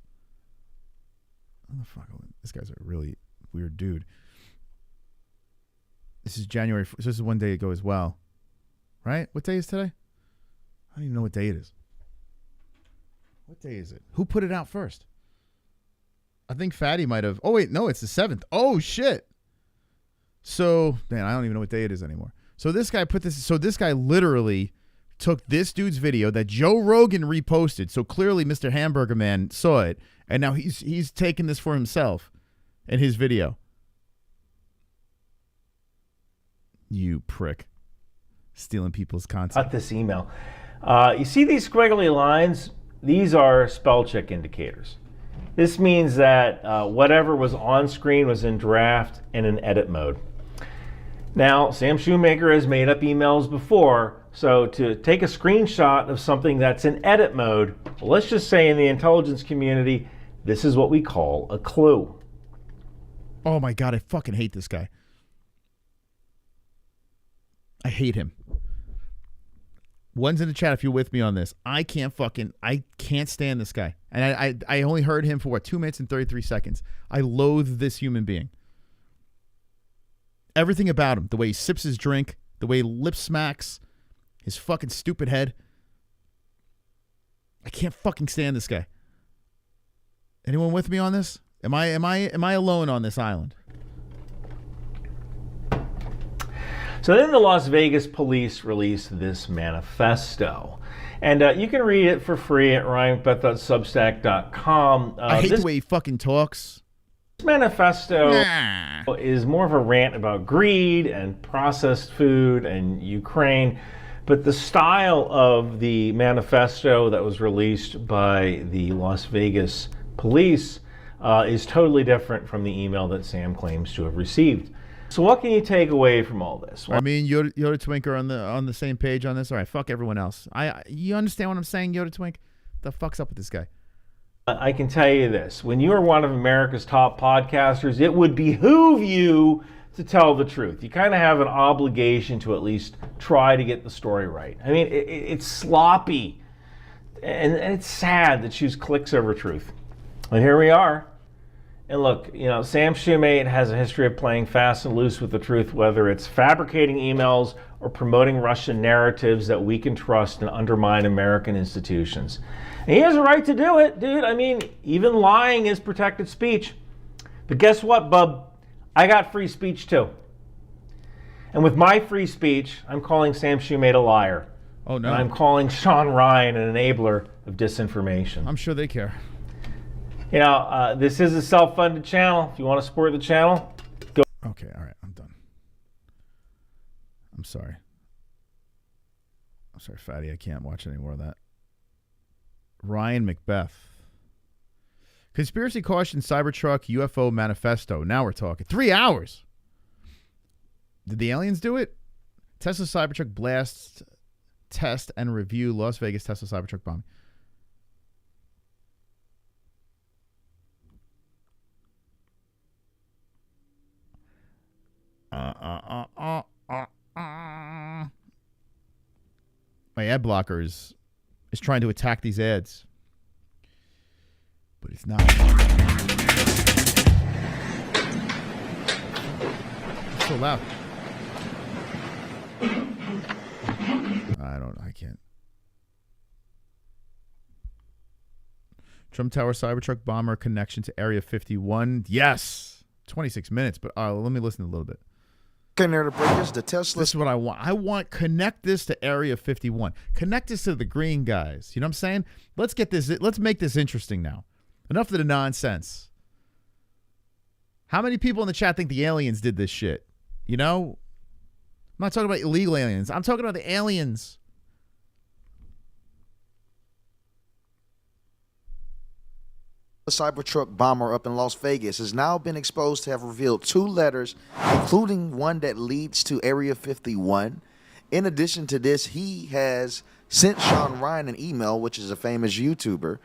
S4: Oh, fuck. This guy's a really weird dude. This is January. So this is 1 day ago as well. Right? What day is today? I don't even know what day it is. What day is it? Who put it out first? I think Fatty might have. Oh, wait. No, it's the 7th. Oh, shit. So, man, I don't even know what day it is anymore. So this guy put this. So this guy literally took this dude's video that Joe Rogan reposted. So clearly Mr. Hamburger Man saw it. And now he's taking this for himself in his video. You prick. Stealing people's content.
S21: About this email. You see these squiggly lines? These are spell check indicators. This means that whatever was on screen was in draft and in edit mode. Now, Sam Shoemaker has made up emails before, so to take a screenshot of something that's in edit mode, well, let's just say in the intelligence community, this is what we call a clue.
S4: Oh my God, I fucking hate this guy. I hate him. One's in the chat if you're with me on this. I can't stand this guy. And I only heard him for 2 minutes and 33 seconds. I loathe this human being. Everything about him, the way he sips his drink, the way he lip smacks, his fucking stupid head. I can't fucking stand this guy. Anyone with me on this? Am I alone on this island?
S21: So then the Las Vegas police released this manifesto. And you can read it for free at ryanbeth.substack.com.
S4: I hate the way he fucking talks.
S21: This manifesto is more of a rant about greed and processed food and Ukraine. But the style of the manifesto that was released by the Las Vegas police is totally different from the email that Sam claims to have received. So what can you take away from all this?
S4: I mean, Yoda Twink are on the same page on this. All right, fuck everyone else. You understand what I'm saying, Yoda Twink? The fuck's up with this guy?
S21: I can tell you this. When you are one of America's top podcasters, it would behoove you to tell the truth. You kind of have an obligation to at least try to get the story right. I mean, it's sloppy. And it's sad to choose clicks over truth. And here we are. And look, Sam Shoemate has a history of playing fast and loose with the truth, whether it's fabricating emails or promoting Russian narratives that we can trust and undermine American institutions. And he has a right to do it, dude. I mean, even lying is protected speech. But guess what, bub? I got free speech too. And with my free speech, I'm calling Sam Shoemate a liar.
S4: Oh, no.
S21: And I'm calling Sean Ryan an enabler of disinformation.
S4: I'm sure they care.
S21: This is a self-funded channel. If you want to support the channel, go.
S4: Okay, all right, I'm done. I'm sorry. I'm sorry, Fatty. I can't watch any more of that. Ryan Macbeth. Conspiracy caution Cybertruck UFO manifesto. Now we're talking. 3 hours. Did the aliens do it? Tesla Cybertruck blasts, test, and review Las Vegas Tesla Cybertruck bombing. ad blocker is trying to attack these ads. But it's not. It's so loud. I can't. Trump Tower Cybertruck bomber connection to Area 51. Yes. 26 minutes, but let me listen a little bit.
S2: The breakers, the Tesla.
S4: This is what I want. I want connect this to Area 51. Connect this to the green guys. You know what I'm saying? Let's get this. Let's make this interesting now. Enough of the nonsense. How many people in the chat think the aliens did this shit? You know? I'm not talking about illegal aliens. I'm talking about the aliens.
S2: The Cybertruck bomber up in Las Vegas has now been exposed to have revealed 2 letters, including one that leads to Area 51. In addition to this, he has sent Sean Ryan an email, which is a famous YouTuber,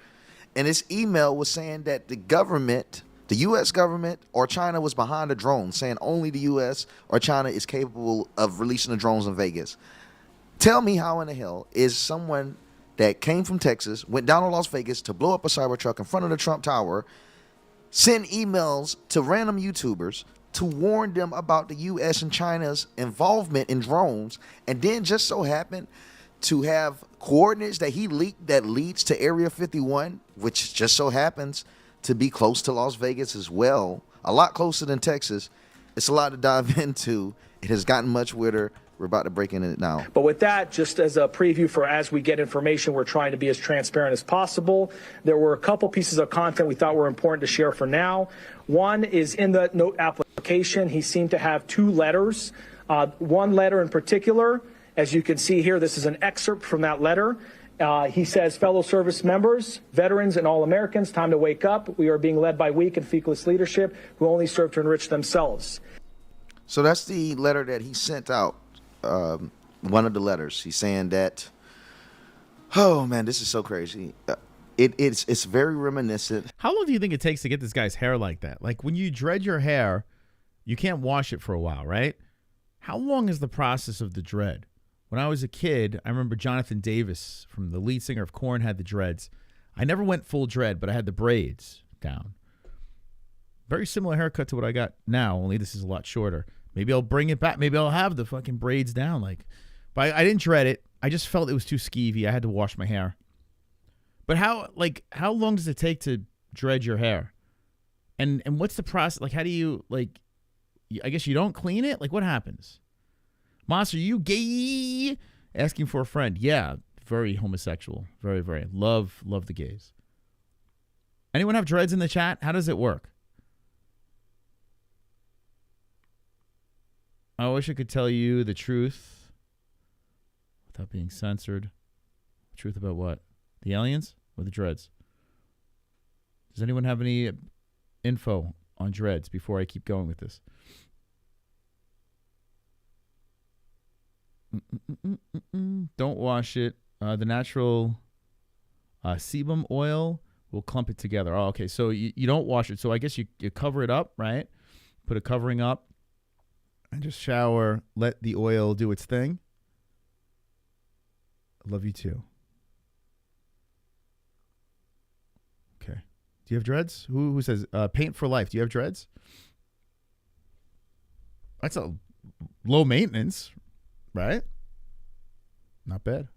S2: and this email was saying that the government, the U.S. government or China was behind the drone, saying only the U.S. or China is capable of releasing the drones in Vegas. Tell me how in the hell is someone that came from Texas, went down to Las Vegas to blow up a Cybertruck in front of the Trump Tower, send emails to random YouTubers to warn them about the U.S. and China's involvement in drones, and then just so happen to have coordinates that he leaked that leads to Area 51, which just so happens to be close to Las Vegas as well, a lot closer than Texas. It's a lot to dive into. It has gotten much weirder. We're about to break into it now.
S10: But with that, just as a preview for as we get information, we're trying to be as transparent as possible. There were a couple pieces of content we thought were important to share for now. One is in the note application. He seemed to have 2 letters. One letter in particular, as you can see here, this is an excerpt from that letter. He says, fellow service members, veterans, and all Americans, time to wake up. We are being led by weak and feckless leadership who only serve to enrich themselves.
S2: So that's the letter that he sent out. One of the letters. He's saying that, oh man, this is so crazy. It's very reminiscent.
S4: How long do you think it takes to get this guy's hair like that? Like when you dread your hair, you can't wash it for a while, right? How long is the process of the dread? When I was a kid, I remember Jonathan Davis, from the lead singer of Korn, had the dreads. I never went full dread, but I had the braids down. Very similar haircut to what I got now, only this is a lot shorter. Maybe I'll bring it back. Maybe I'll have the fucking braids down. But I didn't dread it. I just felt it was too skeevy. I had to wash my hair. But how long does it take to dread your hair? And what's the process? Like, how do you, I guess you don't clean it? Like, what happens? Monster, you gay? Asking for a friend. Yeah, very homosexual. Very, very. Love the gays. Anyone have dreads in the chat? How does it work? I wish I could tell you the truth without being censored. The truth about what? The aliens or the dreads? Does anyone have any info on dreads before I keep going with this? Don't wash it. The natural sebum oil will clump it together. Oh, okay. So you don't wash it. So I guess you cover it up, right? Put a covering up. And just shower, let the oil do its thing. I love you too. Okay. Do you have dreads? Who says paint for life? Do you have dreads? That's a low maintenance, right? Not bad.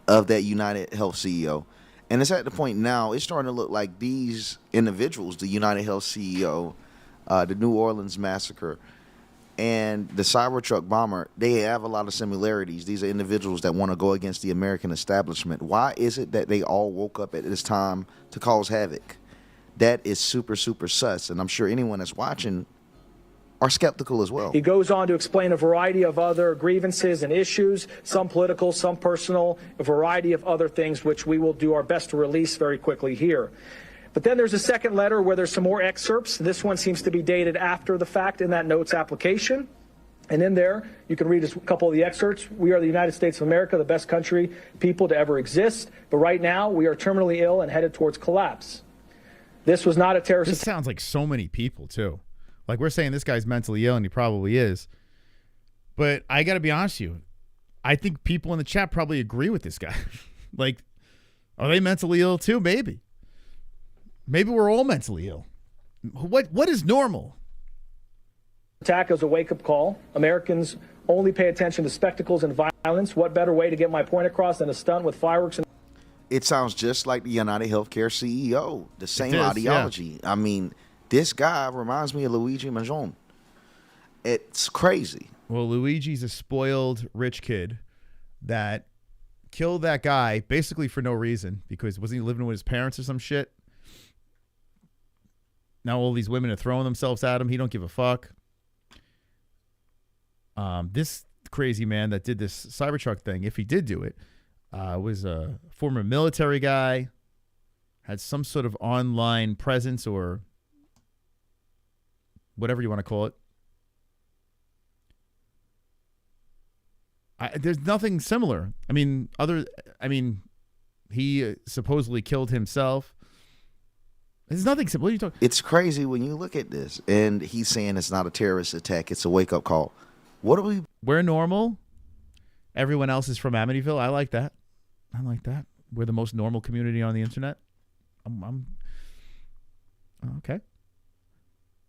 S2: Of that United Health CEO. And it's at the point now, it's starting to look like these individuals, the United Health CEO, the New Orleans massacre, and the Cybertruck bomber, they have a lot of similarities. These are individuals that want to go against the American establishment. Why is it that they all woke up at this time to cause havoc? That is super, super sus. And I'm sure anyone that's watching are skeptical as well.
S10: He goes on to explain a variety of other grievances and issues, some political, some personal, a variety of other things, which we will do our best to release very quickly here. But then there's a second letter where there's some more excerpts. This one seems to be dated after the fact in that notes application. And in there, you can read a couple of the excerpts. We are the United States of America, the best country, people to ever exist. But right now, we are terminally ill and headed towards collapse. This was not a terrorist.
S4: This sounds like so many people, too. Like, we're saying this guy's mentally ill, and he probably is. But I got to be honest with you. I think people in the chat probably agree with this guy. Like, are they mentally ill too? Maybe. Maybe we're all mentally ill. What is normal?
S10: Attack as a wake-up call. Americans only pay attention to spectacles and violence. What better way to get my point across than a stunt with fireworks and...
S2: It sounds just like the United Healthcare CEO, the same
S4: is,
S2: ideology.
S4: yeah.
S2: I mean, this guy reminds me of Luigi Mangione. It's crazy.
S4: Well, Luigi's a spoiled rich kid that killed that guy basically for no reason, because wasn't he living with his parents or some shit? Now all these women are throwing themselves at him. He don't give a fuck. This crazy man that did this Cybertruck thing, if he did do it, was a former military guy, had some sort of online presence or whatever you want to call it. There's nothing similar. I mean, he supposedly killed himself. There's nothing similar. What are you talking?
S2: It's crazy when you look at this, and he's saying it's not a terrorist attack; it's a wake-up call. What are we?
S4: We're normal. Everyone else is from Amityville. I like that. I like that. We're the most normal community on the internet. I'm okay.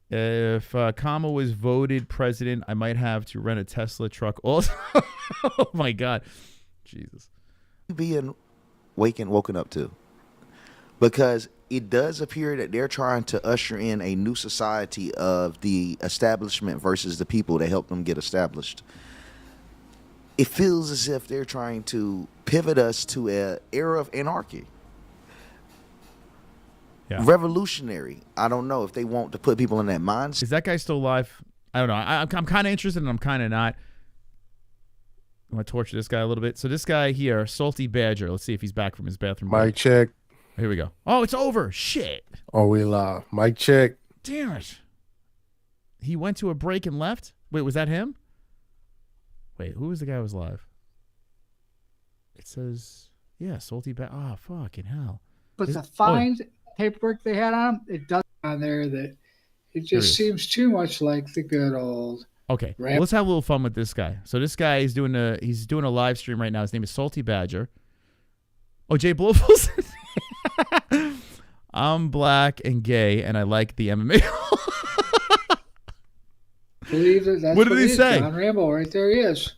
S4: If CAMA was voted president, I might have to rent a Tesla truck. Also, oh my God, Jesus,
S2: being woken up to, because it does appear that they're trying to usher in a new society of the establishment versus the people that help them get established. It feels as if they're trying to pivot us to an era of anarchy.
S4: Yeah.
S2: Revolutionary. I don't know if they want to put people in that mindset.
S4: Is that guy still alive? I don't know. I'm kind of interested and I'm kind of not. I'm going to torture this guy a little bit. So this guy here, Salty Badger. Let's see if he's back from his bathroom break.
S3: Mic check.
S4: Here we go. Oh, it's over. Shit.
S3: Oh, we live. Mic check.
S4: Damn it. He went to a break and left? Wait, was that him? Wait, who was the guy who was live? It says, yeah, Salty Badger. Oh, fucking hell.
S19: But the fines paperwork they had on him, it does on there that it just seems too much like the good old.
S4: Okay, well, let's have a little fun with this guy. So this guy is doing a live stream right now. His name is Salty Badger. Oh, Jay Blofels. I'm black and gay, and I like the MMA.
S19: Believe that's
S4: what did he say?
S19: John Rambo, right there he is.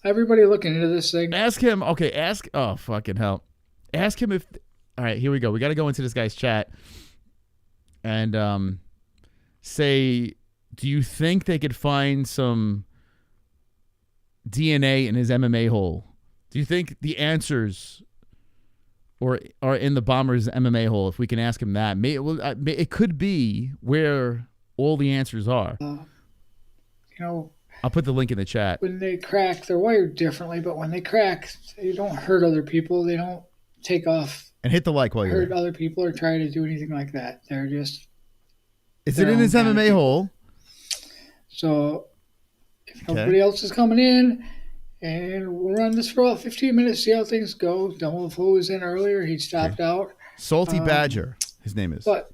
S19: Everybody looking into this thing.
S4: Ask him. Okay, oh, fucking hell. Ask him if. All right, here we go. We got to go into this guy's chat and say, do you think they could find some DNA in his MMA hole? Do you think the answers are in the bomber's MMA hole? If we can ask him that, it could be where all the answers are. I'll put the link in the chat.
S19: When they crack, they're wired differently, but when they crack, they don't hurt other people. They don't take off
S4: and hit the like while you're
S19: hurt
S4: there.
S19: Other people or try to do anything like that. They're just.
S4: Is it in his MMA hole?
S19: So if nobody else is coming in, and we'll run this for about 15 minutes, see how things go. Dumbo was in earlier. He stopped out.
S4: Salty Badger, his name is.
S19: But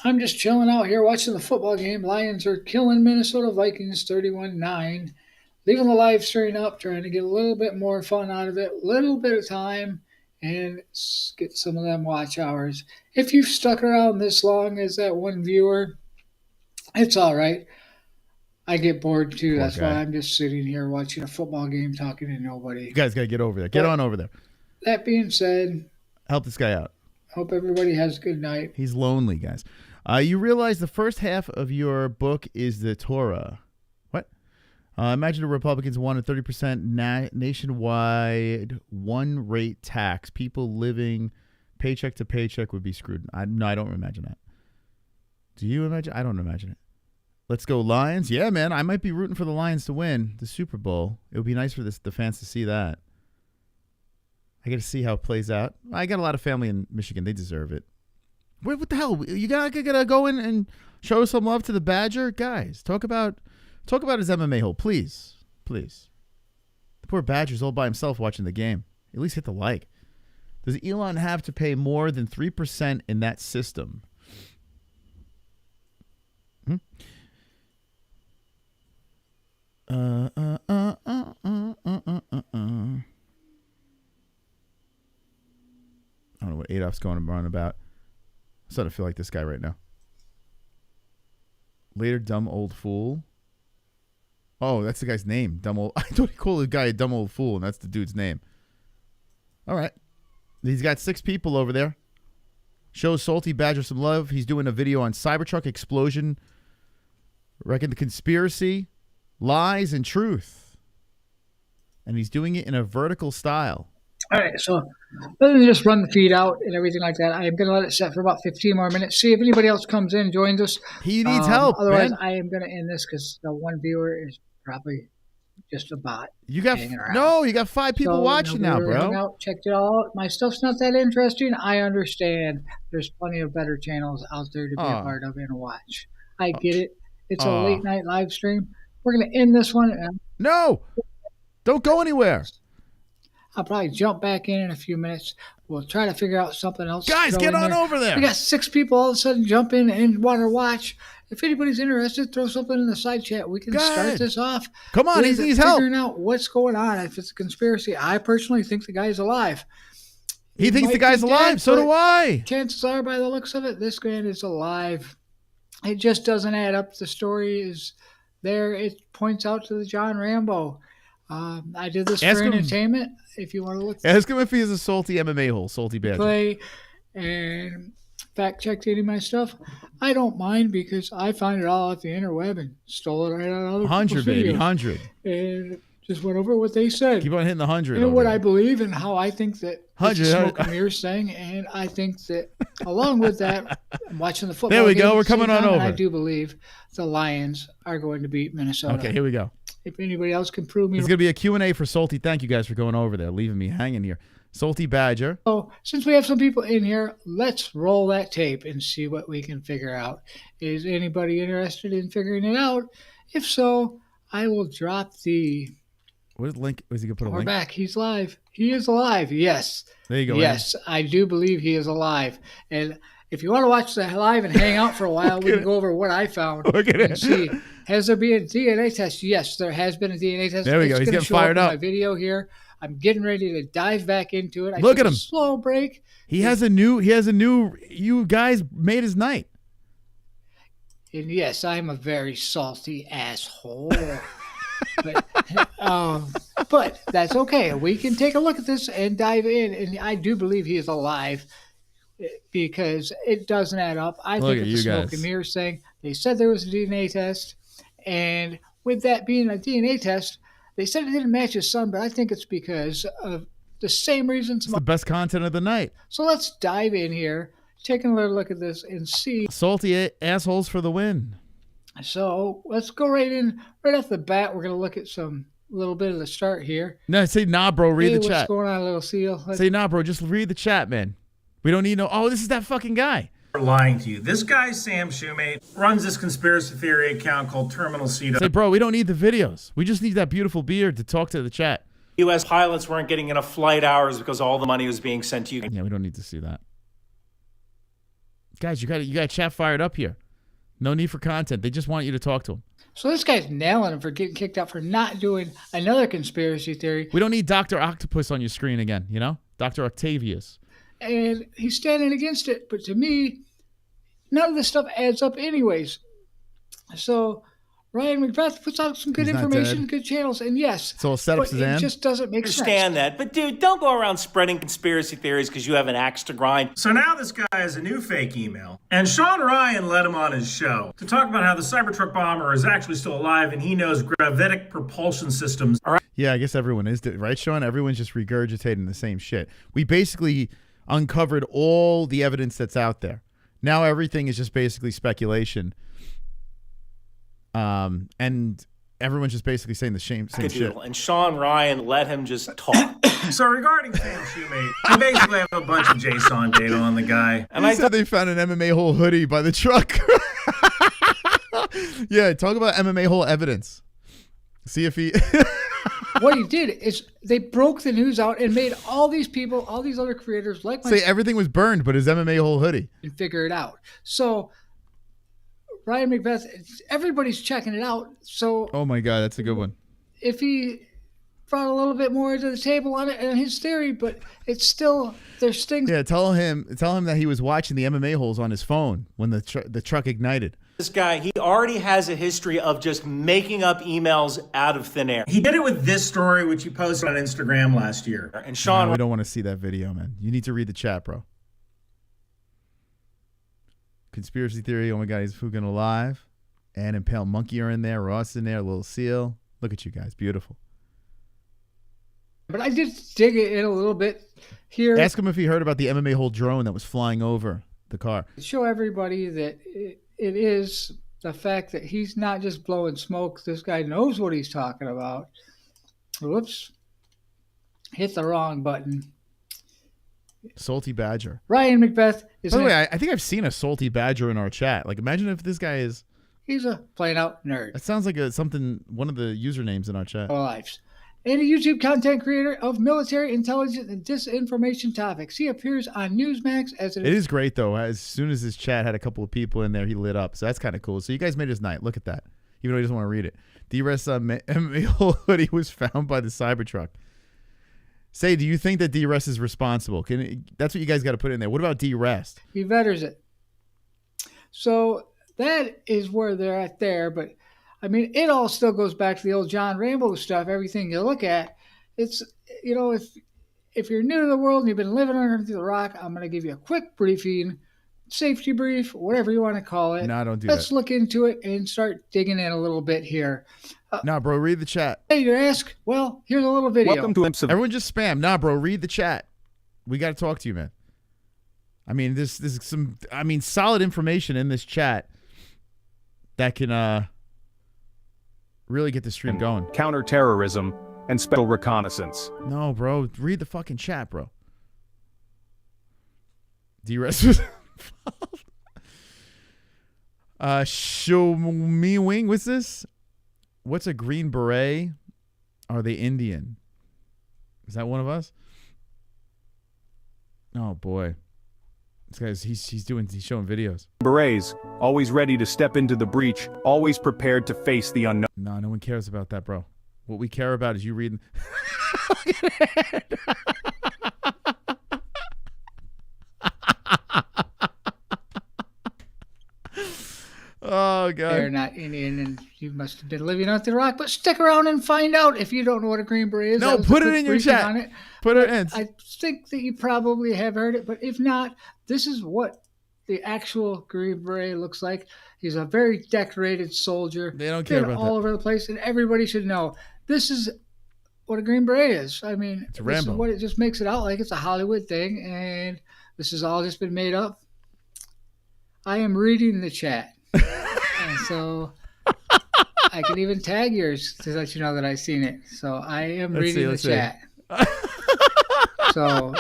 S19: I'm just chilling out here watching the football game. Lions are killing Minnesota Vikings 31-9. Leaving the live stream up, trying to get a little bit more fun out of it, a little bit of time, and get some of them watch hours. If you've stuck around this long as that one viewer, it's all right. I get bored too. That's why I'm just sitting here watching a football game, talking to nobody.
S4: You guys got to get over there. Get on over there.
S19: That being said,
S4: help this guy out.
S19: Hope everybody has a good night.
S4: He's lonely, guys. You realize the first half of your book is the Torah. What? Imagine the Republicans wanted 30% nationwide one-rate tax. People living paycheck to paycheck would be screwed. No, I don't imagine that. Do you imagine? I don't imagine it. Let's go Lions. Yeah, man. I might be rooting for the Lions to win the Super Bowl. It would be nice for the fans to see that. I got to see how it plays out. I got a lot of family in Michigan. They deserve it. What the hell? You gotta go in and show some love to the Badger? Guys, talk about his MMA hole, please. Please. The poor Badger's all by himself watching the game. At least hit the like. Does Elon have to pay more than 3% in that system? I don't know what Adolf's going on about. I'm starting to feel like this guy right now. Later, dumb old fool. Oh, that's the guy's name. Dumb old. I thought he called the guy a dumb old fool, and that's the dude's name. All right. He's got 6 people over there. Shows Salty Badger some love. He's doing a video on Cybertruck Explosion. Reckon the conspiracy, lies, and truth. And he's doing it in a vertical style.
S19: All right, so rather than just run the feed out and everything like that, I am going to let it set for about 15 more minutes. See if anybody else comes in, joins us.
S4: He needs help,
S19: Otherwise,
S4: man.
S19: I am going to end this because the one viewer is probably just a bot.
S4: You got you got 5 people watching now, bro.
S19: Checked it all out. My stuff's not that interesting. I understand. There's plenty of better channels out there to be a part of and watch. I get it. It's a late night live stream. We're going to end this one.
S4: No, don't go anywhere.
S19: I'll probably jump back in a few minutes. We'll try to figure out something else.
S4: Guys, get on over there.
S19: We got 6 people all of a sudden jump in and want to watch. If anybody's interested, throw something in the side chat. We can start this off.
S4: Come on, he needs help.
S19: Figuring out what's going on. If it's a conspiracy, I personally think the guy's alive.
S4: He thinks the guy's alive. So do I.
S19: Chances are, by the looks of it, this man is alive. It just doesn't add up. The story is there. It points out to the John Rambo. I did this for entertainment. If you want to look,
S4: Ask him if he has a salty MMA hole, salty badger.
S19: Play and fact checked any of my stuff. I don't mind because I find it all off the interweb and stole it right out of other
S4: 100,
S19: people's
S4: baby,
S19: videos.
S4: 100.
S19: And just went over what they said.
S4: Keep on hitting the 100.
S19: And what I believe and how I think that
S4: 100.
S19: smoke and mirrors thing. And I think that along with that, I'm watching the football.
S4: There we
S19: game
S4: go.
S19: at
S4: We're
S19: the same
S4: coming on
S19: time, and
S4: over.
S19: I do believe the Lions are going to beat Minnesota.
S4: Okay, here we go.
S19: If anybody else can prove me.
S4: There's going to be a Q&A for Salty. Thank you guys for going over there, leaving me hanging here. Salty Badger.
S19: So since we have some people in here, let's roll that tape and see what we can figure out. Is anybody interested in figuring it out? If so, I will drop the...
S4: What is link? Was he going to put a
S19: We're
S4: link?
S19: back. He's live. He is alive. Yes.
S4: There you go.
S19: Yes, I do believe he is alive. And if you want to watch the live and hang out for a while, we can go over what I found and see. Has there been a DNA test? Yes, there has been a DNA test.
S4: There we go. He's getting fired up.
S19: My video here. I'm getting ready to dive back into it.
S4: Look at him.
S19: Slow break.
S4: He has a new. You guys made his night.
S19: And yes, I'm a very salty asshole. But that's okay. We can take a look at this and dive in. And I do believe he is alive because it doesn't add up. I think it's a smoke and mirrors thing. They said there was a DNA test. And with that being a DNA test, they said it didn't match his son, but I think it's because of the same reasons.
S4: It's the best content of the night.
S19: So let's dive in here, taking a little look at this and see.
S4: Salty assholes for the win.
S19: So let's go right in. Right off the bat, we're going to look at some little bit of the start here.
S4: No, say nah, bro. Read the chat.
S19: What's going on, little seal?
S4: Say nah, bro. Just read the chat, man. We don't need no. Oh, this is that fucking guy.
S14: Lying to you. This guy, Sam Shoemate, runs this conspiracy theory account called Terminal Cedo.
S4: Say, bro, we don't need the videos. We just need that beautiful beard to talk to the chat.
S14: U.S. pilots weren't getting enough flight hours because all the money was being sent to you.
S4: Yeah, we don't need to see that. Guys, you got chat fired up here. No need for content. They just want you to talk to them.
S19: So this guy's nailing him for getting kicked out for not doing another conspiracy theory.
S4: We don't need Dr. Octopus on your screen again, you know? Dr. Octavius.
S19: And he's standing against it. But to me, none of this stuff adds up anyways. So Ryan McBeth puts out some good information, good channels, and yes.
S4: It's all set up, Suzanne.
S19: It just doesn't make sense.
S14: Understand that. But dude, don't go around spreading conspiracy theories because you have an axe to grind. So now this guy has a new fake email. And Sean Ryan let him on his show to talk about how the Cybertruck bomber is actually still alive and he knows gravitic propulsion systems. All right.
S4: Yeah, I guess everyone is, right, Sean? Everyone's just regurgitating the same shit. We basically uncovered all the evidence that's out there. Now everything is just basically speculation. And everyone's just basically saying the same shit.
S14: And Sean Ryan let him just talk. So regarding Sam Shoemate, I basically have a bunch of JSON data on the guy.
S4: And I said they found an MMA hole hoodie by the truck. Yeah, talk about MMA hole evidence. See if he...
S19: What he did is they broke the news out and made all these people, all these other creators like
S4: myself, say everything was burned, but his MMA hole hoodie.
S19: And figure it out. So Ryan Macbeth, everybody's checking it out. So
S4: Oh my God, that's a good one.
S19: if he brought a little bit more to the table on it and his theory, but it's still, there's things.
S4: Yeah, tell him that he was watching the MMA-HOLES on his phone when the truck ignited.
S14: This guy, he already has a history of just making up emails out of thin air. He did it with this story, which he posted on Instagram last year. And Sean,
S4: No, we don't want to see that video, man. You need to read the chat, bro. Conspiracy theory. Oh my God, he's fucking alive. And Impale Monkey are in there. Ross in there. Little Seal. Look at you guys. Beautiful.
S19: But I did dig it in a little bit here.
S4: Ask him if he heard about the MMA-HOLE drone that was flying over the car.
S19: Show everybody that it is the fact that he's not just blowing smoke. This guy knows what he's talking about. Whoops. Hit the wrong button.
S4: Salty Badger.
S19: Ryan Macbeth is.
S4: By the way, I think I've seen a Salty Badger in our chat. Like, imagine if this guy is.
S19: He's a plain out nerd.
S4: That sounds like one of the usernames in our chat.
S19: Lives. And a YouTube content creator of military intelligence and disinformation topics. He appears on Newsmax as
S4: It is great, though. As soon as his chat had a couple of people in there, he lit up. So that's kind of cool. So you guys made his night. Look at that. Even though he doesn't want to read it. D-Rest MMA-HOLE hoodie was found by the Cybertruck. Say, do you think that D-Rest is responsible? That's what you guys got to put in there. What about D-Rest?
S19: he vetters it. So that is where they're at there. But, I mean, it all still goes back to the old John Rambo stuff. Everything you look at, it's, you know, if you're new to the world and you've been living underneath the rock, I'm going to give you a quick briefing, safety brief, whatever you want to call it.
S4: No, don't do
S19: Let's
S4: that.
S19: look into it and start digging in a little bit here.
S4: Nah, bro, read the chat.
S19: Hey, you ask? Well, here's a little video.
S4: Everyone just spam. Nah, bro, read the chat. We got to talk to you, man. I mean, this is some, solid information in this chat that can really get the stream going.
S5: Counterterrorism and special reconnaissance.
S4: No, bro, read the fucking chat, bro. D-Rest was show me wing. What's this? What's a green beret? Are they Indian? Is that one of us? Oh boy, this guy's he's showing videos.
S5: Berets, always ready to step into the breach, always prepared to face the unknown.
S4: No one cares about that, bro. What we care about is you reading. Oh, God.
S19: They're not Indian, and you must have been living under the rock. But stick around and find out if you don't know what a green beret is.
S4: No, put it in your chat. Put it in.
S19: I think that you probably have heard it, but if not, this is what the actual green beret looks like. He's a very decorated soldier.
S4: They don't care about
S19: all over the place, and everybody should know this is what a green beret is. I mean,
S4: it's
S19: this is
S4: Rambo.
S19: what it just makes it out like. It's a Hollywood thing, and this has all just been made up. I am reading the chat. And so I can even tag yours to let you know that I've seen it. So I am reading the chat. So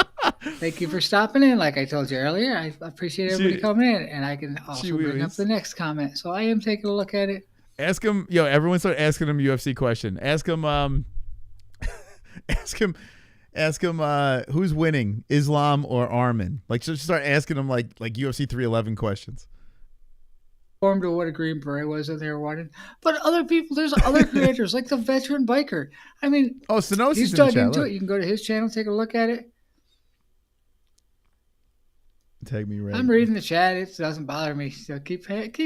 S19: thank you for stopping in. Like I told you earlier, I appreciate everybody coming in, and I can also bring up the next comment. So I am taking a look at it.
S4: Ask him, everyone start asking him UFC question. Ask him, ask him who's winning, Islam or Armin? Like, just start asking him like UFC 311 questions.
S19: To what a green beret was that they were wanting, but other people, there's other creators like the veteran biker. I mean,
S4: Senosi's
S19: he's
S4: in the
S19: dug
S4: chat,
S19: into
S4: look.
S19: it. You can go to his channel, take a look at it.
S4: Tag me, right?
S19: I'm reading the chat. It doesn't bother me. So keep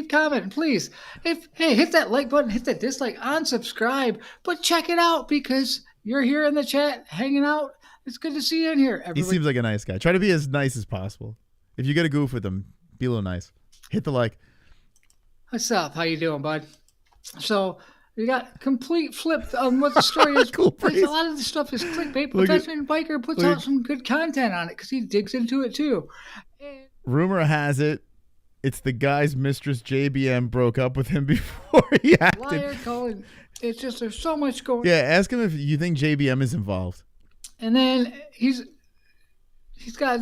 S19: commenting, please. Hit that like button, hit that dislike, unsubscribe, but check it out because you're here in the chat hanging out. It's good to see you in here.
S4: He seems like a nice guy. Try to be as nice as possible. If you get a goof with him, be a little nice. Hit the like.
S19: What's up? How you doing, bud? So we got complete flip on what the story is.
S4: Cool
S19: a lot of the stuff is clickbait, but
S4: Look at-
S19: Veteran Biker puts out some good content on it because he digs into it too.
S4: Rumor has it, it's the guy's mistress JBM broke up with him before he acted.
S19: Liar, Colin. It's just there's so much going.
S4: Yeah, ask him if you think JBM is involved.
S19: And then he's got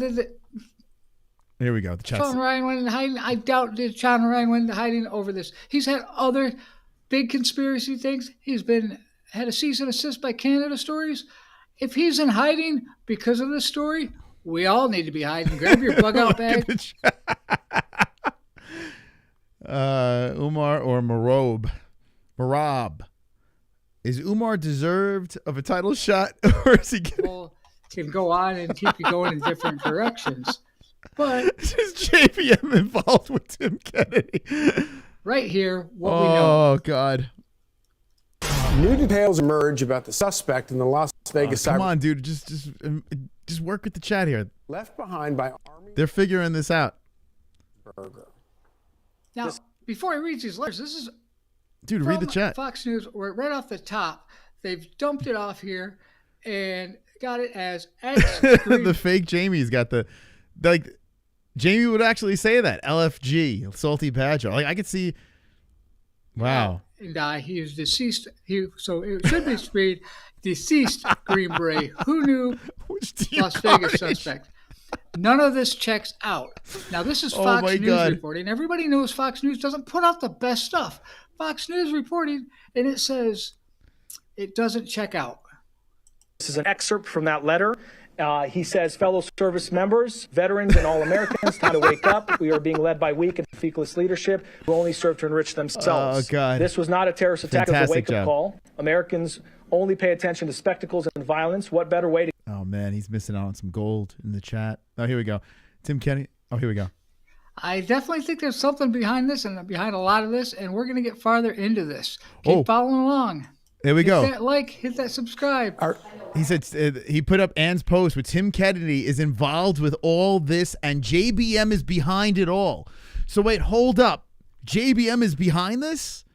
S4: Here we go. The chat.
S19: Sean Ryan went into hiding. I doubt that Sean Ryan went into hiding over this. He's had other big conspiracy things. He's had a cease and desist by Canada stories. If he's in hiding because of this story, we all need to be hiding. Grab your bug out bag.
S4: Umar or Marab. Is Umar deserved of a title shot, or is he getting...
S19: Well, can go on and keep you going in different directions. But
S4: is JBM involved with Tim Kennedy?
S19: Right here, what we know.
S4: Oh, God.
S6: New details emerge about the suspect in the Las Vegas
S4: Come on, dude. Just work with the chat here.
S6: left behind by Army
S4: They're figuring this out.
S6: Burger.
S19: Now, before I read these letters, this is
S4: Dude, read the
S19: from
S4: chat.
S19: Fox News, right off the top. They've dumped it off here and got it as X.
S4: The fake Jamie's got the, like, Jamie would actually say that. LFG, Salty Badger. Like, I could see, wow.
S19: And he is deceased. So it should be screened deceased Green Beret. Who knew Las Vegas suspect? None of this checks out. Now, this is Fox News reporting. Everybody knows Fox News doesn't put out the best stuff. Fox News reporting, and it says it doesn't check out.
S10: This is an excerpt from that letter. He says, fellow service members, veterans, and all Americans, time to wake up. We are being led by weak and feckless leadership who only serve to enrich themselves.
S4: Oh, God.
S10: This was not a terrorist attack. It was a wake-up call. Americans only pay attention to spectacles and violence. What better way to...
S4: Oh, man, he's missing out on some gold in the chat. Oh, here we go. Tim Kennedy. Oh, here we go.
S19: I definitely think there's something behind this and behind a lot of this, and we're going to get farther into this. Keep following along.
S4: There we go.
S19: Hit that like, hit that subscribe.
S4: He said he put up Ann's post with Tim Kennedy is involved with all this and JBM is behind it all. So wait, hold up. JBM is behind this?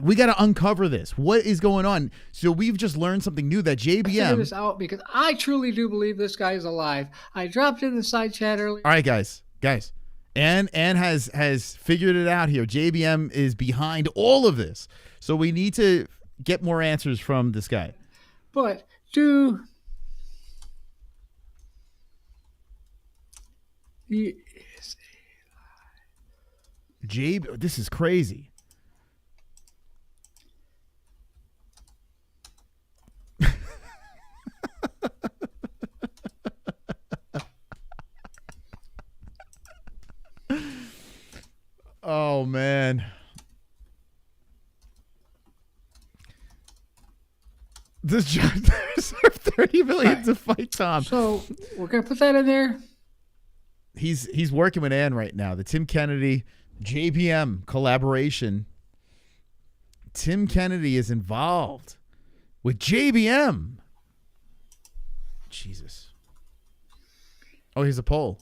S4: We got to uncover this. What is going on? So we've just learned something new that JBM.
S19: Figure this out because I truly do believe this guy is alive. I dropped in the side chat earlier.
S4: All right, guys. Ann has figured it out here. JBM is behind all of this. So we need to get more answers from this guy.
S19: But
S4: this is crazy. Oh, man. This job deserves $30 million to fight Tom.
S19: So we're gonna put that in there.
S4: He's working with Ann right now. The Tim Kennedy JBM collaboration. Tim Kennedy is involved with JBM. Jesus. Oh, here's a poll.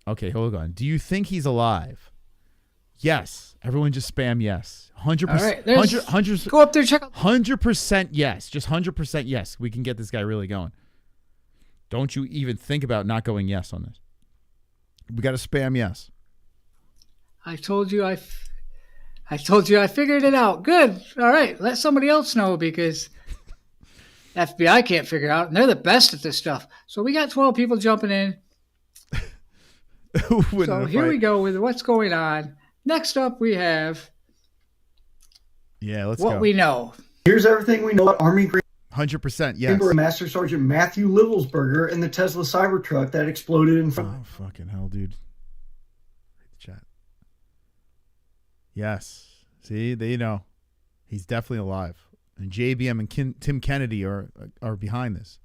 S4: Okay, hold on. Do you think he's alive? Yes. Everyone just spam yes. 100%.
S19: All right, 100%. Go up there, check out.
S4: 100% yes. Just 100% yes. We can get this guy really going. Don't you even think about not going yes on this. We got to spam yes.
S19: I told you I figured it out. Good. All right. Let somebody else know because FBI can't figure it out, and they're the best at this stuff. So we got 12 people jumping in. So here we go with what's going on. Next up, we have
S4: let's
S19: what
S4: go.
S19: we know.
S22: Here's everything we know about Army Green
S4: 100% yes.
S22: Master Sergeant Matthew Livelsberger and the Tesla Cybertruck that exploded in front.
S4: Oh, fucking hell, dude. Read the chat. Yes. See, they know. He's definitely alive. And JBM and Tim Kennedy are behind this.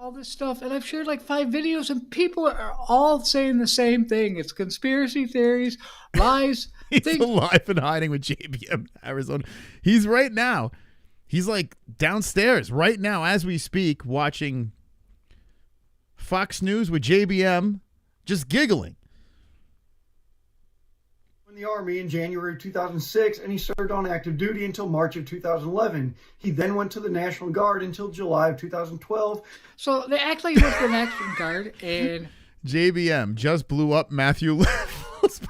S19: All this stuff, and I've shared like 5 videos, and people are all saying the same thing. It's conspiracy theories, lies.
S4: He's alive and hiding with JBM Arizona. He's right now. He's like downstairs right now as we speak, watching Fox News with JBM, just giggling.
S22: In the Army in January 2006, and he served on active duty until March of 2011. He then went to the National Guard until July of 2012.
S19: So they act like he went to the National Guard, and
S4: JBM just blew up Matthew Livelsberger.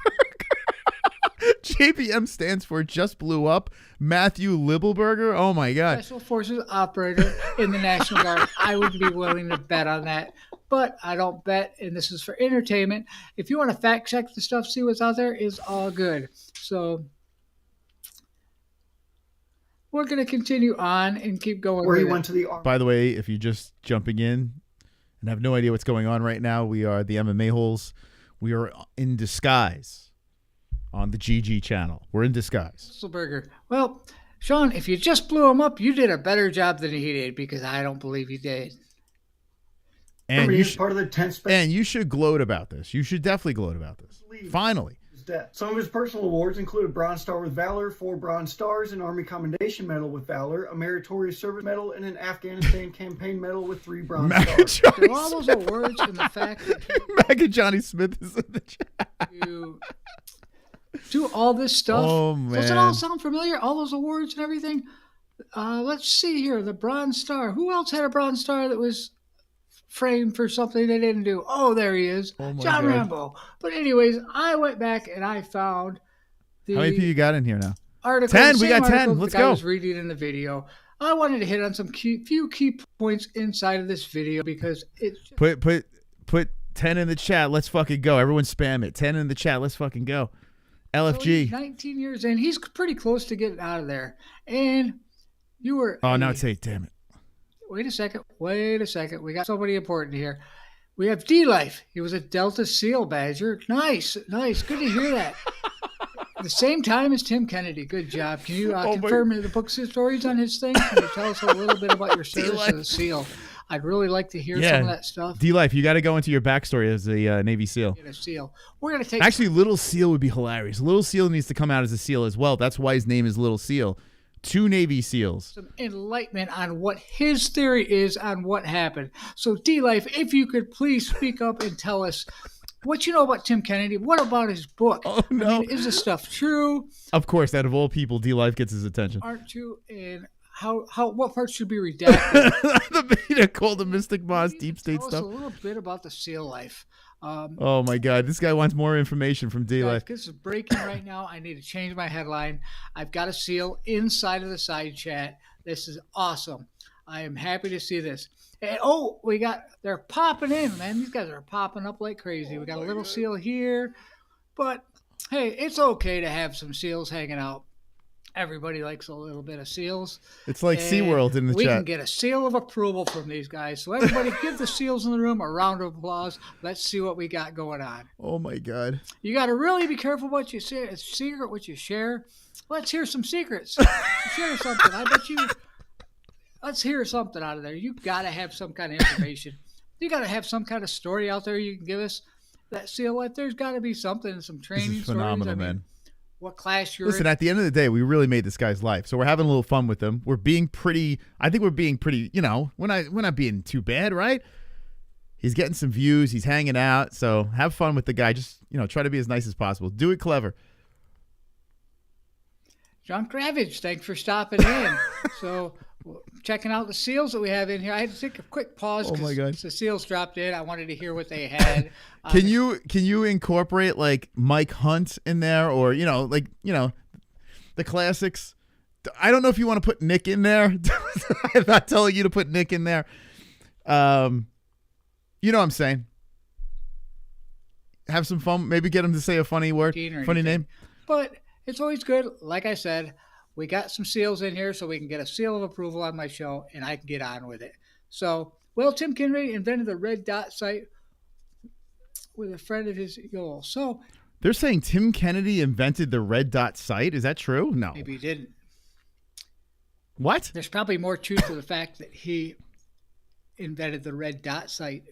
S4: JBM stands for just blew up Matthew Livelsberger. Oh my God.
S19: Special Forces operator in the National Guard. I would be willing to bet on that. But I don't bet, and this is for entertainment. If you want to fact check the stuff, see what's out there, is all good. So we're going to continue on and keep going.
S22: Where he went to the Army.
S4: By the way, if you're just jumping in and have no idea what's going on right now, we are the MMA-HOLES. We are in disguise. on the GG channel. We're in disguise.
S19: Burger. Well, Sean, if you just blew him up, you did a better job than he did, because I don't believe you did.
S4: And
S22: He's part of the 10th special.
S4: and you should gloat about this. You should definitely gloat about this. Finally.
S22: Some of his personal awards include a Bronze Star with Valor, 4 Bronze Stars, an Army Commendation Medal with Valor, a Meritorious Service Medal, and an Afghanistan Campaign Medal with 3 Bronze Stars.
S19: There are all those awards and the fact that
S4: Mac and Johnny Smith is in the chat.
S19: you do all this stuff.
S4: Oh,
S19: Does it all
S4: man.
S19: sound familiar? All those awards and everything? Let's see here. The Bronze Star. Who else had a Bronze Star that was framed for something they didn't do? Oh, there he is.
S4: Oh, my
S19: John
S4: God.
S19: Rambo. But anyways, I went back and I found the
S4: How many people you got in here now?
S19: article.
S4: 10.
S19: the
S4: We
S19: same
S4: got 10.
S19: article
S4: Let's
S19: the guy
S4: go.
S19: was reading in the video. I wanted to hit on some few key points inside of this video because it's
S4: Put 10 in the chat. Let's fucking go. Everyone spam it. 10 in the chat. Let's fucking go.
S19: so he's
S4: LFG.
S19: 19 years in. He's pretty close to getting out of there. And you were.
S4: Oh, now it's 8. Damn it.
S19: Wait a second. We got somebody important here. We have D-Life. He was a Delta SEAL Badger. Nice. Good to hear that. At the same time as Tim Kennedy. Good job. Can you confirm the book's stories on his thing? Can you tell us a little bit about your service as a SEAL? I'd really like to hear some of that stuff.
S4: D-Life, you got to go into your backstory as a Navy SEAL.
S19: Get a SEAL. We're going to take.
S4: Actually, Little Seal would be hilarious. Little Seal needs to come out as a SEAL as well. That's why his name is Little Seal. 2 Navy SEALs.
S19: Some enlightenment on what his theory is on what happened. So, D-Life, if you could please speak up and tell us what you know about Tim Kennedy. What about his book?
S4: Oh, no.
S19: I mean, is this stuff true?
S4: Of course, out of all people, D-Life gets his attention.
S19: Aren't you? And what parts should be redacted?
S4: The beta called the Mystic Boss Deep State
S19: Tell us
S4: stuff.
S19: a little bit about the SEAL life.
S4: Oh my God, this guy wants more information from D-Life.
S19: This is breaking right now. I need to change my headline. I've got a SEAL inside of the side chat. This is awesome. I am happy to see this. And, they're popping in, man. These guys are popping up like crazy. We got a little SEAL here. But, hey, it's okay to have some SEALs hanging out. Everybody likes a little bit of SEALs.
S4: It's like SeaWorld in the
S19: we
S4: chat.
S19: We can get a seal of approval from these guys. So everybody give the SEALs in the room a round of applause. Let's see what we got going on.
S4: Oh, my God.
S19: You got to really be careful what you say. It's secret what you share. Let's hear some secrets. Share something. I bet you. Let's hear something out of there. You got to have some kind of information. You got to have some kind of story out there you can give us. That SEAL life, there's got to be something, some training
S4: This is phenomenal,
S19: stories.
S4: man.
S19: What class you're
S4: Listen,
S19: in.
S4: at the end of the day, we really made this guy's life. So we're having a little fun with him. We're being pretty, I think we're being pretty, we're not being too bad, right? He's getting some views. He's hanging out. So have fun with the guy. Just, try to be as nice as possible. Do it clever.
S19: John Kravitz, thanks for stopping in. So checking out the SEALs that we have in here. I had to take a quick pause
S4: Oh my God.
S19: because the SEALs dropped in. I wanted to hear what they had.
S4: Can you incorporate like Mike Hunt in there, or the classics? I don't know if you want to put Nick in there. I'm not telling you to put Nick in there. You know what I'm saying? Have some fun. Maybe get him to say a funny word, funny name.
S19: But it's always good. Like I said, we got some SEALs in here so we can get a seal of approval on my show and I can get on with it. So, Tim Kennedy invented the red dot site with a friend of his, Yoel. So
S4: they're saying Tim Kennedy invented the red dot site. Is that true? No.
S19: Maybe he didn't.
S4: What?
S19: There's probably more truth to the fact that he invented the red dot site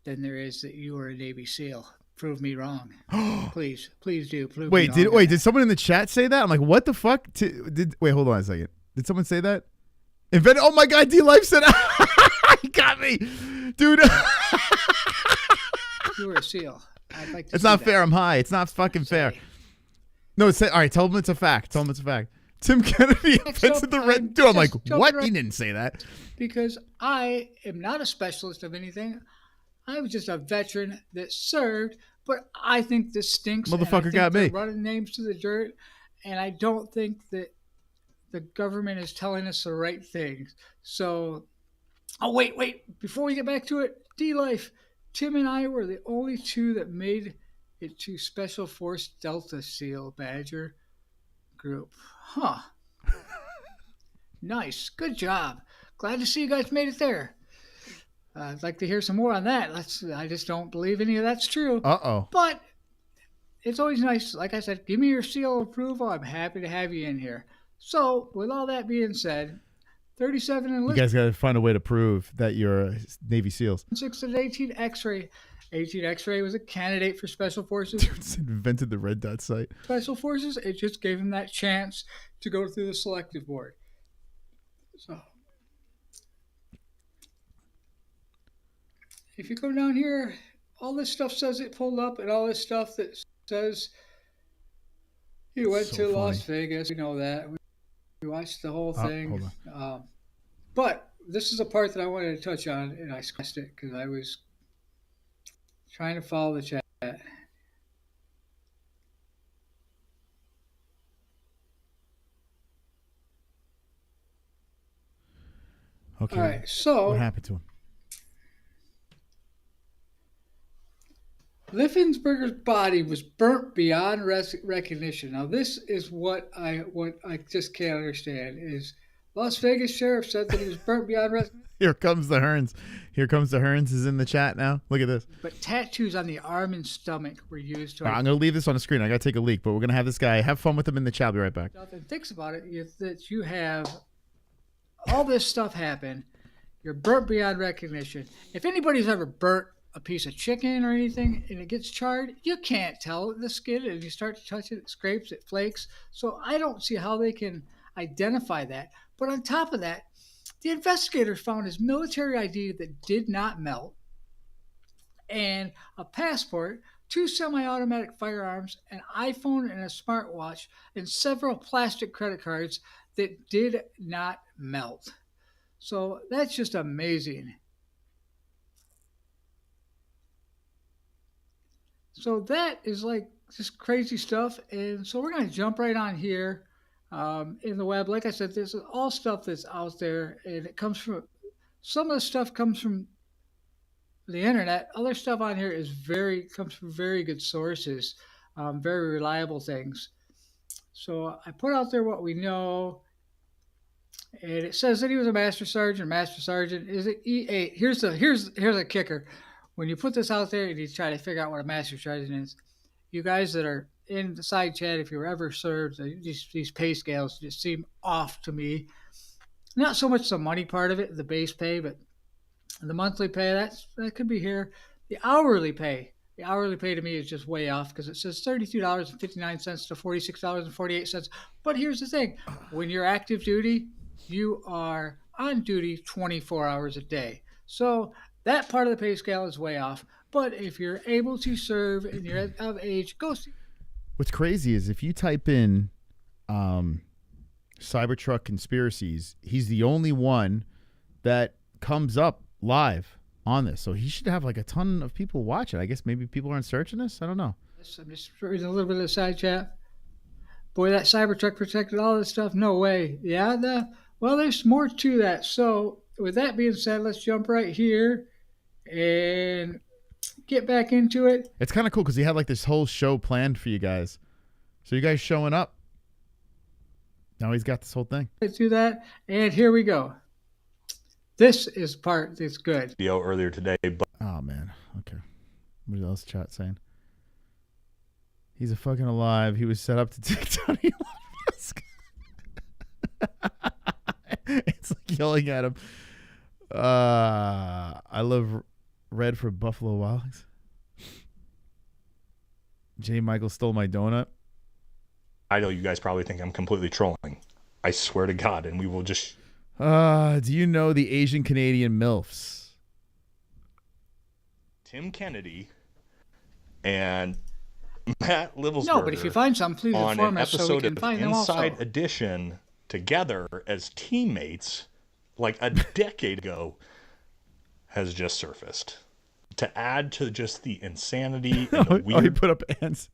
S19: than there is that you were a Navy SEAL. Prove me wrong. Please do. Prove me wrong.
S4: Did someone in the chat say that? I'm like, what the fuck? Wait, hold on a second. Did someone say that? Oh my God, D-Life said, he got me. Dude.
S19: You were a SEAL. I'd like to
S4: It's
S19: see
S4: not
S19: that.
S4: fair. I'm high. It's not fucking fair. No, all right, tell him it's a fact. Tim Kennedy invented the red. Dude, I'm like, what? He didn't say that.
S19: Because I am not a specialist of anything. I was just a veteran that served, but I think this stinks. and I
S4: Motherfucker
S19: think
S4: got
S19: they're
S4: me.
S19: running names to the dirt, and I don't think that the government is telling us the right things. So, wait. Before we get back to it, D-Life, Tim and I were the only two that made it to Special Force Delta SEAL Badger group. Huh. Nice. Good job. Glad to see you guys made it there. I'd like to hear some more on that. I just don't believe any of that's true.
S4: Uh-oh.
S19: But it's always nice. Like I said, give me your seal of approval. I'm happy to have you in here. So, with all that being said, 37
S4: You
S19: enlisted.
S4: guys got to find a way to prove that you're Navy SEALs.
S19: 6 and 18 X-ray. 18 X-ray was a candidate for Special Forces.
S4: Invented the red dot site.
S19: Special Forces, it just gave him that chance to go through the selective board. So, if you come down here, all this stuff says it pulled up, and all this stuff that says he went to Las Vegas. We know that. We watched the whole thing. But this is a part that I wanted to touch on, and I scratched it because I was trying to follow the chat.
S4: Okay.
S19: All right, so
S4: what happened to him?
S19: Liffensberger's body was burnt beyond recognition. Now, this is what I just can't understand. Is Las Vegas sheriff said that he was burnt beyond recognition.
S4: Here comes the Hearns. Here comes the Hearns is in the chat now. Look at this.
S19: But tattoos on the arm and stomach were used to.
S4: All right, I'm going to leave this on the screen. I got to take a leak, but we're going to have this guy. Have fun with him in the chat. I'll be right back.
S19: Nothing thinks about it is that you have all this stuff happen. You're burnt beyond recognition. If anybody's ever burnt a piece of chicken or anything and it gets charred, you can't tell the skin, and you start to touch it, it scrapes, it flakes. So I don't see how they can identify that. But on top of that, the investigators found his military ID that did not melt, and a passport, 2 semi-automatic firearms, an iPhone and a smartwatch, and several plastic credit cards that did not melt. So that's just amazing. So that is like just crazy stuff. And so we're going to jump right on here in the web. Like I said, this is all stuff that's out there, and it comes from, some of the stuff comes from the internet. Other stuff on here is comes from very good sources, very reliable things. So I put out there what we know, and it says that he was a master sergeant. Master sergeant is it E8? Here's a kicker. When you put this out there and you try to figure out what a master sergeant is, you guys that are in the side chat, if you're ever served, these pay scales just seem off to me. Not so much the money part of it, the base pay, but the monthly pay, that could be here. The hourly pay to me is just way off because it says $32.59 to $46.48. But here's the thing. When you're active duty, you are on duty 24 hours a day. So that part of the pay scale is way off. But if you're able to serve and you're of age, go see.
S4: What's crazy is if you type in Cybertruck conspiracies, he's the only one that comes up live on this. So he should have like a ton of people watch it. I guess maybe people aren't searching this. I don't know.
S19: I'm just reading a little bit of the side chat. Boy, that Cybertruck protected all this stuff. No way. Yeah, well, there's more to that. So with that being said, let's jump right here and get back into it.
S4: It's kind of cool because he had like this whole show planned for you guys. So you guys showing up. Now he's got this whole thing.
S19: Let's do that. And here we go. This is part that's good.
S7: Video earlier today. But
S4: oh, man. Okay. What else chat saying? He's a fucking alive. He was set up to take down Elon Musk. It's like yelling at him. I love red for Buffalo Wild Wings. J. Michael stole my donut.
S7: I know you guys probably think I'm completely trolling. I swear to God, and we will just...
S4: Do you know the Asian Canadian MILFs?
S7: Tim Kennedy and Matt Livelsberger.
S19: No, but if you find some, please
S7: on
S19: inform
S7: an
S19: us so we can
S7: episode
S19: find
S7: of
S19: them also.
S7: Inside Edition together as teammates like a decade ago has just surfaced. To add to just the insanity and the weird...
S4: he put up ants.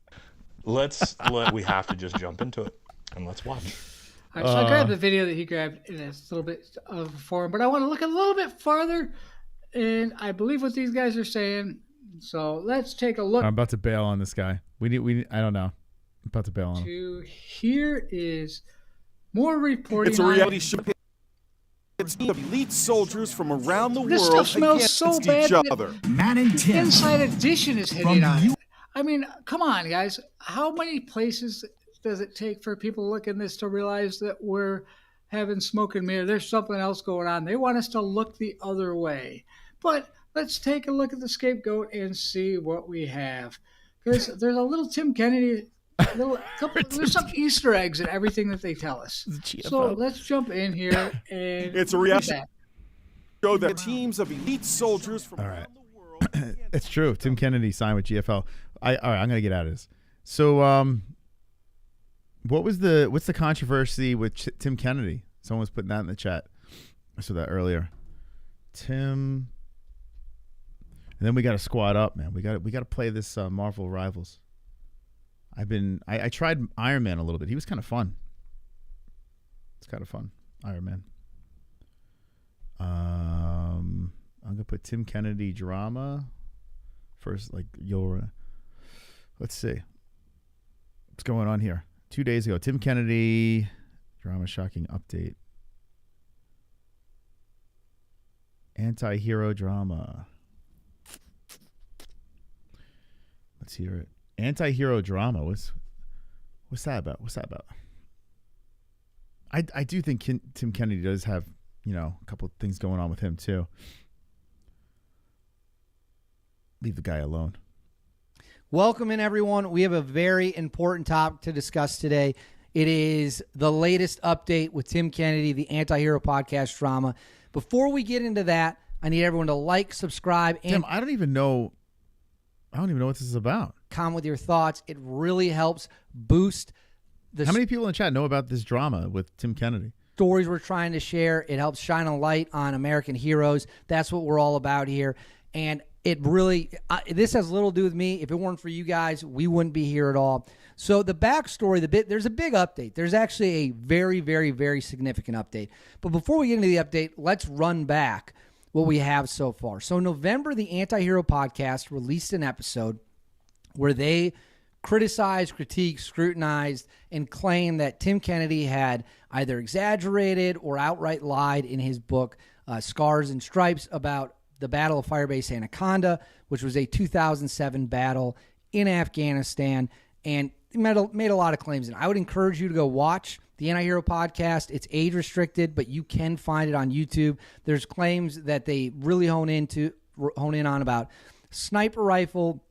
S7: We have to just jump into it and let's watch.
S19: All right, so I grabbed the video that he grabbed in a little bit of a form, but I want to look a little bit farther, and I believe what these guys are saying. So let's take a look.
S4: I'm about to bail on this guy. I don't know. I'm about to bail on him.
S19: Here is more reporting.
S9: It's a reality show. It's elite soldiers from around the
S19: This
S9: world
S19: stuff smells
S9: against
S19: so bad
S9: each other.
S19: Inside Edition is hitting on it. I mean, come on, guys. How many places does it take for people to look at this to realize that we're having smoke and mirror? There's something else going on. They want us to look the other way. But let's take a look at the scapegoat and see what we have. Because there's a little Tim Kennedy, there's some Easter eggs in everything that they tell us. So let's jump in here and
S9: It's a reaction. Show that teams of elite soldiers from
S4: around the world. It's true. Tim Kennedy signed with GFL. All right, I'm gonna get out of this. So, what's the controversy with Tim Kennedy? Someone was putting that in the chat. I saw that earlier. Tim, and then we got to squad up, man. We got to play this Marvel Rivals. I tried Iron Man a little bit. He was kind of fun. It's kind of fun, Iron Man. I'm gonna put Tim Kennedy drama first. Like let's see what's going on here. 2 days ago, Tim Kennedy drama shocking update. Anti-hero drama. Let's hear it. Anti-hero drama. What's that about? What's that about? I do think Tim Kennedy does have, a couple of things going on with him too. Leave the guy alone.
S8: Welcome in, everyone. We have a very important topic to discuss today. It is the latest update with Tim Kennedy, the Anti-Hero Podcast drama. Before we get into that, I need everyone to like, subscribe, and
S4: Tim, I don't even know what this is about.
S8: Comment with your thoughts. It really helps boost the
S4: How many people in the chat know about this drama with Tim Kennedy?
S8: Stories we're trying to share. It helps shine a light on American heroes. That's what we're all about here. And it really, this has little to do with me. If it weren't for you guys, we wouldn't be here at all. So the backstory, there's a big update. There's actually a very, very, very significant update. But before we get into the update, let's run back what we have so far. So November, the Anti-Hero Podcast released an episode where they criticized, critiqued, scrutinized, and claimed that Tim Kennedy had either exaggerated or outright lied in his book, Scars and Stripes, about the Battle of Firebase Anaconda, which was a 2007 battle in Afghanistan, and made a lot of claims. And I would encourage you to go watch the Anti-Hero Podcast. It's age-restricted, but you can find it on YouTube. There's claims that they really hone in on about sniper rifle.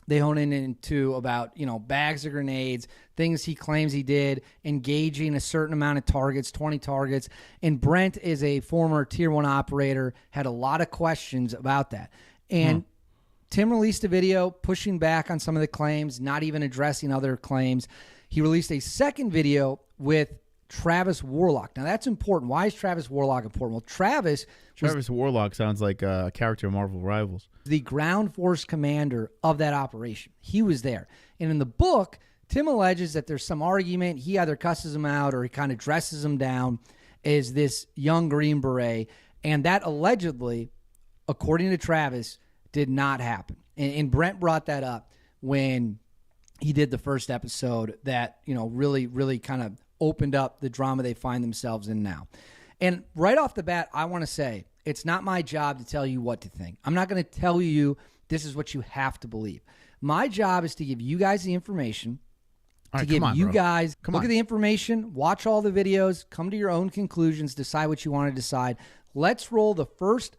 S8: They hone in into about, bags of grenades, things he claims he did, engaging a certain amount of targets, 20 targets. And Brent is a former Tier 1 operator, had a lot of questions about that. And Tim released a video pushing back on some of the claims, not even addressing other claims. He released a second video with Travis Warlock. Now, that's important. Why is Travis Warlock important? Well, Travis
S4: Warlock sounds like a character in Marvel Rivals.
S8: The ground force commander of that operation. He was there. And in the book, Tim alleges that there's some argument. He either cusses him out or he kind of dresses him down as this young Green Beret. And that allegedly, according to Travis, did not happen. And Brent brought that up when he did the first episode that, really, really kind of opened up the drama they find themselves in now. And right off the bat, I want to say, it's not my job to tell you what to think. I'm not going to tell you this is what you have to believe. My job is to give you guys the information, look at the information, watch all the videos, come to your own conclusions, decide what you want to decide. Let's roll the first.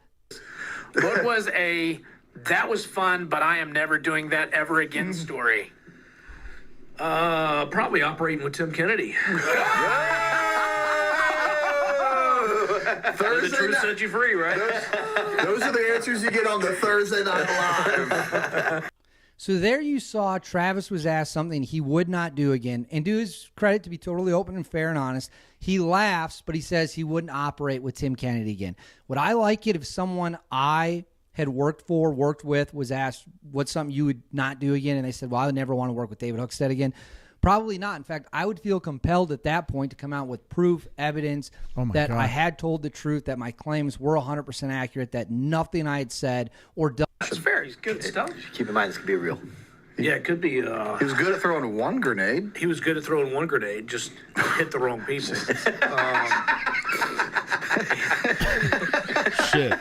S11: What was that was fun, but I am never doing that ever again story? Probably operating with Tim Kennedy.
S23: Thursday
S11: the truth
S23: night.
S11: Set you free, right?
S23: Those are the answers you get on the Thursday Night Live.
S8: So there you saw Travis was asked something he would not do again. And to his credit, to be totally open and fair and honest, he laughs, but he says he wouldn't operate with Tim Kennedy again. Would I like it if someone I had worked with was asked, what's something you would not do again? And they said, well, I would never want to work with David Hookstead again. Probably not. In fact, I would feel compelled at that point to come out with proof, evidence that I had told the truth, that my claims were 100% accurate, that nothing I had said or done.
S11: That's fair. He's good stuff.
S23: Keep in mind, this could be real.
S11: Yeah, it could be.
S23: He was good at throwing one grenade.
S11: He was good at throwing one grenade, just hit the wrong pieces.
S4: Shit.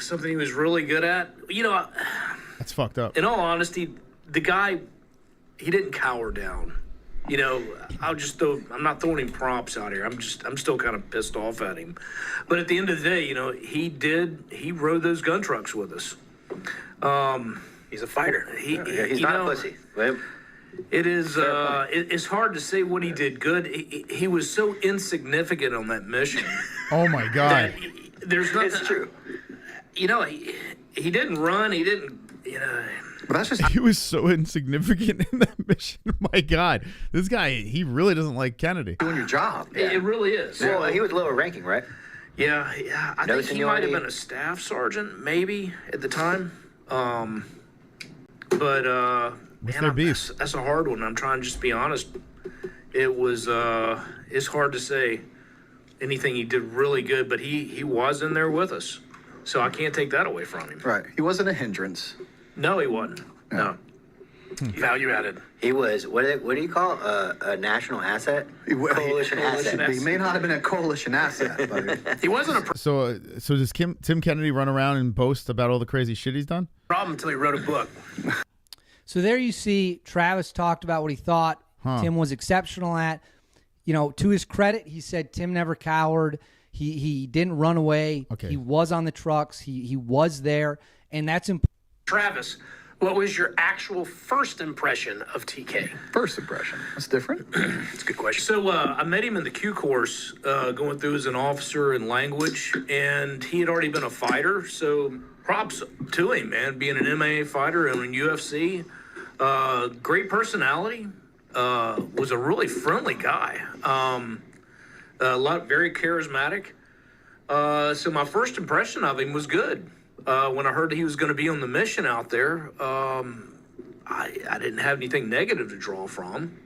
S11: Something he was really good at.
S4: That's That's fucked up.
S11: In all honesty, the guy, he didn't cower down. You know, I'm not throwing him props out here. I'm still kind of pissed off at him. But at the end of the day, you know, he rode those gun trucks with us.
S1: He's a fighter.
S11: He's
S1: not a pussy.
S11: It is. It's hard to say what he did good. He was so insignificant on that mission.
S4: Oh my God.
S11: There's nothing. It's true. You know, he didn't run. He didn't. You know.
S1: But that's just.
S4: He was so insignificant in that mission. My God, this guy, he really doesn't like Kennedy.
S1: Doing your job.
S11: It really is.
S1: Well, he was lower ranking, right?
S11: Yeah. I think he might have been a staff sergeant, maybe at the time.
S4: What's their beef?
S11: That's a hard one. I'm trying to just be honest. It was. It's hard to say anything he did really good, but he was in there with us, so I can't take that away from him.
S1: Right. He wasn't a hindrance.
S11: No, he wasn't. No. Value added.
S1: He was, what do you call a national asset? Coalition asset. He may not have been a coalition asset, but
S11: he wasn't a
S4: So does Tim Kennedy run around and boast about all the crazy shit he's done?
S11: problem until he wrote a book.
S8: So there you see Travis talked about what he thought Tim was exceptional at. You know, to his credit, he said Tim never cowered. He didn't run away.
S4: Okay.
S8: He was on the trucks. He was there, and that's important.
S11: Travis, what was your actual first impression of TK?
S1: First impression. That's different.
S11: That's a good question. So I met him in the Q course, going through as an officer in language, and he had already been a fighter. So props to him, man, being an MMA fighter and in UFC. Great personality. Was a really friendly guy. Very charismatic. So my first impression of him was good. When I heard he was going to be on the mission out there, I didn't have anything negative to draw from.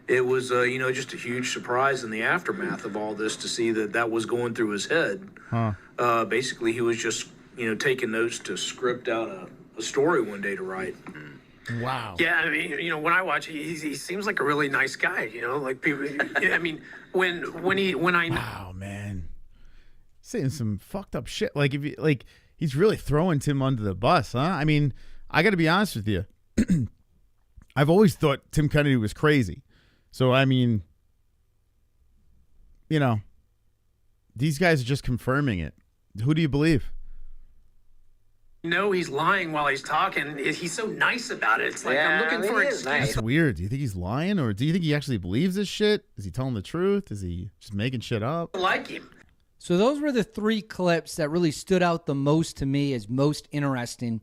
S11: It was, just a huge surprise in the aftermath of all this to see that was going through his head. Basically, he was just, taking notes to script out a story one day to write.
S4: Wow.
S12: Yeah, I mean, when I watch, he seems like a really nice guy. Like people. I mean, when I.
S4: Wow, man, saying some fucked up shit. He's really throwing Tim under the bus, huh? I mean, I got to be honest with you. I've always thought Tim Kennedy was crazy. So, I mean, these guys are just confirming it. Who do you believe?
S12: No, he's lying while he's talking. He's so nice about it. It's like I'm looking for excuses.
S4: That's weird. Do you think he's lying, or do you think he actually believes this shit? Is he telling the truth? Is he just making shit up?
S12: I like him.
S8: So those were the three clips that really stood out the most to me as most interesting.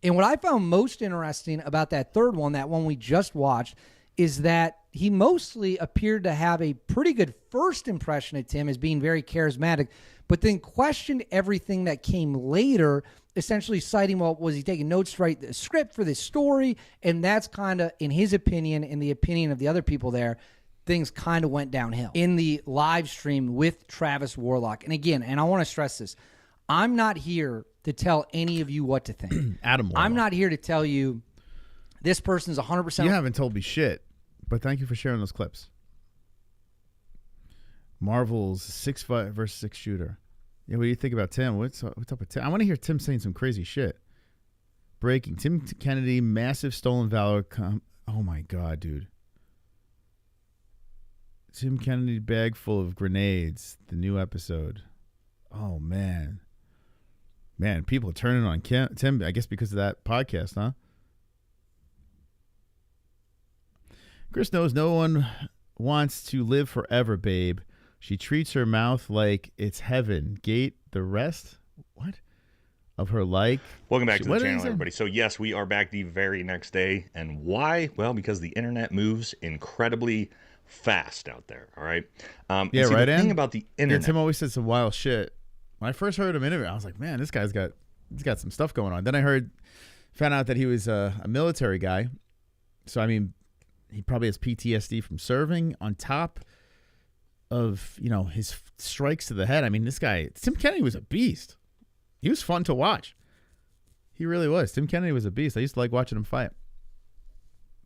S8: And what I found most interesting about that third one, that one we just watched, is that he mostly appeared to have a pretty good first impression of Tim as being very charismatic, but then questioned everything that came later, essentially citing, well, was he taking notes to write the script for this story? And that's kind of, in his opinion, in the opinion of the other people there, things kind of went downhill in the live stream with Travis Warlock. And again, and I want to stress this, I'm not here to tell any of you what to think.
S4: Adam Warlock.
S8: I'm not here to tell you this person's 100%.
S4: You haven't told me shit, but thank you for sharing those clips. Marvel's 6'5" versus 6 shooter. Yeah, what do you think about Tim? What's up with Tim? I want to hear Tim saying some crazy shit. Breaking. Tim Kennedy, massive stolen valor. Oh my God, dude. Tim Kennedy bag full of grenades. The new episode. Oh, man. Man, people are turning on Tim, I guess because of that podcast, huh? Chris knows no one wants to live forever, babe. She treats her mouth like it's heaven. Gate the rest, what? Of her like.
S7: Welcome back to the channel, everybody. So, yes, we are back the very next day. And why? Well, because the internet moves incredibly fast out there, all right?
S4: Yeah,
S7: see,
S4: right,
S7: the thing about the internet.
S4: Yeah, Tim always said some wild shit. When I first heard him interview, I was like, man, this guy's got some stuff going on. Then I found out that he was a military guy. So, I mean, he probably has PTSD from serving on top of, his strikes to the head. I mean, this guy, Tim Kennedy was a beast. He was fun to watch. He really was. Tim Kennedy was a beast. I used to like watching him fight.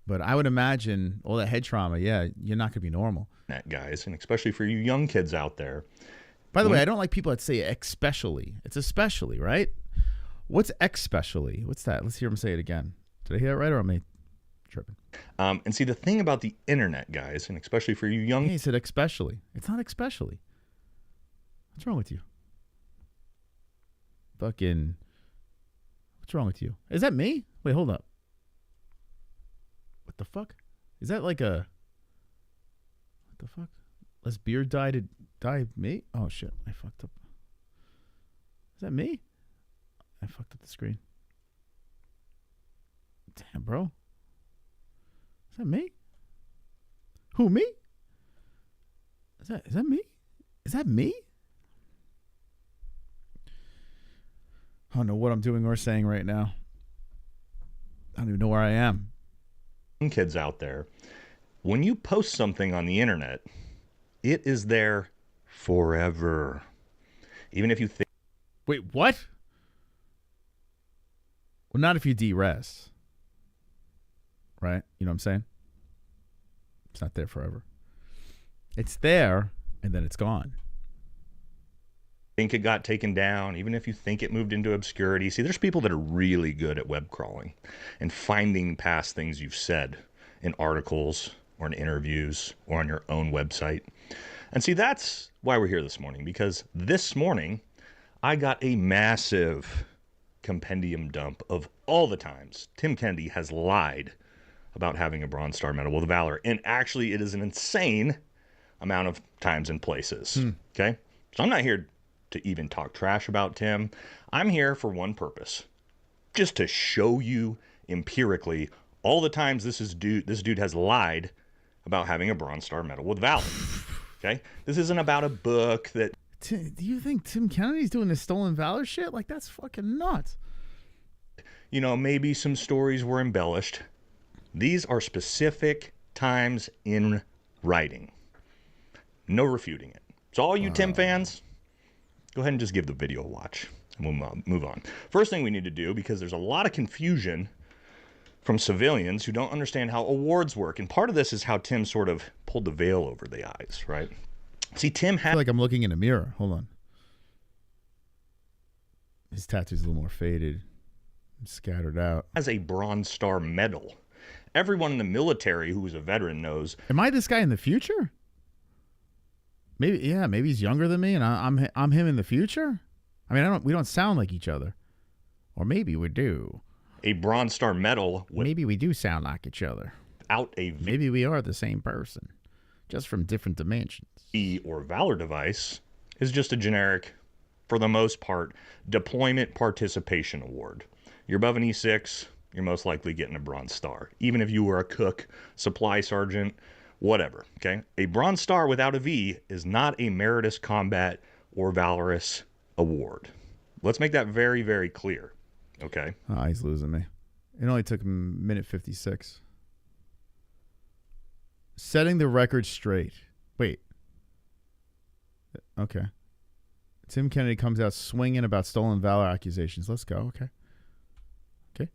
S4: But I would imagine all that head trauma, yeah, you're not going to be normal.
S7: Guys, and especially for you young kids out there.
S4: By the way, I don't like people that say especially. It's especially, right? What's especially? What's that? Let's hear him say it again. Did I hear it right, or am I tripping?
S7: And see, the thing about the internet, guys, and especially for you young...
S4: He said especially. It's not especially. What's wrong with you? Fucking... What's wrong with you? Is that me? Wait, hold up. What the fuck? Is that like a... What the fuck? Less beard dye to dye me? Oh, shit. I fucked up. Is that me? I fucked up the screen. Damn, bro. Is that me? Who, me? Is that me? Is that me? I don't know what I'm doing or saying right now. I don't even know where I am.
S7: Kids out there, when you post something on the internet, it is there forever. Even if you think...
S4: Wait, what? Well, not if you de-res. Right? You know what I'm saying? It's not there forever. It's there, and then it's gone.
S7: Think it got taken down, even if you think it moved into obscurity. See, there's people that are really good at web crawling and finding past things you've said in articles or in interviews or on your own website. And see, that's why we're here this morning, because this morning I got a massive compendium dump of all the times Tim Kennedy has lied about having a Bronze Star Medal with Valor. And actually, it is an insane amount of times and places. Okay? So I'm not here to even talk trash about Tim. I'm here for one purpose. Just to show you empirically all the times this dude has lied about having a Bronze Star Medal with Valor. Okay? This isn't about a book that...
S4: Do you think Tim Kennedy's doing this stolen valor shit? Like, that's fucking nuts.
S7: You know, maybe some stories were embellished. These are specific times in writing. No refuting it. So all you Tim fans, go ahead and just give the video a watch. And we'll move on. First thing we need to do, because there's a lot of confusion from civilians who don't understand how awards work. And part of this is how Tim sort of pulled the veil over the eyes, right? See, Tim had...
S4: I feel like I'm looking in a mirror. Hold on. His tattoo's a little more faded. Scattered out.
S7: Has a Bronze Star Medal. Everyone in the military who is a veteran knows.
S4: Am I this guy in the future? Maybe, yeah, maybe he's younger than me and I'm him in the future? I mean, we don't sound like each other. Or maybe we do.
S7: A Bronze Star Medal.
S4: Maybe we do sound like each other. Maybe we are the same person, just from different dimensions.
S7: Or Valor device is just a generic, for the most part, deployment participation award. You're above an E6, you're most likely getting a Bronze Star. Even if you were a cook, supply sergeant, whatever, okay? A Bronze Star without a V is not a Meritorious Combat or Valorous award. Let's make that very, very clear, okay?
S4: Oh, he's losing me. It only took him a minute 56. Setting the record straight. Wait. Okay. Tim Kennedy comes out swinging about stolen valor accusations. Let's go. Okay. Okay.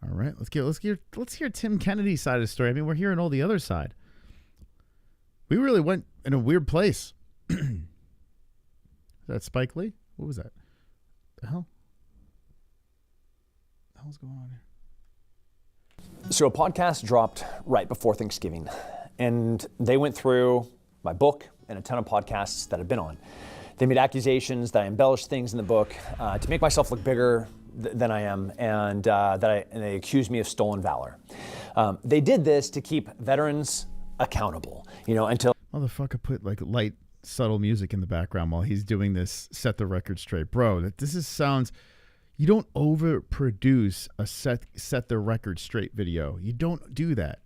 S4: All right. Let's hear Tim Kennedy's side of the story. I mean, we're hearing all the other side. We really went in a weird place. Is that Spike Lee? What was that? The hell? What the hell's going on here?
S13: So a podcast dropped right before Thanksgiving, and they went through my book and a ton of podcasts that I've been on. They made accusations that I embellished things in the book to make myself look bigger than I am, and they accused me of stolen valor. They did this to keep veterans accountable, until...
S4: Motherfucker put like light, subtle music in the background while he's doing this, set the record straight. Bro, sounds... You don't overproduce a set the record straight video. You don't do that.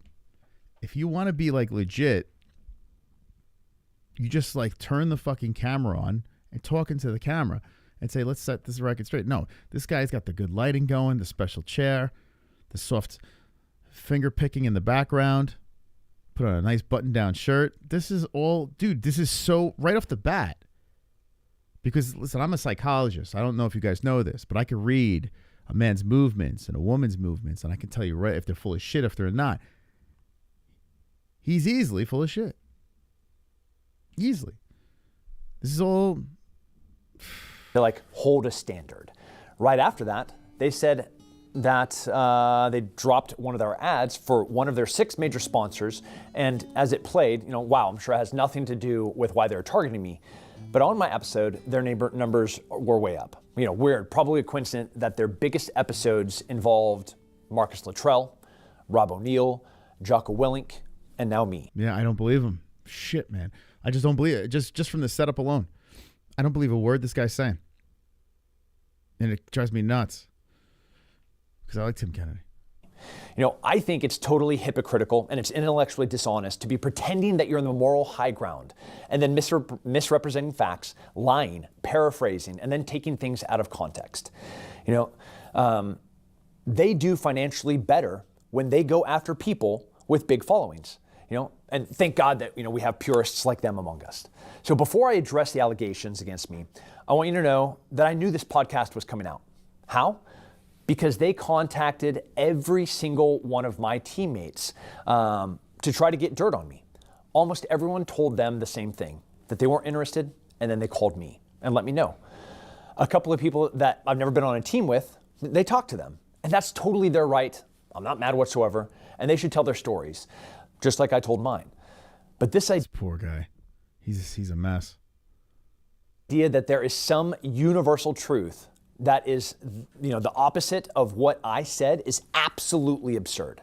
S4: If you want to be like legit, you just like turn the fucking camera on and talk into the camera and say, let's set this record straight. No, this guy's got the good lighting going, the special chair, the soft finger picking in the background, put on a nice button down shirt. This is all, dude, this is so right off the bat. Because, listen, I'm a psychologist. I don't know if you guys know this, but I can read a man's movements and a woman's movements, and I can tell you right if they're full of shit, if they're not. He's easily full of shit. Easily. This is all...
S13: They hold a standard, Right after that, they said that they dropped one of their ads for one of their 6 major sponsors. And as it played, wow, I'm sure it has nothing to do with why they're targeting me. But on my episode, their numbers were way up. Weird, probably a coincidence that their biggest episodes involved Marcus Luttrell, Rob O'Neill, Jocko Willink, and now me.
S4: Yeah, I don't believe him. Shit, man. I just don't believe it. Just from the setup alone. I don't believe a word this guy's saying. And it drives me nuts. Because I like Tim Kennedy.
S13: I think it's totally hypocritical and it's intellectually dishonest to be pretending that you're on the moral high ground and then misrepresenting facts, lying, paraphrasing, and then taking things out of context. They do financially better when they go after people with big followings. And thank God that we have purists like them among us. So before I address the allegations against me, I want you to know that I knew this podcast was coming out. How? Because they contacted every single one of my teammates to try to get dirt on me. Almost everyone told them the same thing, that they weren't interested, and then they called me and let me know. A couple of people that I've never been on a team with, they talked to them, and that's totally their right. I'm not mad whatsoever, and they should tell their stories, just like I told mine. But this
S4: poor guy, he's a mess.
S13: Idea that there is some universal truth that is, the opposite of what I said is absolutely absurd.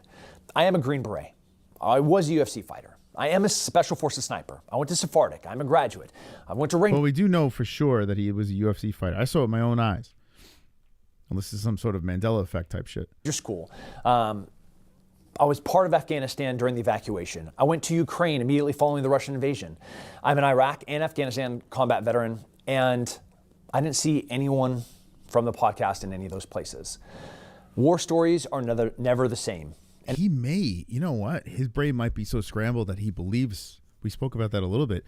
S13: I am a Green Beret. I was a UFC fighter. I am a Special Forces sniper. I went to Sephardic. I'm a graduate. I went to Ranger.
S4: Well, we do know for sure that he was a UFC fighter. I saw it with my own eyes. Unless this is some sort of Mandela effect type shit.
S13: School. I was part of Afghanistan during the evacuation. I went to Ukraine immediately following the Russian invasion. I'm an Iraq and Afghanistan combat veteran, and I didn't see anyone from the podcast in any of those places. War stories are never the same.
S4: And he may, you know what? His brain might be so scrambled that he believes, we spoke about that a little bit,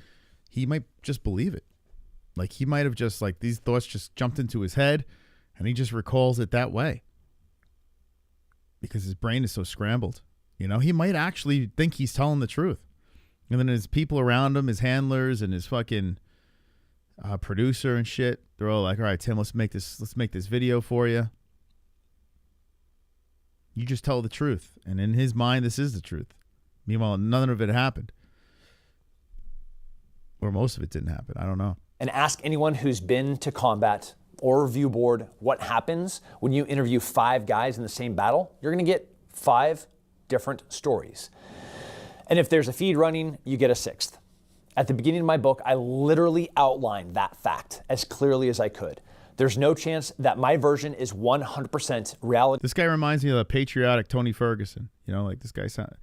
S4: he might just believe it. Like he might have just these thoughts just jumped into his head and he just recalls it that way. Because his brain is so scrambled. He might actually think he's telling the truth. And then his people around him, his handlers and his fucking producer and shit, they're all like, all right, Tim, let's make this video for you. You just tell the truth. And in his mind, this is the truth. Meanwhile, none of it happened. Or most of it didn't happen. I don't know.
S13: And ask anyone who's been to combat or review board what happens when you interview 5 guys in the same battle. You're going to get 5 different stories. And if there's a feed running, you get a 6th. At the beginning of my book, I literally outlined that fact as clearly as I could. There's no chance that my version is 100% reality.
S4: This guy reminds me of the patriotic Tony Ferguson. This guy sounds...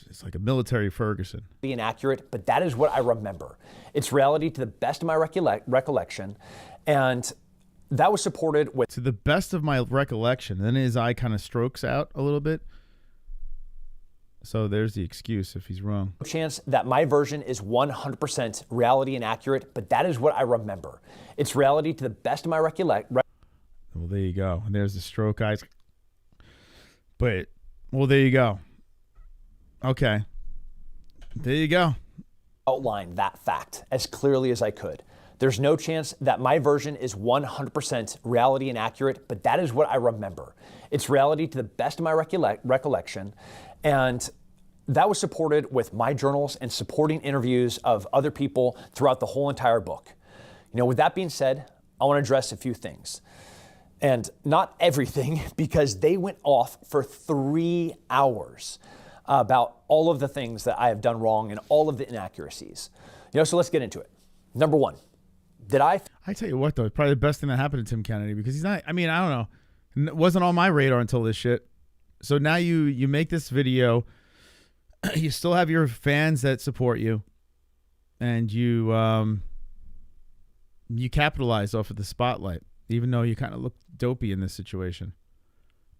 S4: It's like a military Ferguson.
S13: Inaccurate, but that is what I remember. It's reality to the best of my recollection, and that was supported with...
S4: To the best of my recollection. Then his eye kind of strokes out a little bit. So there's the excuse if he's wrong.
S13: No chance that my version is 100% reality and accurate, but that is what I remember. It's reality to the best of my recollection.
S4: Well, there you go. And there's the stroke eyes. But, well, there you go. Okay. There you go.
S13: Outline that fact as clearly as I could. There's no chance that my version is 100% reality and accurate, but that is what I remember. It's reality to the best of my recollection, and that was supported with my journals and supporting interviews of other people throughout the whole entire book. With that being said, I want to address a few things. And not everything, because they went off for 3 hours about all of the things that I have done wrong and all of the inaccuracies. So let's get into it. Number 1, I
S4: tell you what, though, it's probably the best thing that happened to Tim Kennedy because he's not, I don't know. It wasn't on my radar until this shit. So now you make this video. You still have your fans that support you. And you capitalize off of the spotlight, even though you kind of look dopey in this situation.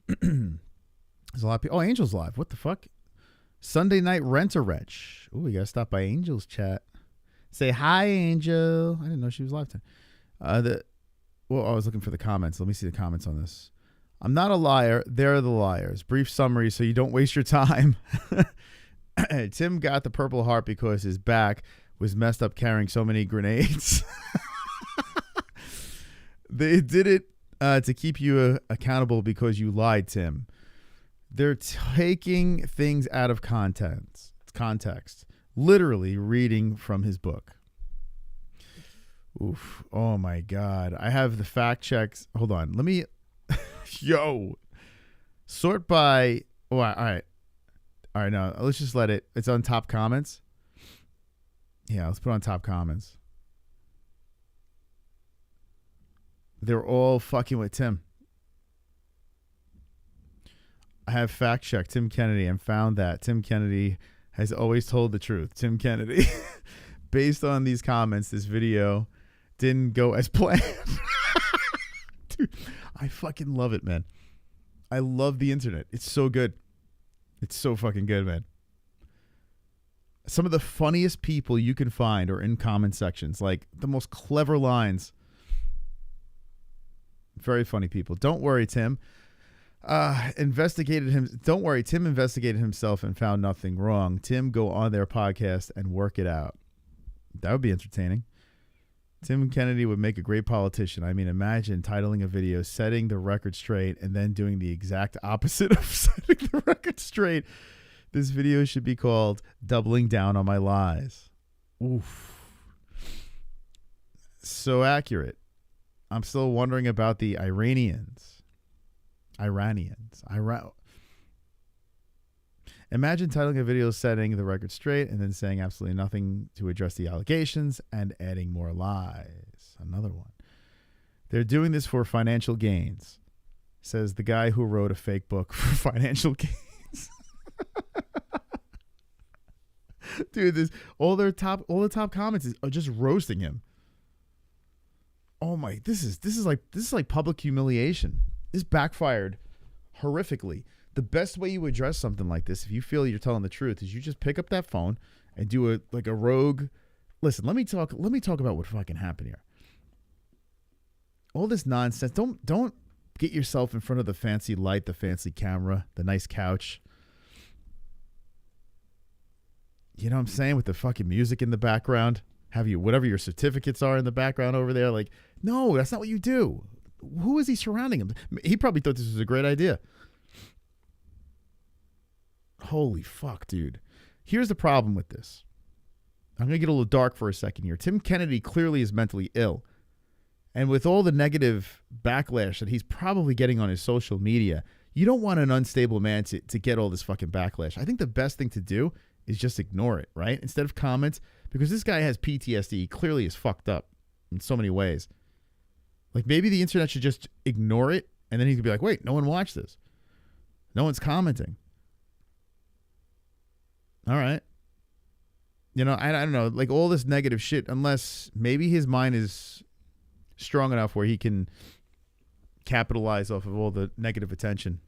S4: There's a lot of people. Oh, Angel's live. What the fuck? Sunday night rent-a-wrench. Oh, we got to stop by Angel's chat. Say hi, Angel. I didn't know she was live today. Well, I was looking for the comments. Let me see the comments on this. I'm not a liar. They're the liars. Brief summary so you don't waste your time. Tim got the Purple Heart because his back was messed up carrying so many grenades. They did it to keep you accountable because you lied, Tim. They're taking things out of context, literally reading from his book. Oof. Oh my God. I have the fact checks. Hold on. Let me, sort by, all right. All right. No, let's just let it, it's on top comments. Yeah, let's put on top comments. They're all fucking with Tim. I have fact checked Tim Kennedy and found that Tim Kennedy has always told the truth. Tim Kennedy, based on these comments, this video didn't go as planned. Dude, I fucking love it, man. I love the internet. It's so good. It's so fucking good, man. Some of the funniest people you can find are in comment sections. Like the most clever lines. Very funny people. Don't worry, Tim. Tim investigated himself and found nothing wrong. Tim, go on their podcast and work it out. That would be entertaining. Tim Kennedy would make a great politician. I mean, imagine titling a video, setting the record straight, and then doing the exact opposite of setting the record straight. This video should be called Doubling Down on My Lies. Oof. So accurate. I'm still wondering about the Iranians. Imagine titling a video, setting the record straight, and then saying absolutely nothing to address the allegations and adding more lies. Another one. They're doing this for financial gains, says the guy who wrote a fake book for financial gains. Dude, all the top comments are just roasting him. Oh my, this is like public humiliation. This backfired horrifically. The best way you address something like this, if you feel you're telling the truth, is you just pick up that phone and do a rogue. Listen, let me talk about what fucking happened here. All this nonsense. Don't get yourself in front of the fancy light, the fancy camera, the nice couch. You know what I'm saying? With the fucking music in the background. Have you, whatever your certificates are in the background over there. Like, no, that's not what you do. Who is he surrounding him? He probably thought this was a great idea. Holy fuck, dude. Here's the problem with this. I'm going to get a little dark for a second here. Tim Kennedy clearly is mentally ill. And with all the negative backlash that he's probably getting on his social media, you don't want an unstable man to get all this fucking backlash. I think the best thing to do is just ignore it, right? Instead of comments, because this guy has PTSD. He clearly is fucked up in so many ways. Like, maybe the internet should just ignore it, and then he could be like, wait, no one watched this. No one's commenting. All right. You know, I don't know, like all this negative shit, unless maybe his mind is strong enough where he can capitalize off of all the negative attention.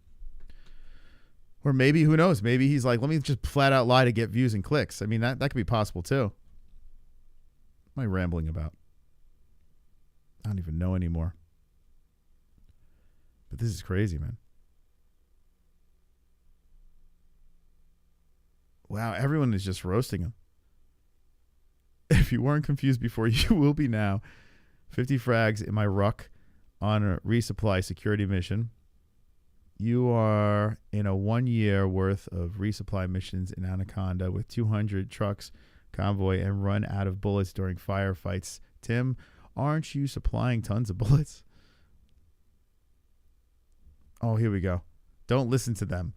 S4: Or maybe, who knows, maybe he's like, let me just flat out lie to get views and clicks. I mean, that could be possible too. What am I rambling about? I don't even know anymore. But this is crazy, man. Wow, everyone is just roasting him. If you weren't confused before, you will be now. 50 frags in my ruck on a resupply security mission. You are in a 1 year worth of resupply missions in Anaconda with 200 trucks, convoy, and run out of bullets during firefights. Tim, aren't you supplying tons of bullets? Oh, here we go. Don't listen to them.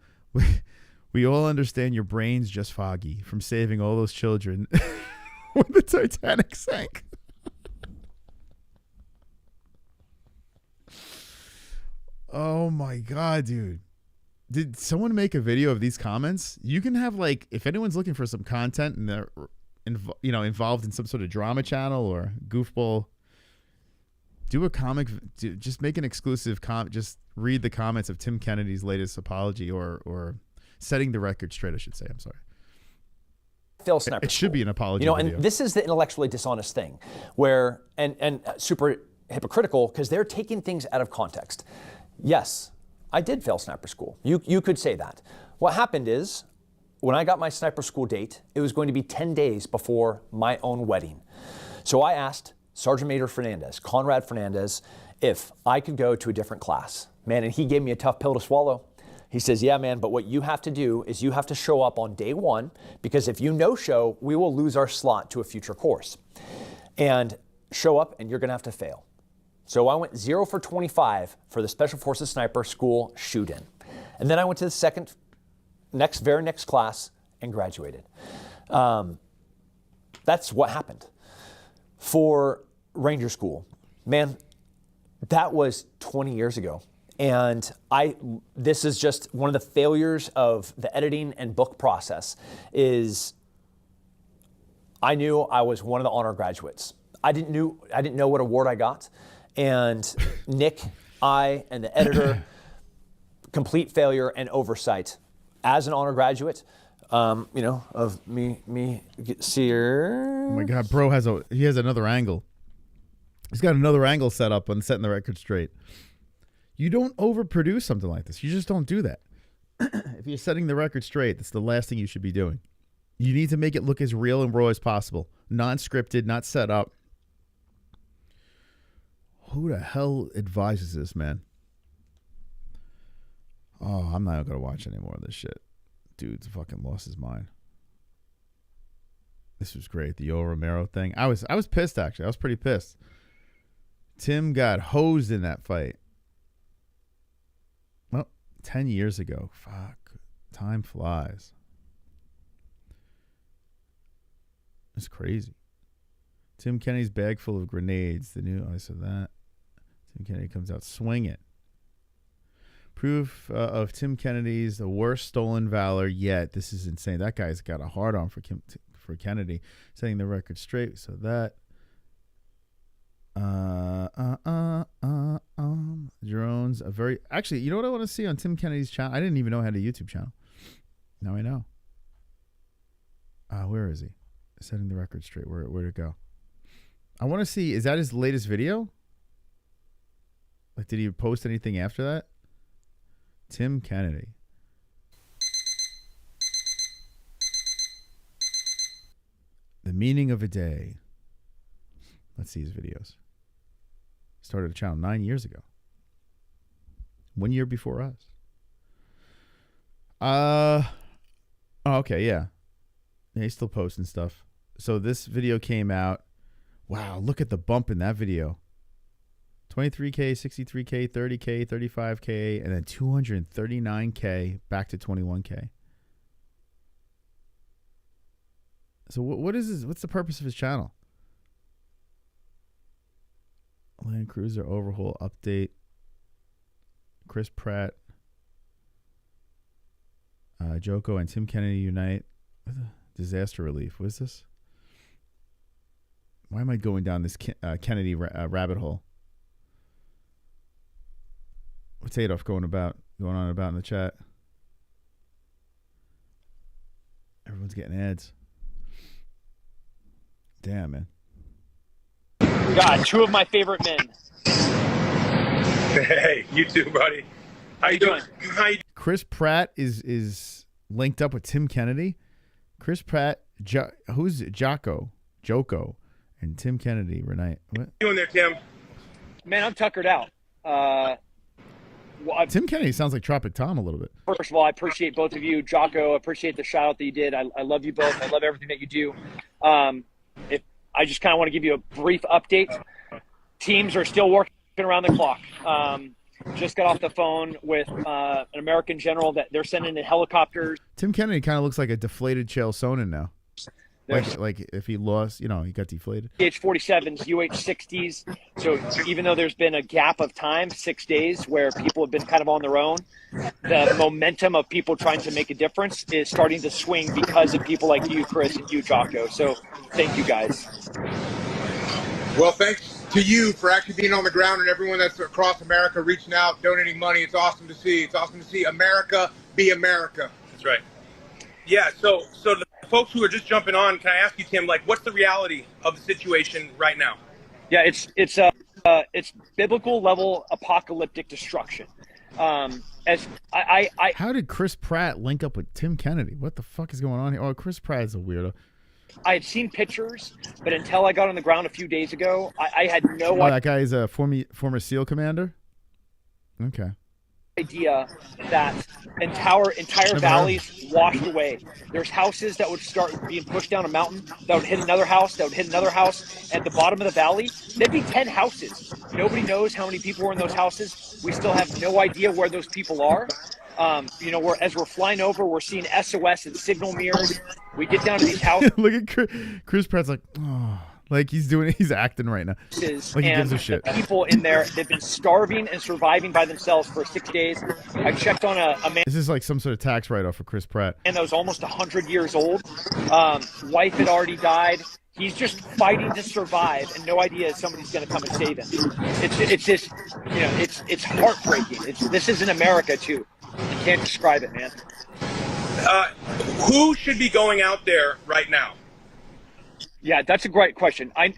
S4: We all understand your brain's just foggy from saving all those children when the Titanic sank. Oh my God, dude. Did someone make a video of these comments? You can have, like, if anyone's looking for some content and they're involved in some sort of drama channel or goofball, do a comic, just make an exclusive just read the comments of Tim Kennedy's latest apology or setting the record straight, I should say. I'm sorry.
S13: Phil Sniper.
S6: It should be an apology.
S13: You know,
S6: video.
S13: And this is the intellectually dishonest thing, where and super hypocritical, because they're taking things out of context. Yes, I did fail sniper school. You could say that. What happened is, when I got my sniper school date, it was going to be 10 days before my own wedding. So I asked Sergeant Major Fernandez, Conrad Fernandez, if I could go to a different class, man, and he gave me a tough pill to swallow. He says, yeah, man, but what you have to do is you have to show up on day one, because if you no-show, we will lose our slot to a future course. And show up and you're gonna have to fail. So I went 0 for 25 for the Special Forces Sniper School shoot-in. And then I went to the very next class and graduated. That's what happened. For Ranger School, man, that was 20 years ago. And this is just one of the failures of the editing and book process is I knew I was one of the honor graduates. I didn't know what award I got. And Nick, and the editor, complete failure and oversight as an honor graduate, of me, Sear.
S4: Oh my God, bro he has another angle. He's got another angle set up on setting the record straight. You don't overproduce something like this. You just don't do that. If you're setting the record straight, that's the last thing you should be doing. You need to make it look as real and raw as possible. Non-scripted, not set up. Who the hell advises this, man? Oh, I'm not going to watch any more of this shit. Dude's fucking lost his mind. This was great. The Yoel Romero thing. I was pissed, actually. I was pretty pissed. Tim got hosed in that fight. Well, 10 years ago. Fuck. Time flies. It's crazy. Tim Kennedy's bag full of grenades. I said that. Tim Kennedy comes out swinging. Proof of Tim Kennedy's the worst stolen valor yet. This is insane. That guy's got a hard on for Kennedy. Setting the record straight. So that. Drones. Actually, you know what I want to see on Tim Kennedy's channel? I didn't even know he had a YouTube channel. Now I know. Where is he? Setting the record straight. Where'd it go? I want to see, is that his latest video? Like, did he post anything after that? Tim Kennedy. The meaning of a day. Let's see his videos. Started a channel 9 years ago. 1 year before us. Okay, yeah. He's still posting stuff. So this video came out. Wow, look at the bump in that video. 23K, 63K, 30K, 35K, and then 239K back to 21K. So what is this? What's the purpose of his channel? Land Cruiser overhaul update. Chris Pratt. Joko and Tim Kennedy unite. Disaster relief. What is this? Why am I going down this Kennedy rabbit hole? What's Adolf going on about in the chat? Everyone's getting ads. Damn, man.
S15: God, two of my favorite men.
S16: Hey, you too, buddy. How you doing?
S4: Chris Pratt is linked up with Tim Kennedy. Chris Pratt, who's Joko, and Tim Kennedy. Renee, what
S16: you doing there, Tim?
S15: Man, I'm tuckered out.
S4: Tim Kennedy sounds like Tropic Tom a little bit.
S15: First of all, I appreciate both of you. Jocko, appreciate the shout out that you did. I love you both. I love everything that you do. I just kind of want to give you a brief update. Teams are still working around the clock. Just got off the phone with an American general that they're sending in helicopters.
S4: Tim Kennedy kind of looks like a deflated Chael Sonnen now. Like if he lost, he got deflated.
S15: UH-47s, UH-60s. So even though there's been a gap of time, 6 days, where people have been kind of on their own, the momentum of people trying to make a difference is starting to swing because of people like you, Chris, and you, Jocko. So thank you, guys.
S16: Well, thanks to you for actually being on the ground and everyone that's across America reaching out, donating money. It's awesome to see. It's awesome to see America be America. That's right. Yeah, so the folks who are just jumping on, can I ask you, Tim, what's the reality of the situation right now?
S15: Yeah, it's biblical level apocalyptic destruction. How
S4: did Chris Pratt link up with Tim Kennedy? What the fuck is going on here? Oh, Chris Pratt is a weirdo.
S15: I had seen pictures, but until I got on the ground a few days ago, I had no
S4: that guy is a former SEAL commander? Okay.
S15: idea that entire valleys washed away. There's houses that would start being pushed down a mountain, that would hit another house, that would hit another house. At the bottom of the valley, there'd be 10 houses. Nobody knows how many people were in those houses. We still have no idea where those people are. You know, as we're flying over, we're seeing SOS and signal mirrors. We get down to these houses.
S4: Look at Chris Pratt's like, oh, like he's acting right now. Like he gives a shit.
S15: The people in there, they've been starving and surviving by themselves for 6 days. I checked on a man.
S4: This is like some sort of tax write-off for Chris Pratt.
S15: And that was almost 100 years old. Wife had already died. He's just fighting to survive, and no idea somebody's going to come and save him. It's just, you know, it's heartbreaking. This isn't America too. You can't describe it, man.
S16: Who should be going out there right now?
S15: Yeah, that's a great question. Wow,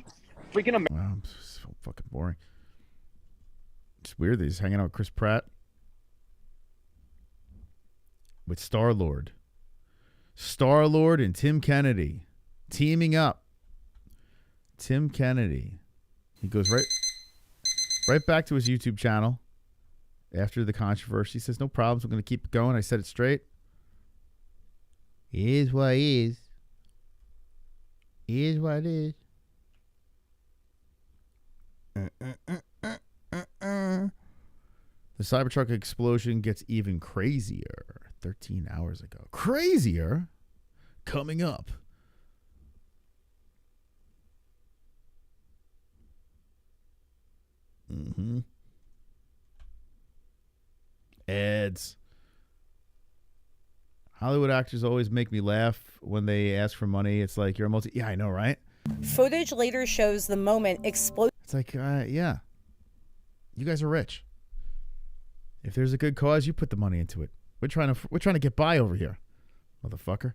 S4: so fucking boring. It's weird that he's hanging out with Chris Pratt. With Star-Lord. Star-Lord and Tim Kennedy. Teaming up. Tim Kennedy. He goes right back to his YouTube channel. After the controversy, he says, no problems. I'm going to keep it going. I said it straight. It is what it is. It is what it is. The Cybertruck explosion gets even crazier. 13 hours ago. Crazier? Coming up. Mm-hmm. Ads. Hollywood actors always make me laugh when they ask for money. It's like, you're a multi... Yeah, I know, right?
S17: Footage later shows the moment explode.
S4: It's like, yeah. You guys are rich. If there's a good cause, you put the money into it. We're trying to get by over here, motherfucker.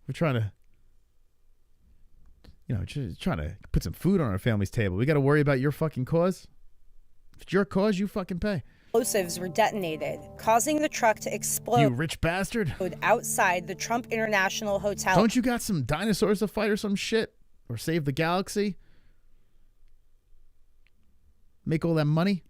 S4: We're trying to, you know, just trying to put some food on our family's table. We got to worry about your fucking cause. If it's your cause, you fucking pay.
S17: Explosives were detonated, causing the truck to explode.
S4: You rich bastard.
S17: Outside the Trump International Hotel.
S4: Don't you got some dinosaurs to fight or some shit? Or save the galaxy? Make all that money?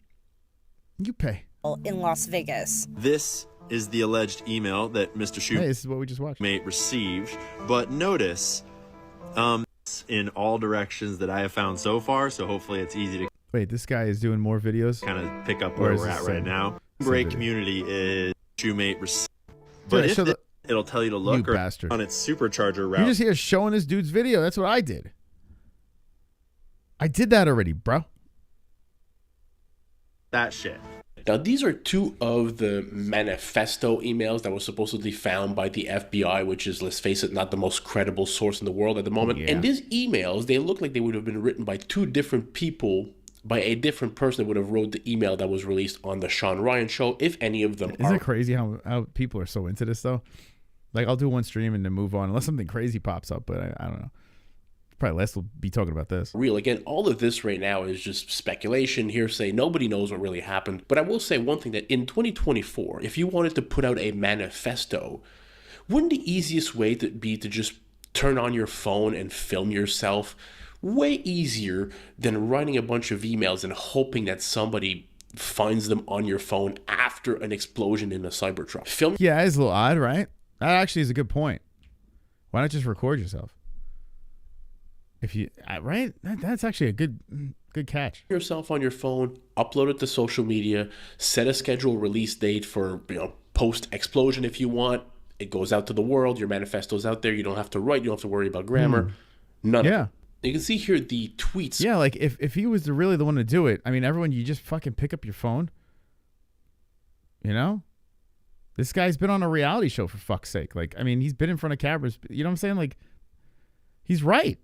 S4: You pay.
S17: In Las Vegas.
S18: This is the alleged email that Mr.
S4: Hey, this is what we just watched.
S18: Shoemate received, but notice in all directions that I have found so far, so hopefully it's easy to
S4: wait, this guy is doing more videos?
S18: Kind of pick up where we're at right now. Great community is Shoemate received. But it'll tell you to look on its supercharger route.
S4: You're just here showing this dude's video. That's what I did. I did that already, bro.
S18: That shit.
S20: Now, these are two of the manifesto emails that were supposedly found by the FBI, which is, let's face it, not the most credible source in the world at the moment. Yeah. And these emails, they look like they would have been written by two different people, by a different person that would have wrote the email that was released on the Sean Ryan show, if any of them
S4: Isn't it crazy how people are so into this, though? Like, I'll do one stream and then move on, unless something crazy pops up, but I don't know. Probably less will be talking about this.
S20: Real. Again, all of this right now is just speculation, hearsay. Nobody knows what really happened. But I will say one thing, that in 2024, if you wanted to put out a manifesto, wouldn't the easiest way to be to just turn on your phone and film yourself? Way easier than writing a bunch of emails and hoping that somebody finds them on your phone after an explosion in a Cybertruck.
S4: Yeah, it's a little odd, right? That actually is a good point. Why not just record yourself? If you right, that's actually a good catch.
S20: Yourself on your phone, upload it to social media, set a scheduled release date for post explosion if you want. It goes out to the world. Your manifesto's out there. You don't have to write. You don't have to worry about grammar. None of it. You can see here the tweets.
S4: Yeah, like if he was really the one to do it, I mean, everyone, you just fucking pick up your phone. You know, this guy's been on a reality show, for fuck's sake. Like, I mean, he's been in front of cameras. You know what I'm saying? Like, he's right.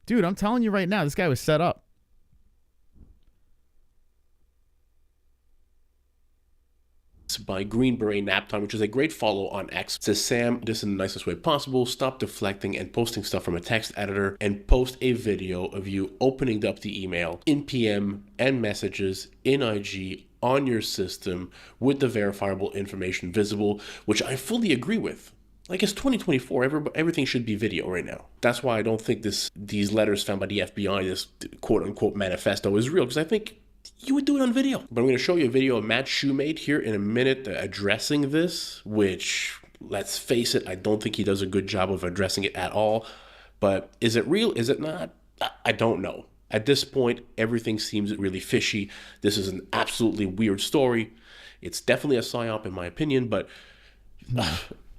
S4: Dude, I'm telling you right now, this guy was set up.
S20: By Green Beret Naptime, which is a great follow on X. It says, Sam, just in the nicest way possible, stop deflecting and posting stuff from a text editor and post a video of you opening up the email in PM and messages in IG on your system with the verifiable information visible, which I fully agree with. Like, it's 2024. Everything should be video right now. That's why I don't think these letters found by the FBI, this quote-unquote manifesto, is real, because I think you would do it on video. But I'm going to show you a video of Matt Shoemate here in a minute addressing this, which, let's face it, I don't think he does a good job of addressing it at all. But is it real? Is it not? I don't know. At this point, everything seems really fishy. This is an absolutely weird story. It's definitely a psyop in my opinion, but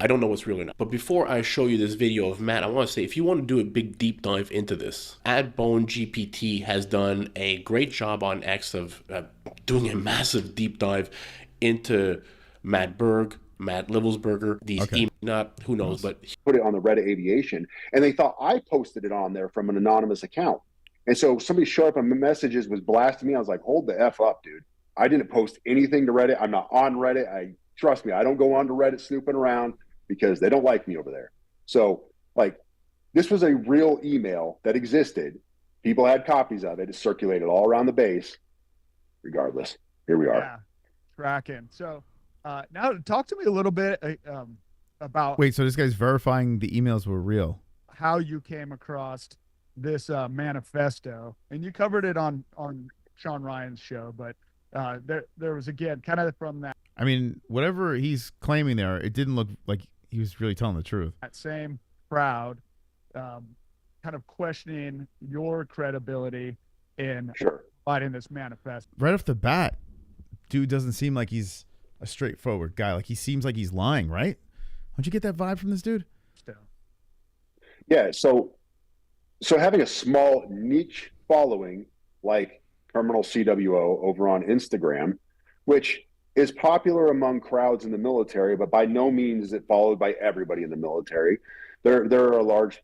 S20: I don't know what's real or not. But before I show you this video of Matt, I want to say, if you want to do a big deep dive into this, @BoneGPT has done a great job on X of doing a massive deep dive into Matt Berg, Matt Livelsberger, these who knows, but
S2: put it on the Reddit Aviation, and they thought I posted it on there from an anonymous account. And so somebody showed up and messages was blasting me. I was like, hold the F up, dude. I didn't post anything to Reddit. I'm not on Reddit. Trust me, I don't go on to Reddit snooping around because they don't like me over there. So, like, this was a real email that existed. People had copies of it. It circulated all around the base. Regardless, here we are.
S3: Yeah, tracking. So now talk to me a little bit about...
S4: Wait, so this guy's verifying the emails were real?
S3: How you came across this manifesto. And you covered it on Sean Ryan's show, but there was, again, kind of from that...
S4: I mean, whatever he's claiming there, it didn't look like he was really telling the truth.
S3: That same crowd kind of questioning your credibility in providing this manifesto.
S4: Right off the bat, dude doesn't seem like he's a straightforward guy. Like, he seems like he's lying, right? Don't you get that vibe from this dude?
S2: Yeah, so having a small niche following like Terminal CWO over on Instagram, which is popular among crowds in the military, but by no means is it followed by everybody in the military. There are a large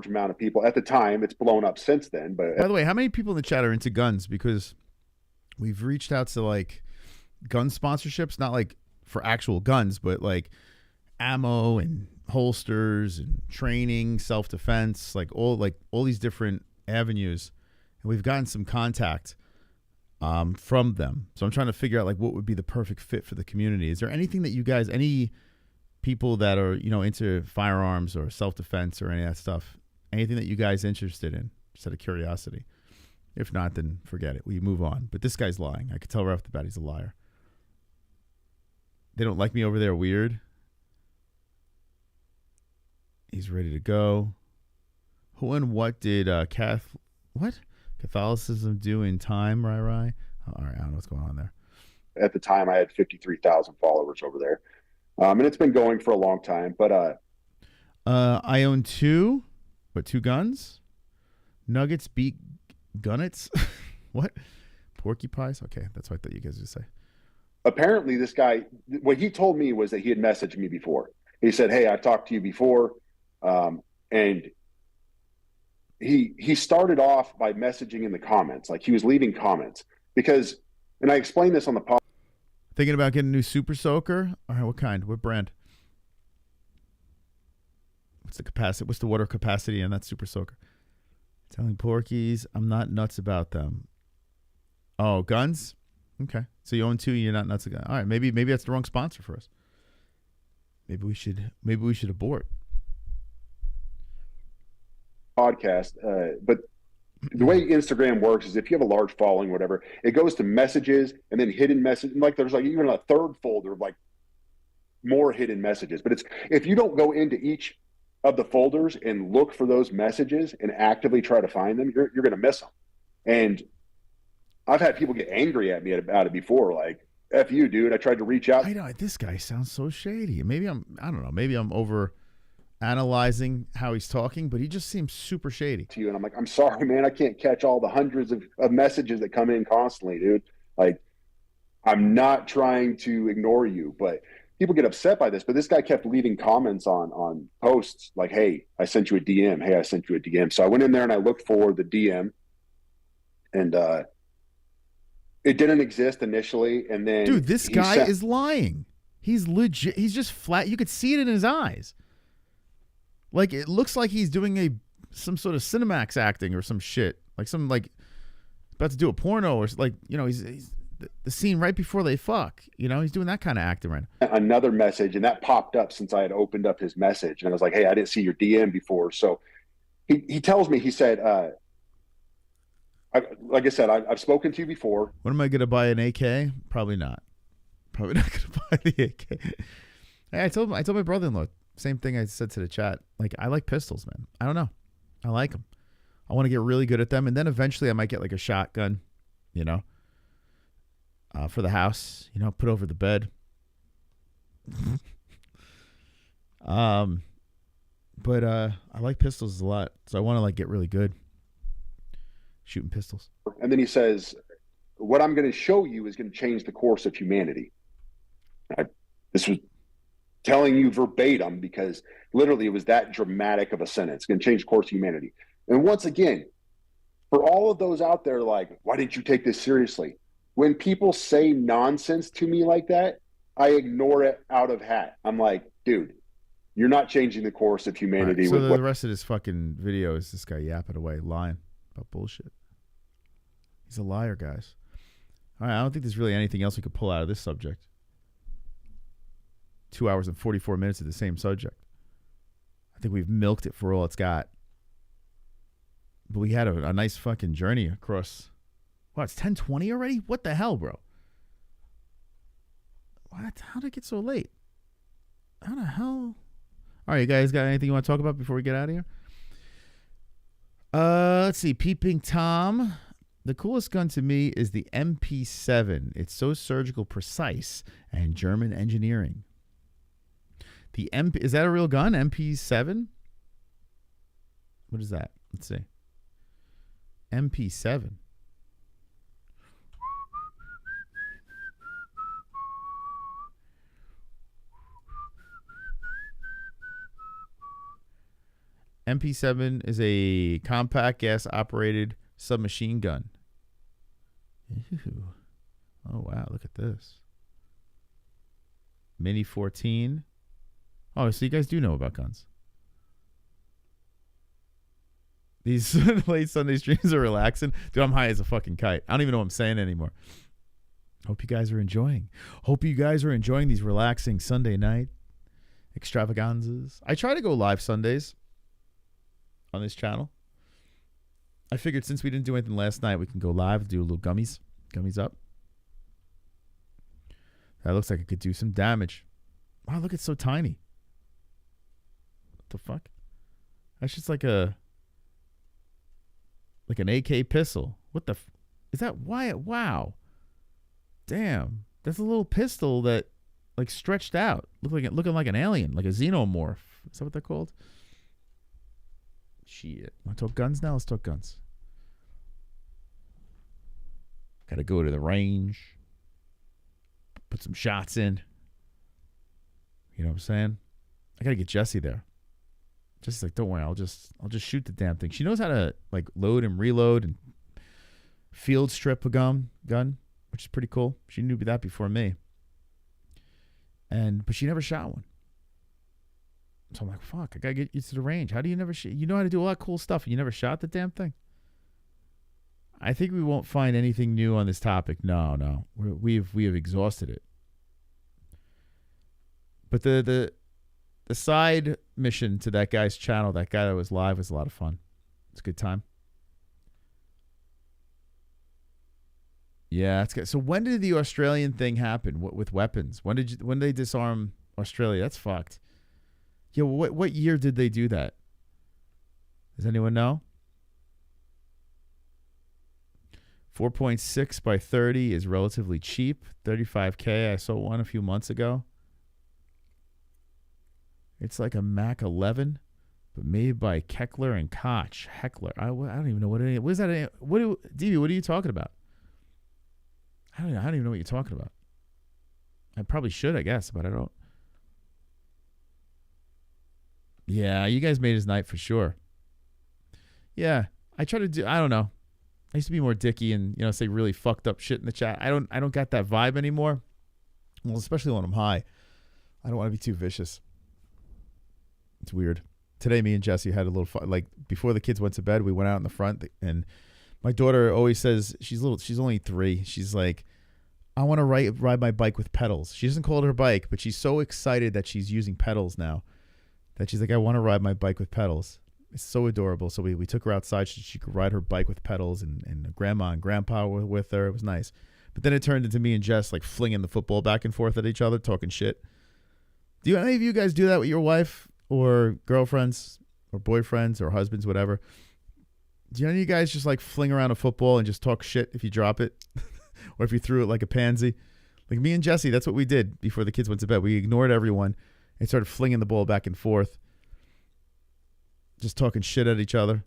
S2: amount of people. At the time, it's blown up since then. But
S4: by the way, how many people in the chat are into guns? Because we've reached out to like gun sponsorships, not like for actual guns, but like ammo and holsters and training, self-defense, like all these different avenues. And we've gotten some contact from them. So I'm trying to figure out like what would be the perfect fit for the community. Is there anything that you guys, any people that are, you know, into firearms or self-defense or any of that stuff, anything that you guys interested in, just out of curiosity? If not, then forget it. We move on. But this guy's lying. I could tell right off the bat he's a liar. They don't like me over there. Weird. He's ready to go. Who and what did Catholicism do in time, Rai? All right, I don't know what's going on there.
S2: At the time, I had 53,000 followers over there. And it's been going for a long time. But
S4: I own two guns? Nuggets beat Gunnets? What? Porcupines? Okay, that's what I thought you guys would say.
S2: Apparently, this guy, what he told me was that he had messaged me before. He said, hey, I talked to you before. And he started off by messaging in the comments. Like, he was leaving comments because, and I explained this on the podcast.
S4: Thinking about getting a new Super Soaker? All right, what kind? What brand? What's the capacity? What's the water capacity in that Super Soaker? Telling Porkies, I'm not nuts about them. Oh, guns? Okay. So you own two, you're not nuts about. All right, maybe that's the wrong sponsor for us. Maybe we should abort.
S2: Podcast, but the way Instagram works is if you have a large following, whatever, it goes to messages and then hidden message. Like, there's like even a third folder of like more hidden messages. But it's, if you don't go into each of the folders and look for those messages and actively try to find them, you're going to miss them. And I've had people get angry at me about it before, like, F you, dude. I tried to reach out.
S4: I know, this guy sounds so shady. Maybe I don't know. Maybe I'm over analyzing how he's talking, but he just seems super shady
S2: to you. And I'm like, I'm sorry, man. I can't catch all the hundreds of messages that come in constantly, dude. Like, I'm not trying to ignore you, but people get upset by this. But this guy kept leaving comments on posts like, hey, I sent you a DM. Hey, I sent you a DM. So I went in there and I looked for the DM, and it didn't exist initially. And then,
S4: dude, this guy is lying. He's legit. He's just flat. You could see it in his eyes. Like, it looks like he's doing some sort of Cinemax acting or some shit. Like some, like, about to do a porno or like, you know, he's the scene right before they fuck. You know, he's doing that kind of acting right now.
S2: Another message, and that popped up since I had opened up his message, and I was like, hey, I didn't see your DM before. So he tells me, he said, like I said, I've spoken to you before.
S4: When am I going to buy an AK? Probably not. Probably not going to buy the AK. Hey, I told my brother-in-law, same thing I said to the chat. Like, I like pistols, man. I don't know. I like them. I want to get really good at them, and then eventually I might get like a shotgun, you know, for the house, you know, put over the bed. But I like pistols a lot, so I want to like get really good shooting pistols.
S2: And then he says, what I'm going to show you is going to change the course of humanity. This was telling you verbatim because literally it was that dramatic of a sentence. It's going to change the course of humanity. And once again, for all of those out there, like, why didn't you take this seriously? When people say nonsense to me like that, I ignore it out of hat. I'm like, dude, you're not changing the course of humanity.
S4: Right, so the rest of this fucking video is this guy yapping away, lying about bullshit. He's a liar, guys. All right, I don't think there's really anything else we could pull out of this subject. 2 hours and 44 minutes of the same subject. I think we've milked it for all it's got. But we had a nice fucking journey across. Wow, it's 10:20 already? What the hell, bro? What? How did it get so late? How the hell? All right, you guys got anything you want to talk about before we get out of here? Let's see. Peeping Tom. The coolest gun to me is the MP7. It's so surgical precise and German engineering. The is that a real gun? MP7? What is that? Let's see. MP7. MP7 is a compact gas-operated submachine gun. Ew. Oh, wow. Look at this. Mini 14. Oh, so you guys do know about guns. These late Sunday streams are relaxing. Dude, I'm high as a fucking kite. I don't even know what I'm saying anymore. Hope you guys are enjoying. Hope you guys are enjoying these relaxing Sunday night extravaganzas. I try to go live Sundays on this channel. I figured since we didn't do anything last night, we can go live, do a little gummies up. That looks like it could do some damage. Wow, look, it's so tiny. What the fuck? That's just like an AK pistol. What the is that? Why? Wow. Damn. That's a little pistol that like stretched out. Looking like an alien, like a xenomorph. Is that what they're called? Shit. Want to talk guns now? Let's talk guns. Gotta go to the range. Put some shots in. You know what I'm saying? I gotta get Jessie there. Jesse's like, don't worry, I'll just shoot the damn thing. She knows how to like load and reload and field strip a gun, which is pretty cool. She knew that before me. But she never shot one. So I'm like, fuck, I gotta get you to the range. How do you never shoot? You know how to do a lot of cool stuff and you never shot the damn thing? I think we won't find anything new on this topic. No. We have exhausted it. But the side mission to that guy's channel, that guy that was live, was a lot of fun. It's a good time. Yeah, that's good. So when did the Australian thing happen with weapons? When did they disarm Australia? That's fucked. Yeah, what year did they do that? Does anyone know? 4.6 by 30 is relatively cheap. 35K. I saw one a few months ago. It's like a Mac 11, but made by Keckler and Koch. Heckler. I don't even know what it is. What is that? DB, what are you talking about? I don't even know what you're talking about. I probably should, I guess, but I don't. Yeah, you guys made his night for sure. Yeah, I try to do. I don't know. I used to be more dicky and say really fucked up shit in the chat. I don't got that vibe anymore. Well, especially when I'm high. I don't want to be too vicious. It's weird. Today, me and Jesse had a little fun. Like before the kids went to bed, we went out in the front, and my daughter always says she's only 3. She's like, I want to ride my bike with pedals. She doesn't call it her bike, but she's so excited that she's using pedals now that she's like, I want to ride my bike with pedals. It's so adorable. So we took her outside so she could ride her bike with pedals, and grandma and grandpa were with her. It was nice. But then it turned into me and Jess like flinging the football back and forth at each other, talking shit. Do any of you guys do that with your wife or girlfriends or boyfriends or husbands, whatever? Do any of you guys just like fling around a football and just talk shit if you drop it? Or if you threw it like a pansy? Like me and Jesse, that's what we did before the kids went to bed. We ignored everyone and started flinging the ball back and forth. Just talking shit at each other.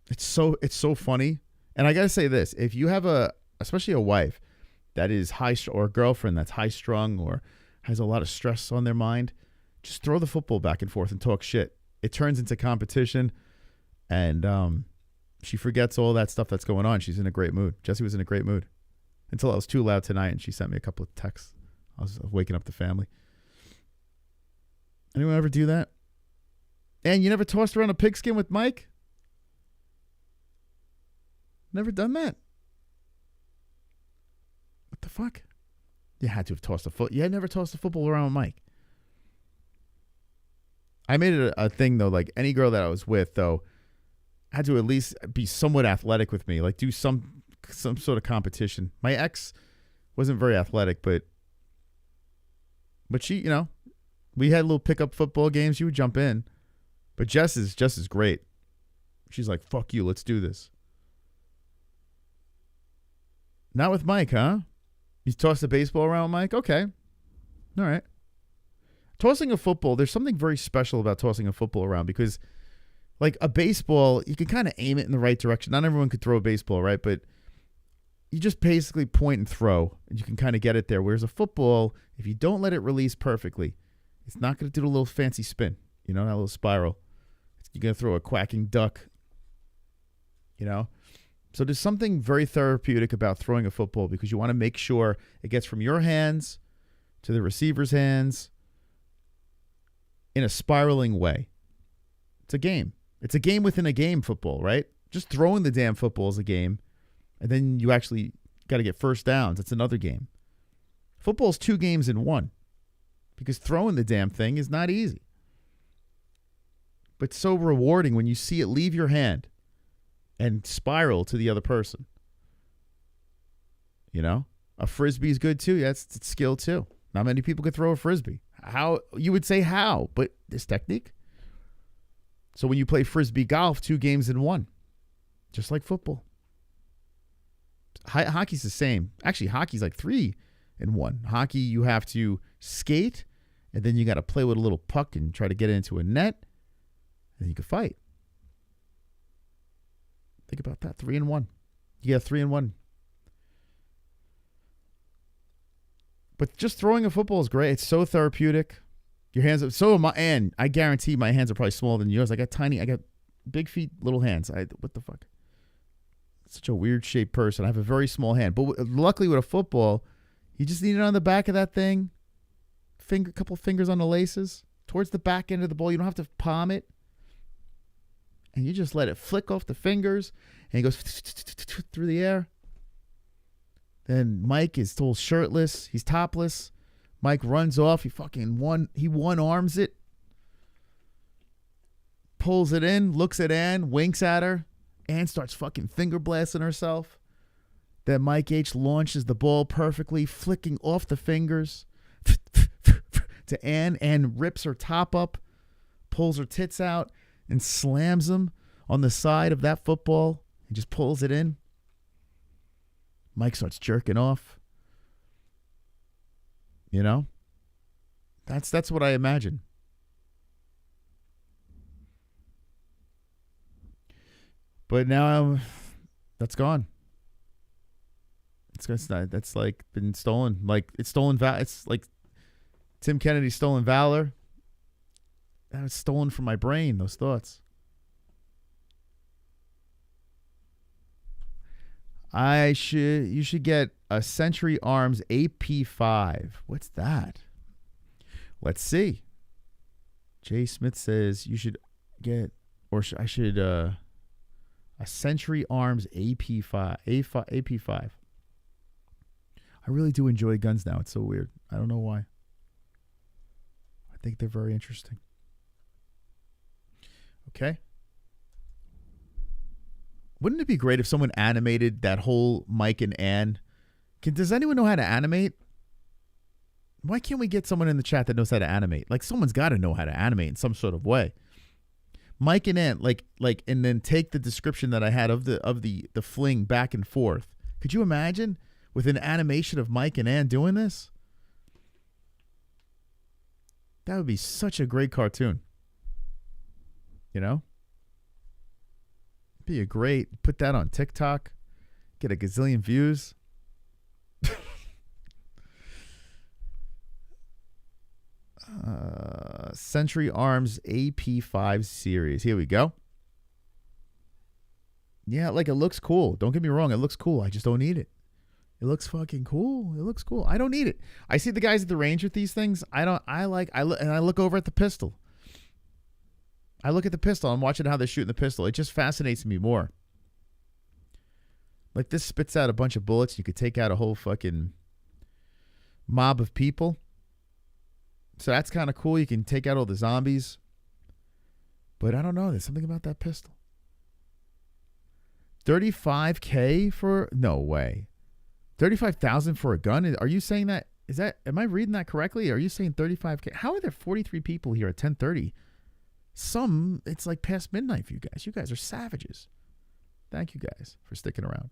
S4: It's so funny. And I got to say this. If you have especially a wife that is or a girlfriend that's high strung or has a lot of stress on their mind, just throw the football back and forth and talk shit. It turns into competition, and she forgets all that stuff that's going on. She's in a great mood. Jessie was in a great mood until I was too loud tonight, and she sent me a couple of texts. I was waking up the family. Anyone ever do that? And you never tossed around a pigskin with Mike? Never done that? What the fuck? You had to have tossed a foot. You had never tossed a football around with Mike. I made it a thing, though. Like, any girl that I was with, though, had to at least be somewhat athletic with me. Like, do some sort of competition. My ex wasn't very athletic, but she, we had little pickup football games. She would jump in. But Jess is great. She's like, fuck you, let's do this. Not with Mike, huh? You toss a baseball around with Mike? Okay. All right. Tossing a football, there's something very special about tossing a football around because, like, a baseball, you can kind of aim it in the right direction. Not everyone could throw a baseball, right? But you just basically point and throw, and you can kind of get it there. Whereas a football, if you don't let it release perfectly, it's not going to do a little fancy spin, that little spiral. You're going to throw a quacking duck, So there's something very therapeutic about throwing a football because you want to make sure it gets from your hands to the receiver's hands in a spiraling way. It's a game. It's a game within a game, football, right? Just throwing the damn football is a game, and then you actually got to get first downs. It's another game. Football's 2 games in one because throwing the damn thing is not easy. But so rewarding when you see it leave your hand and spiral to the other person. A frisbee's good too. That's skill too. Not many people could throw a frisbee. How you would say how, but there's technique. So when you play frisbee golf, 2 games in one, just like football. Hockey's the same. Actually, hockey's like 3 in one. Hockey, you have to skate, and then you got to play with a little puck and try to get it into a net. Then you can fight. Think about that. 3 in 1. You got 3 in 1. But just throwing a football is great. It's so therapeutic. Your hands are so am I, and I guarantee my hands are probably smaller than yours. I got big feet, little hands. What the fuck? Such a weird shaped person. I have a very small hand. But luckily with a football, you just need it on the back of that thing. Couple fingers on the laces. Towards the back end of the ball. You don't have to palm it. And you just let it flick off the fingers, and it goes through the air. Then Mike is still shirtless. He's topless. Mike runs off. He one arms it. Pulls it in, looks at Ann, winks at her. Ann starts fucking finger blasting herself. Then Mike H launches the ball perfectly, flicking off the fingers to Ann. Ann rips her top up, pulls her tits out, and slams them on the side of that football and just pulls it in. Mike starts jerking off. That's what I imagine. But now that's gone. That's like been stolen. Like it's stolen. It's like Tim Kennedy's stolen valor. That was stolen from my brain, those thoughts. You should get a Century Arms AP5. What's that? Let's see. Jay Smith says you should get, a Century Arms AP5. AP5. I really do enjoy guns now. It's so weird. I don't know why. I think they're very interesting. Okay. Wouldn't it be great if someone animated that whole Mike and Ann? Does anyone know how to animate? Why can't we get someone in the chat that knows how to animate? Like, someone's got to know how to animate in some sort of way. Mike and Ann, like, and then take the description that I had of the fling back and forth. Could you imagine with an animation of Mike and Ann doing this? That would be such a great cartoon. You know? Be a great, put that on TikTok, get a gazillion views. Century Arms AP5 series. Here we go. Yeah, like, it looks cool. Don't get me wrong, it looks cool. I just don't need it. It looks fucking cool. It looks cool. I don't need it. I see the guys at the range with these things. And I look over at the pistol. I look at the pistol. I'm watching how they're shooting the pistol. It just fascinates me more. Like, this spits out a bunch of bullets. You could take out a whole fucking mob of people. So that's kind of cool. You can take out all the zombies. But I don't know. There's something about that pistol. $35K for... No way. $35,000 for a gun? Are you saying that? Am I reading that correctly? Are you saying $35K? How are there 43 people here at 10:30? It's like past midnight for you guys. You guys are savages. Thank you guys for sticking around.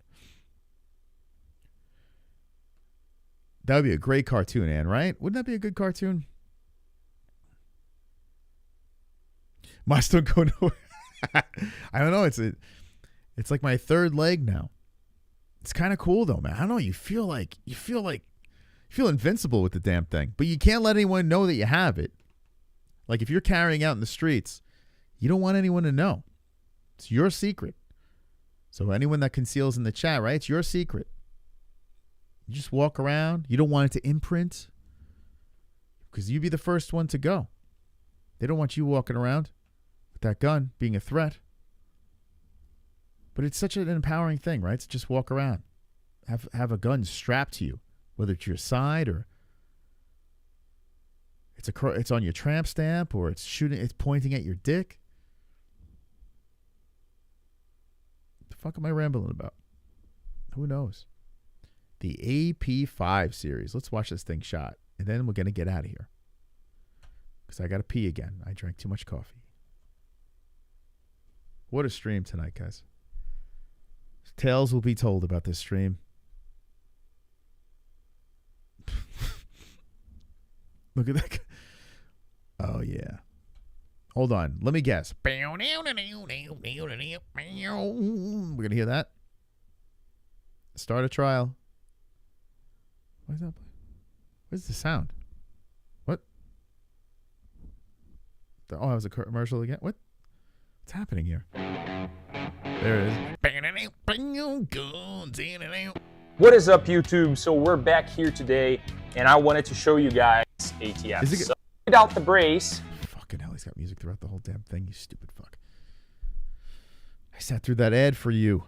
S4: That would be a great cartoon, Ann, right? Wouldn't that be a good cartoon? Must don't go nowhere. I don't know. It's like my third leg now. It's kind of cool though, man. I don't know. You feel invincible with the damn thing, but you can't let anyone know that you have it. Like, if you're carrying out in the streets, you don't want anyone to know. It's your secret. So anyone that conceals in the chat, right? It's your secret. You just walk around. You don't want it to imprint because you'd be the first one to go. They don't want you walking around with that gun being a threat. But it's such an empowering thing, right? To just walk around. Have a gun strapped to you, whether it's your side or it's on your tramp stamp or it's pointing at your dick. What the fuck am I rambling about? Who knows? The AP5 series. Let's watch this thing shot. And then we're going to get out of here. Because I got to pee again. I drank too much coffee. What a stream tonight, guys. Tales will be told about this stream. Look at that. Oh, yeah. Hold on. Let me guess. We're going to hear that. Start a trial. What is that? Where's the sound? What? Oh, that was a commercial again? What? What's happening here? There it is.
S5: What is up, YouTube? So we're back here today, and I wanted to show you guys ATF. So without the brace.
S4: Fucking hell, he's got music throughout the whole damn thing, you stupid fuck. I sat through that ad for you.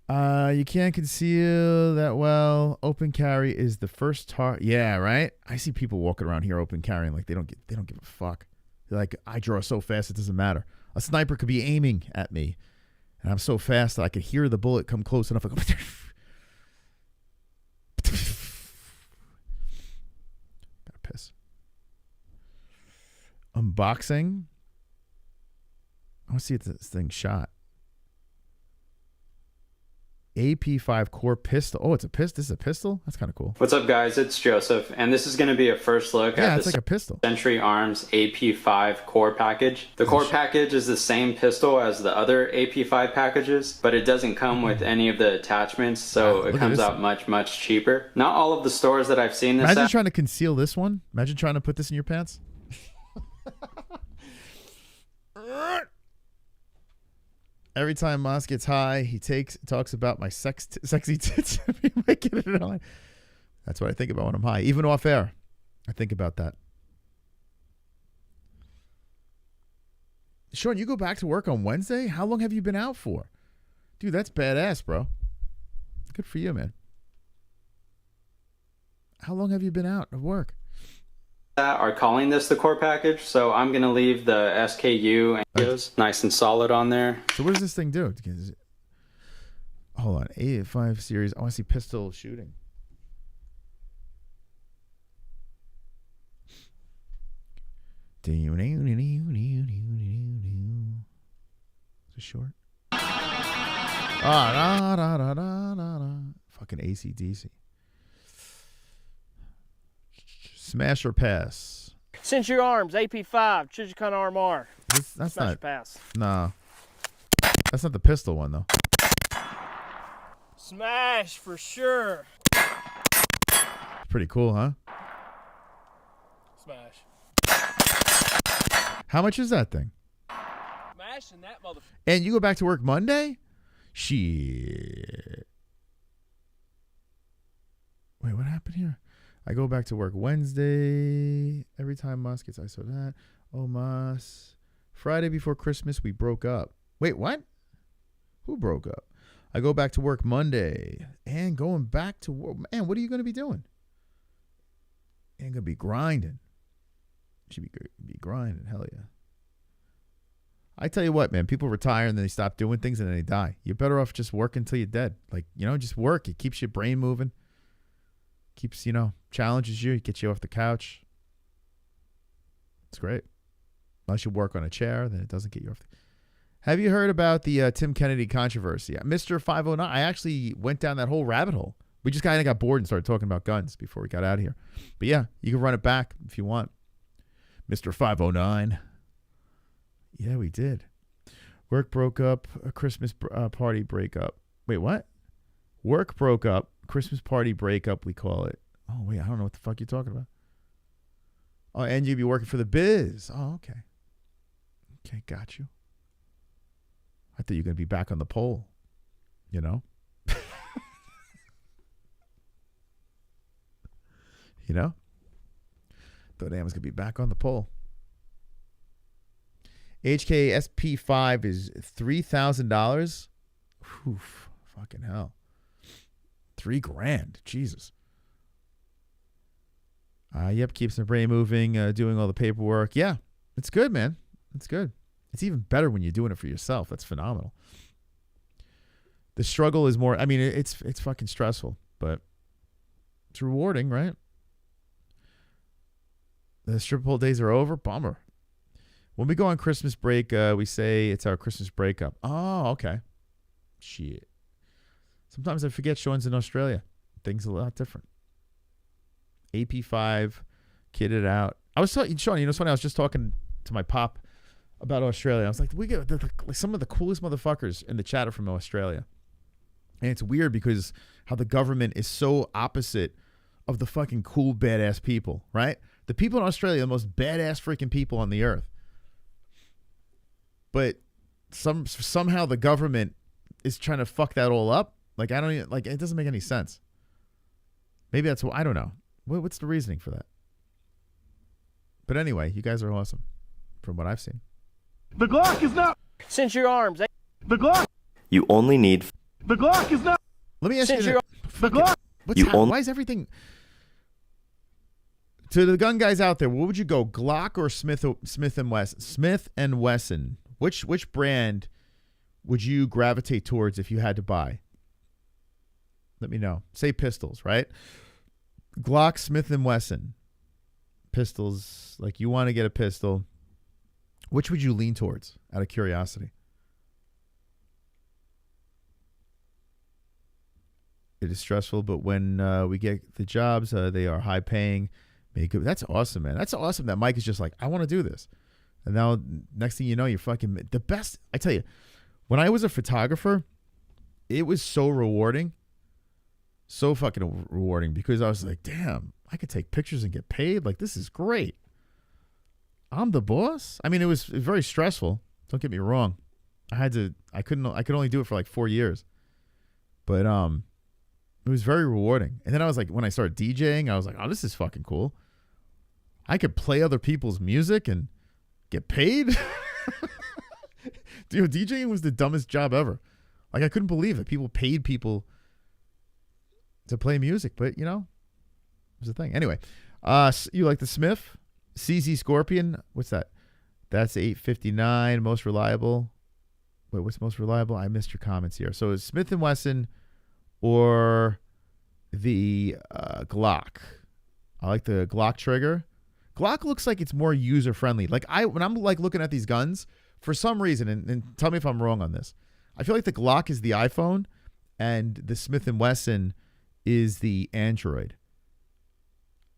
S4: You can't conceal that well. Open carry is the first target. Yeah, right? I see people walking around here open carrying like they don't give a fuck. They're like, I draw so fast it doesn't matter. A sniper could be aiming at me, and I'm so fast that I could hear the bullet come close enough. I go, gotta piss. Unboxing. I want to see if this thing shot. AP5 core pistol. Oh, it's a pistol. This is a pistol? That's kind of cool.
S14: What's up, guys? It's Joseph, and this is going to be a first look at the Century Arms AP5 core package. The core package is the same pistol as the other AP5 packages, but it doesn't come with any of the attachments, so it comes out much, much cheaper. Not all of the stores that I've seen this
S4: Imagine trying to conceal this one. Imagine trying to put this in your pants. Every time Moss gets high, he talks about my sexy tits. That's what I think about when I'm high. Even off air, I think about that. Sean, you go back to work on Wednesday? How long have you been out for? Dude, that's badass, bro. Good for you, man. How long have you been out of work?
S14: Are calling this the core package, so I'm going to leave the SKU and videos nice and solid on there.
S4: So what does this thing do? Hold on, A5 series. I want to see pistol shooting. Is it short? Fucking AC/DC. Smash or pass?
S10: Cinch your arms, AP5, choose your kind of RMR.
S4: That's
S10: Smash
S4: not.
S10: or pass.
S4: No. That's not the pistol one, though.
S10: Smash for sure.
S4: Pretty cool, huh?
S10: Smash.
S4: How much is that thing?
S10: Smashing that motherfucker.
S4: And you go back to work Monday? Shit. Wait, what happened here? I go back to work Wednesday. Every time Moss gets I saw that. Oh, Moss. Friday before Christmas, we broke up. Wait, what? Who broke up? I go back to work Monday. And going back to work. Man, what are you going to be doing? And going to be grinding. Should be grinding. Hell yeah. I tell you what, man. People retire and then they stop doing things and then they die. You're better off just working until you're dead. Like, you know, just work. It keeps your brain moving. Keeps, you know, challenges you. It gets you off the couch. It's great. Unless you work on a chair, then it doesn't get you off the... Have you heard about the Tim Kennedy controversy? Mr. 509, I actually went down that whole rabbit hole. We just kind of got bored and started talking about guns before we got out of here. But yeah, you can run it back if you want. Mr. 509. Yeah, we did. Work broke up, a Christmas party breakup. Wait, what? Work broke up, Christmas party breakup, we call it. Oh, wait, I don't know what the fuck you're talking about. Oh, and you'd be working for the biz. Oh, okay. Okay, got you. I thought you were going to be back on the pole, you know? You know? Thought I was going to be back on the pole. HKSP5 is $3,000. Oof, fucking hell. $3,000. Jesus. Yep, keeps the brain moving, doing all the paperwork. Yeah, it's good, man. It's good. It's even better when you're doing it for yourself. That's phenomenal. The struggle is more, I mean, it's fucking stressful, but it's rewarding, right? The strip pole days are over. Bummer. When we go on Christmas break, we say it's our Christmas breakup. Oh, okay. Shit. Sometimes I forget Sean's in Australia. Things are a lot different. AP5, kitted out. I was talking, Sean, you know, it's funny. I was just talking to my pop about Australia. I was like, we get some of the coolest motherfuckers in the chat are from Australia. And it's weird because how the government is so opposite of the fucking cool, badass people, right? The people in Australia are the most badass freaking people on the earth. But somehow the government is trying to fuck that all up. Like, I don't even, like, it doesn't make any sense. Maybe that's what, I don't know. What's the reasoning for that? But anyway, you guys are awesome from what I've seen.
S10: The Glock is not. Cinch your arms. The Glock.
S21: You only need.
S10: The Glock is not.
S4: Let me ask you
S10: the Glock.
S4: Why is everything... To the gun guys out there, what would you go, Glock or Smith and Wesson? Smith and Wesson. Which brand would you gravitate towards if you had to buy? Let me know. Say pistols, right? Glock, Smith and Wesson. Pistols, like you want to get a pistol. Which would you lean towards out of curiosity? It is stressful, but when we get the jobs, they are high paying. That's awesome, man. That's awesome that Mike is just like, I want to do this. And now, next thing you know, you're fucking the best. I tell you, when I was a photographer, it was so rewarding. So fucking rewarding because I was like, damn, I could take pictures and get paid. Like, this is great. I'm the boss. I mean, it was very stressful. Don't get me wrong. I could only do it for like 4 years. But it was very rewarding. And then I was like, when I started DJing, I was like, oh, this is fucking cool. I could play other people's music and get paid. Dude, DJing was the dumbest job ever. Like, I couldn't believe it. People paid people to play music, but you know, it's a thing. Anyway, you like the Smith CZ Scorpion? What's that? That's 859. Most reliable. Wait, what's most reliable? I missed your comments here. So is Smith & Wesson or the Glock? I like the Glock trigger. Glock looks like it's more user friendly. Like when I'm like looking at these guns, for some reason, and tell me if I'm wrong on this, I feel like the Glock is the iPhone and the Smith & Wesson is the Android.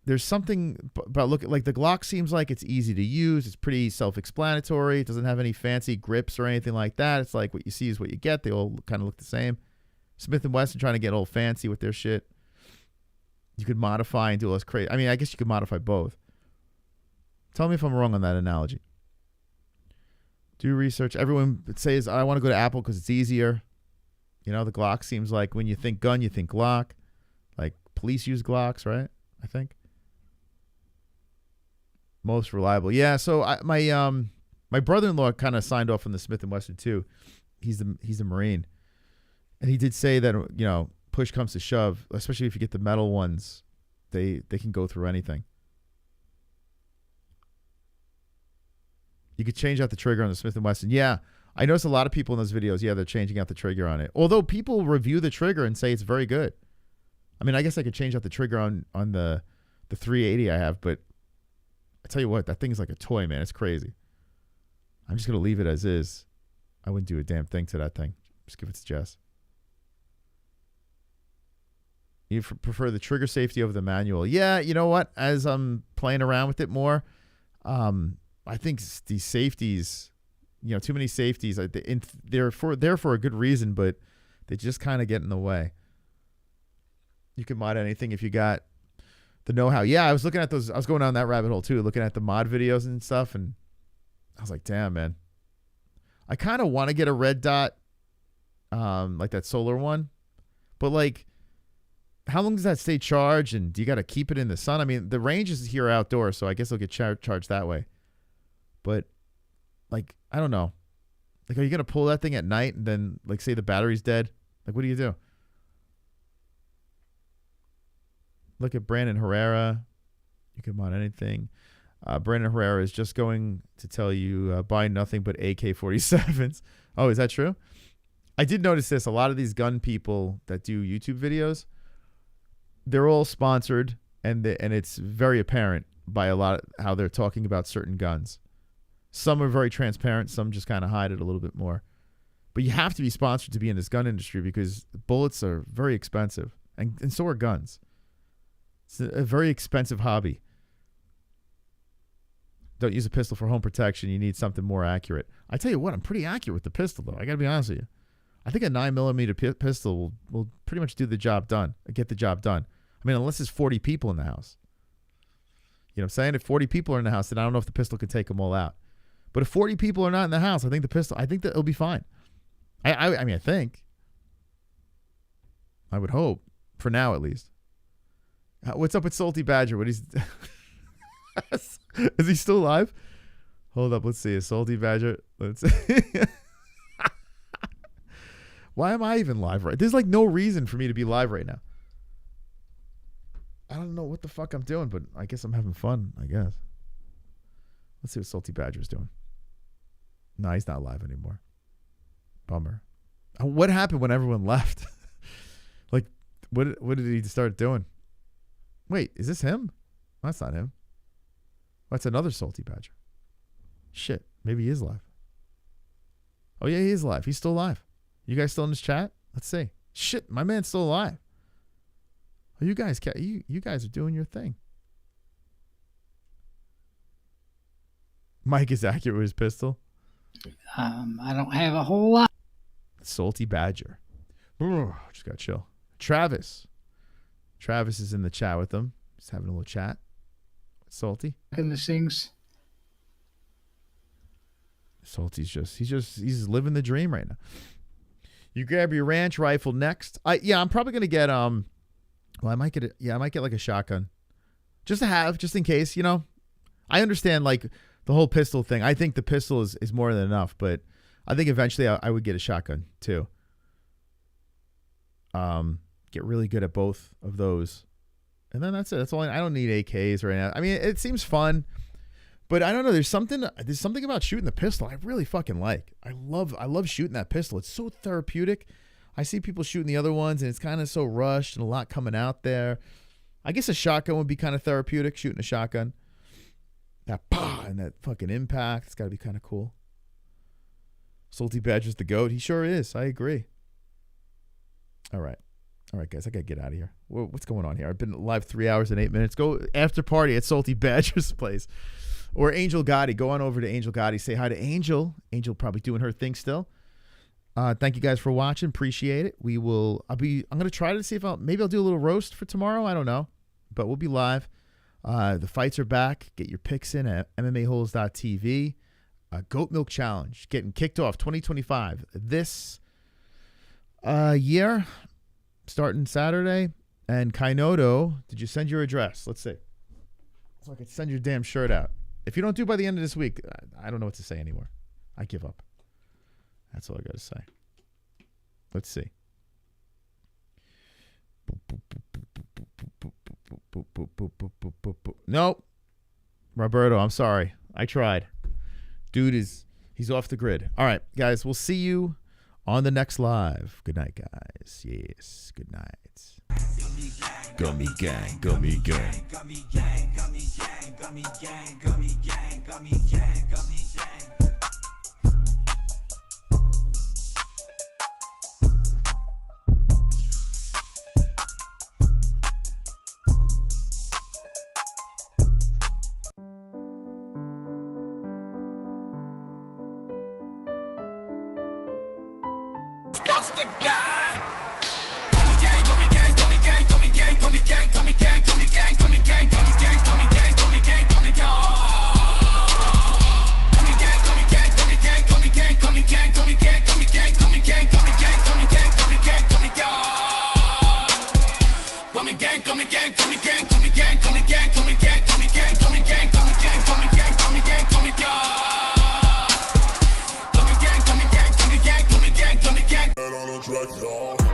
S4: There's something about looking like the Glock seems like it's easy to use. It's pretty self-explanatory. It doesn't have any fancy grips or anything like that. It's like what you see is what you get. They all kind of look the same. Smith & Wesson trying to get all fancy with their shit. You could modify and do all this crazy. I mean, I guess you could modify both. Tell me if I'm wrong on that analogy. Do research. Everyone says, I want to go to Apple because it's easier. You know, the Glock seems like when you think gun, you think Glock. Like police use Glocks, right? I think. Most reliable. Yeah, so my brother-in-law kind of signed off on the Smith & Wesson too. He's a Marine. And he did say that, you know, push comes to shove, especially if you get the metal ones, they can go through anything. You could change out the trigger on the Smith & Wesson. Yeah, I noticed a lot of people in those videos, yeah, they're changing out the trigger on it. Although people review the trigger and say it's very good. I mean, I guess I could change out the trigger on the 380 I have, but I tell you what, that thing's like a toy, man. It's crazy. I'm just going to leave it as is. I wouldn't do a damn thing to that thing. Just give it to Jess. You prefer the trigger safety over the manual. Yeah, you know what? As I'm playing around with it more, I think these safeties, you know, too many safeties, they're for a good reason, but they just kind of get in the way. You can mod anything if you got the know-how. Yeah, I was looking at those. I was going down that rabbit hole too, looking at the mod videos and stuff, and I was like, damn, man. I kind of want to get a red dot, like that solar one, but like, how long does that stay charged, and do you got to keep it in the sun? I mean, the range is here outdoors, so I guess it'll get charged that way. But like, I don't know. Like, are you gonna pull that thing at night and then, like, say the battery's dead? Like, what do you do? Look at Brandon Herrera. You can mod anything. Brandon Herrera is just going to tell you buy nothing but AK-47s. Oh, is that true? I did notice this. A lot of these gun people that do YouTube videos, they're all sponsored, and it's very apparent by a lot of how they're talking about certain guns. Some are very transparent. Some just kind of hide it a little bit more. But you have to be sponsored to be in this gun industry because bullets are very expensive, and so are guns. It's a very expensive hobby. Don't use a pistol for home protection. You need something more accurate. I tell you what, I'm pretty accurate with the pistol, though. I got to be honest with you. I think a 9mm pistol will pretty much do the job done, get the job done. I mean, unless there's 40 people in the house. You know what I'm saying? If 40 people are in the house, then I don't know if the pistol could take them all out. But if 40 people are not in the house, I think that it'll be fine. I mean, I think. I would hope. For now, at least. What's up with Salty Badger? What is he still alive? Hold up, let's see. A Salty Badger. Let's see. Why am I even live right? There's like no reason for me to be live right now. I don't know what the fuck I'm doing, but I guess I'm having fun, I guess. Let's see what Salty Badger's doing. No, he's not live anymore. Bummer. What happened when everyone left? Like, what did he start doing? Wait, is this him? That's not him. That's another Salty Badger. Shit, maybe he is live. Oh yeah, he is live. He's still alive. You guys still in this chat? Let's see. Shit, my man's still alive. Oh, you guys are doing your thing. Mike is accurate with his pistol.
S19: I don't have a whole lot.
S4: Salty Badger. Just got chill. Travis is in the chat with them. Just having a little chat. Salty.
S19: In the things.
S4: Salty's he's living the dream right now. You grab your ranch rifle next. I'm probably gonna get I might get like a shotgun. Just to have, just in case, you know. I understand like the whole pistol thing. I think the pistol is more than enough, but I think eventually I would get a shotgun too. get really good at both of those. And then that's it. That's all. I don't need AKs right now. I mean, it seems fun, but I don't know. There's something about shooting the pistol I really fucking like. I love shooting that pistol. It's so therapeutic. I see people shooting the other ones, and it's kind of so rushed and a lot coming out there. I guess a shotgun would be kind of therapeutic, shooting a shotgun. That bah and that fucking impact. It's got to be kind of cool. Salty Badger's the GOAT. He sure is. I agree. All right, guys. I got to get out of here. What's going on here? I've been live 3 hours and 8 minutes. Go after party at Salty Badger's place. Or Angel Gotti. Go on over to Angel Gotti. Say hi to Angel. Angel probably doing her thing still. Thank you guys for watching. Appreciate it. I'm going to try to see if maybe I'll do a little roast for tomorrow. I don't know. But we'll be live. The fights are back. Get your picks in at MMA-HOLES.tv. Goat Milk Challenge getting kicked off 2025 this year, starting Saturday. And Kainoto, did you send your address? Let's see. So I can send your damn shirt out. If you don't do by the end of this week, I don't know what to say anymore. I give up. That's all I got to say. Let's see. Nope. Roberto, I'm sorry. I tried. Dude he's off the grid. All right, guys, we'll see you on the next live. Good night, guys. Yes, good night. Gummy gang, gummy gang. Gummy gang, gummy gang, gummy gang, gummy gang, gummy gang, gummy gang.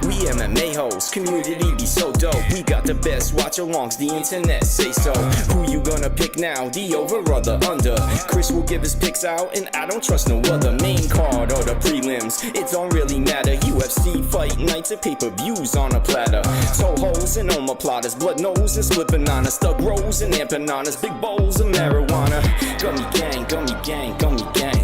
S9: We MMA-HOLES, community be so dope. We got the best watch-alongs, the internet say so. Who you gonna pick now, the over or the under? Chris will give his picks out, and I don't trust no other. Main card or the prelims, it don't really matter. UFC fight nights and pay-per-views on a platter. Toe holes and omoplatas, blood nose and split bananas, thug rolls and empanadas, big bowls of marijuana. Gummy gang, gummy gang, gummy gang.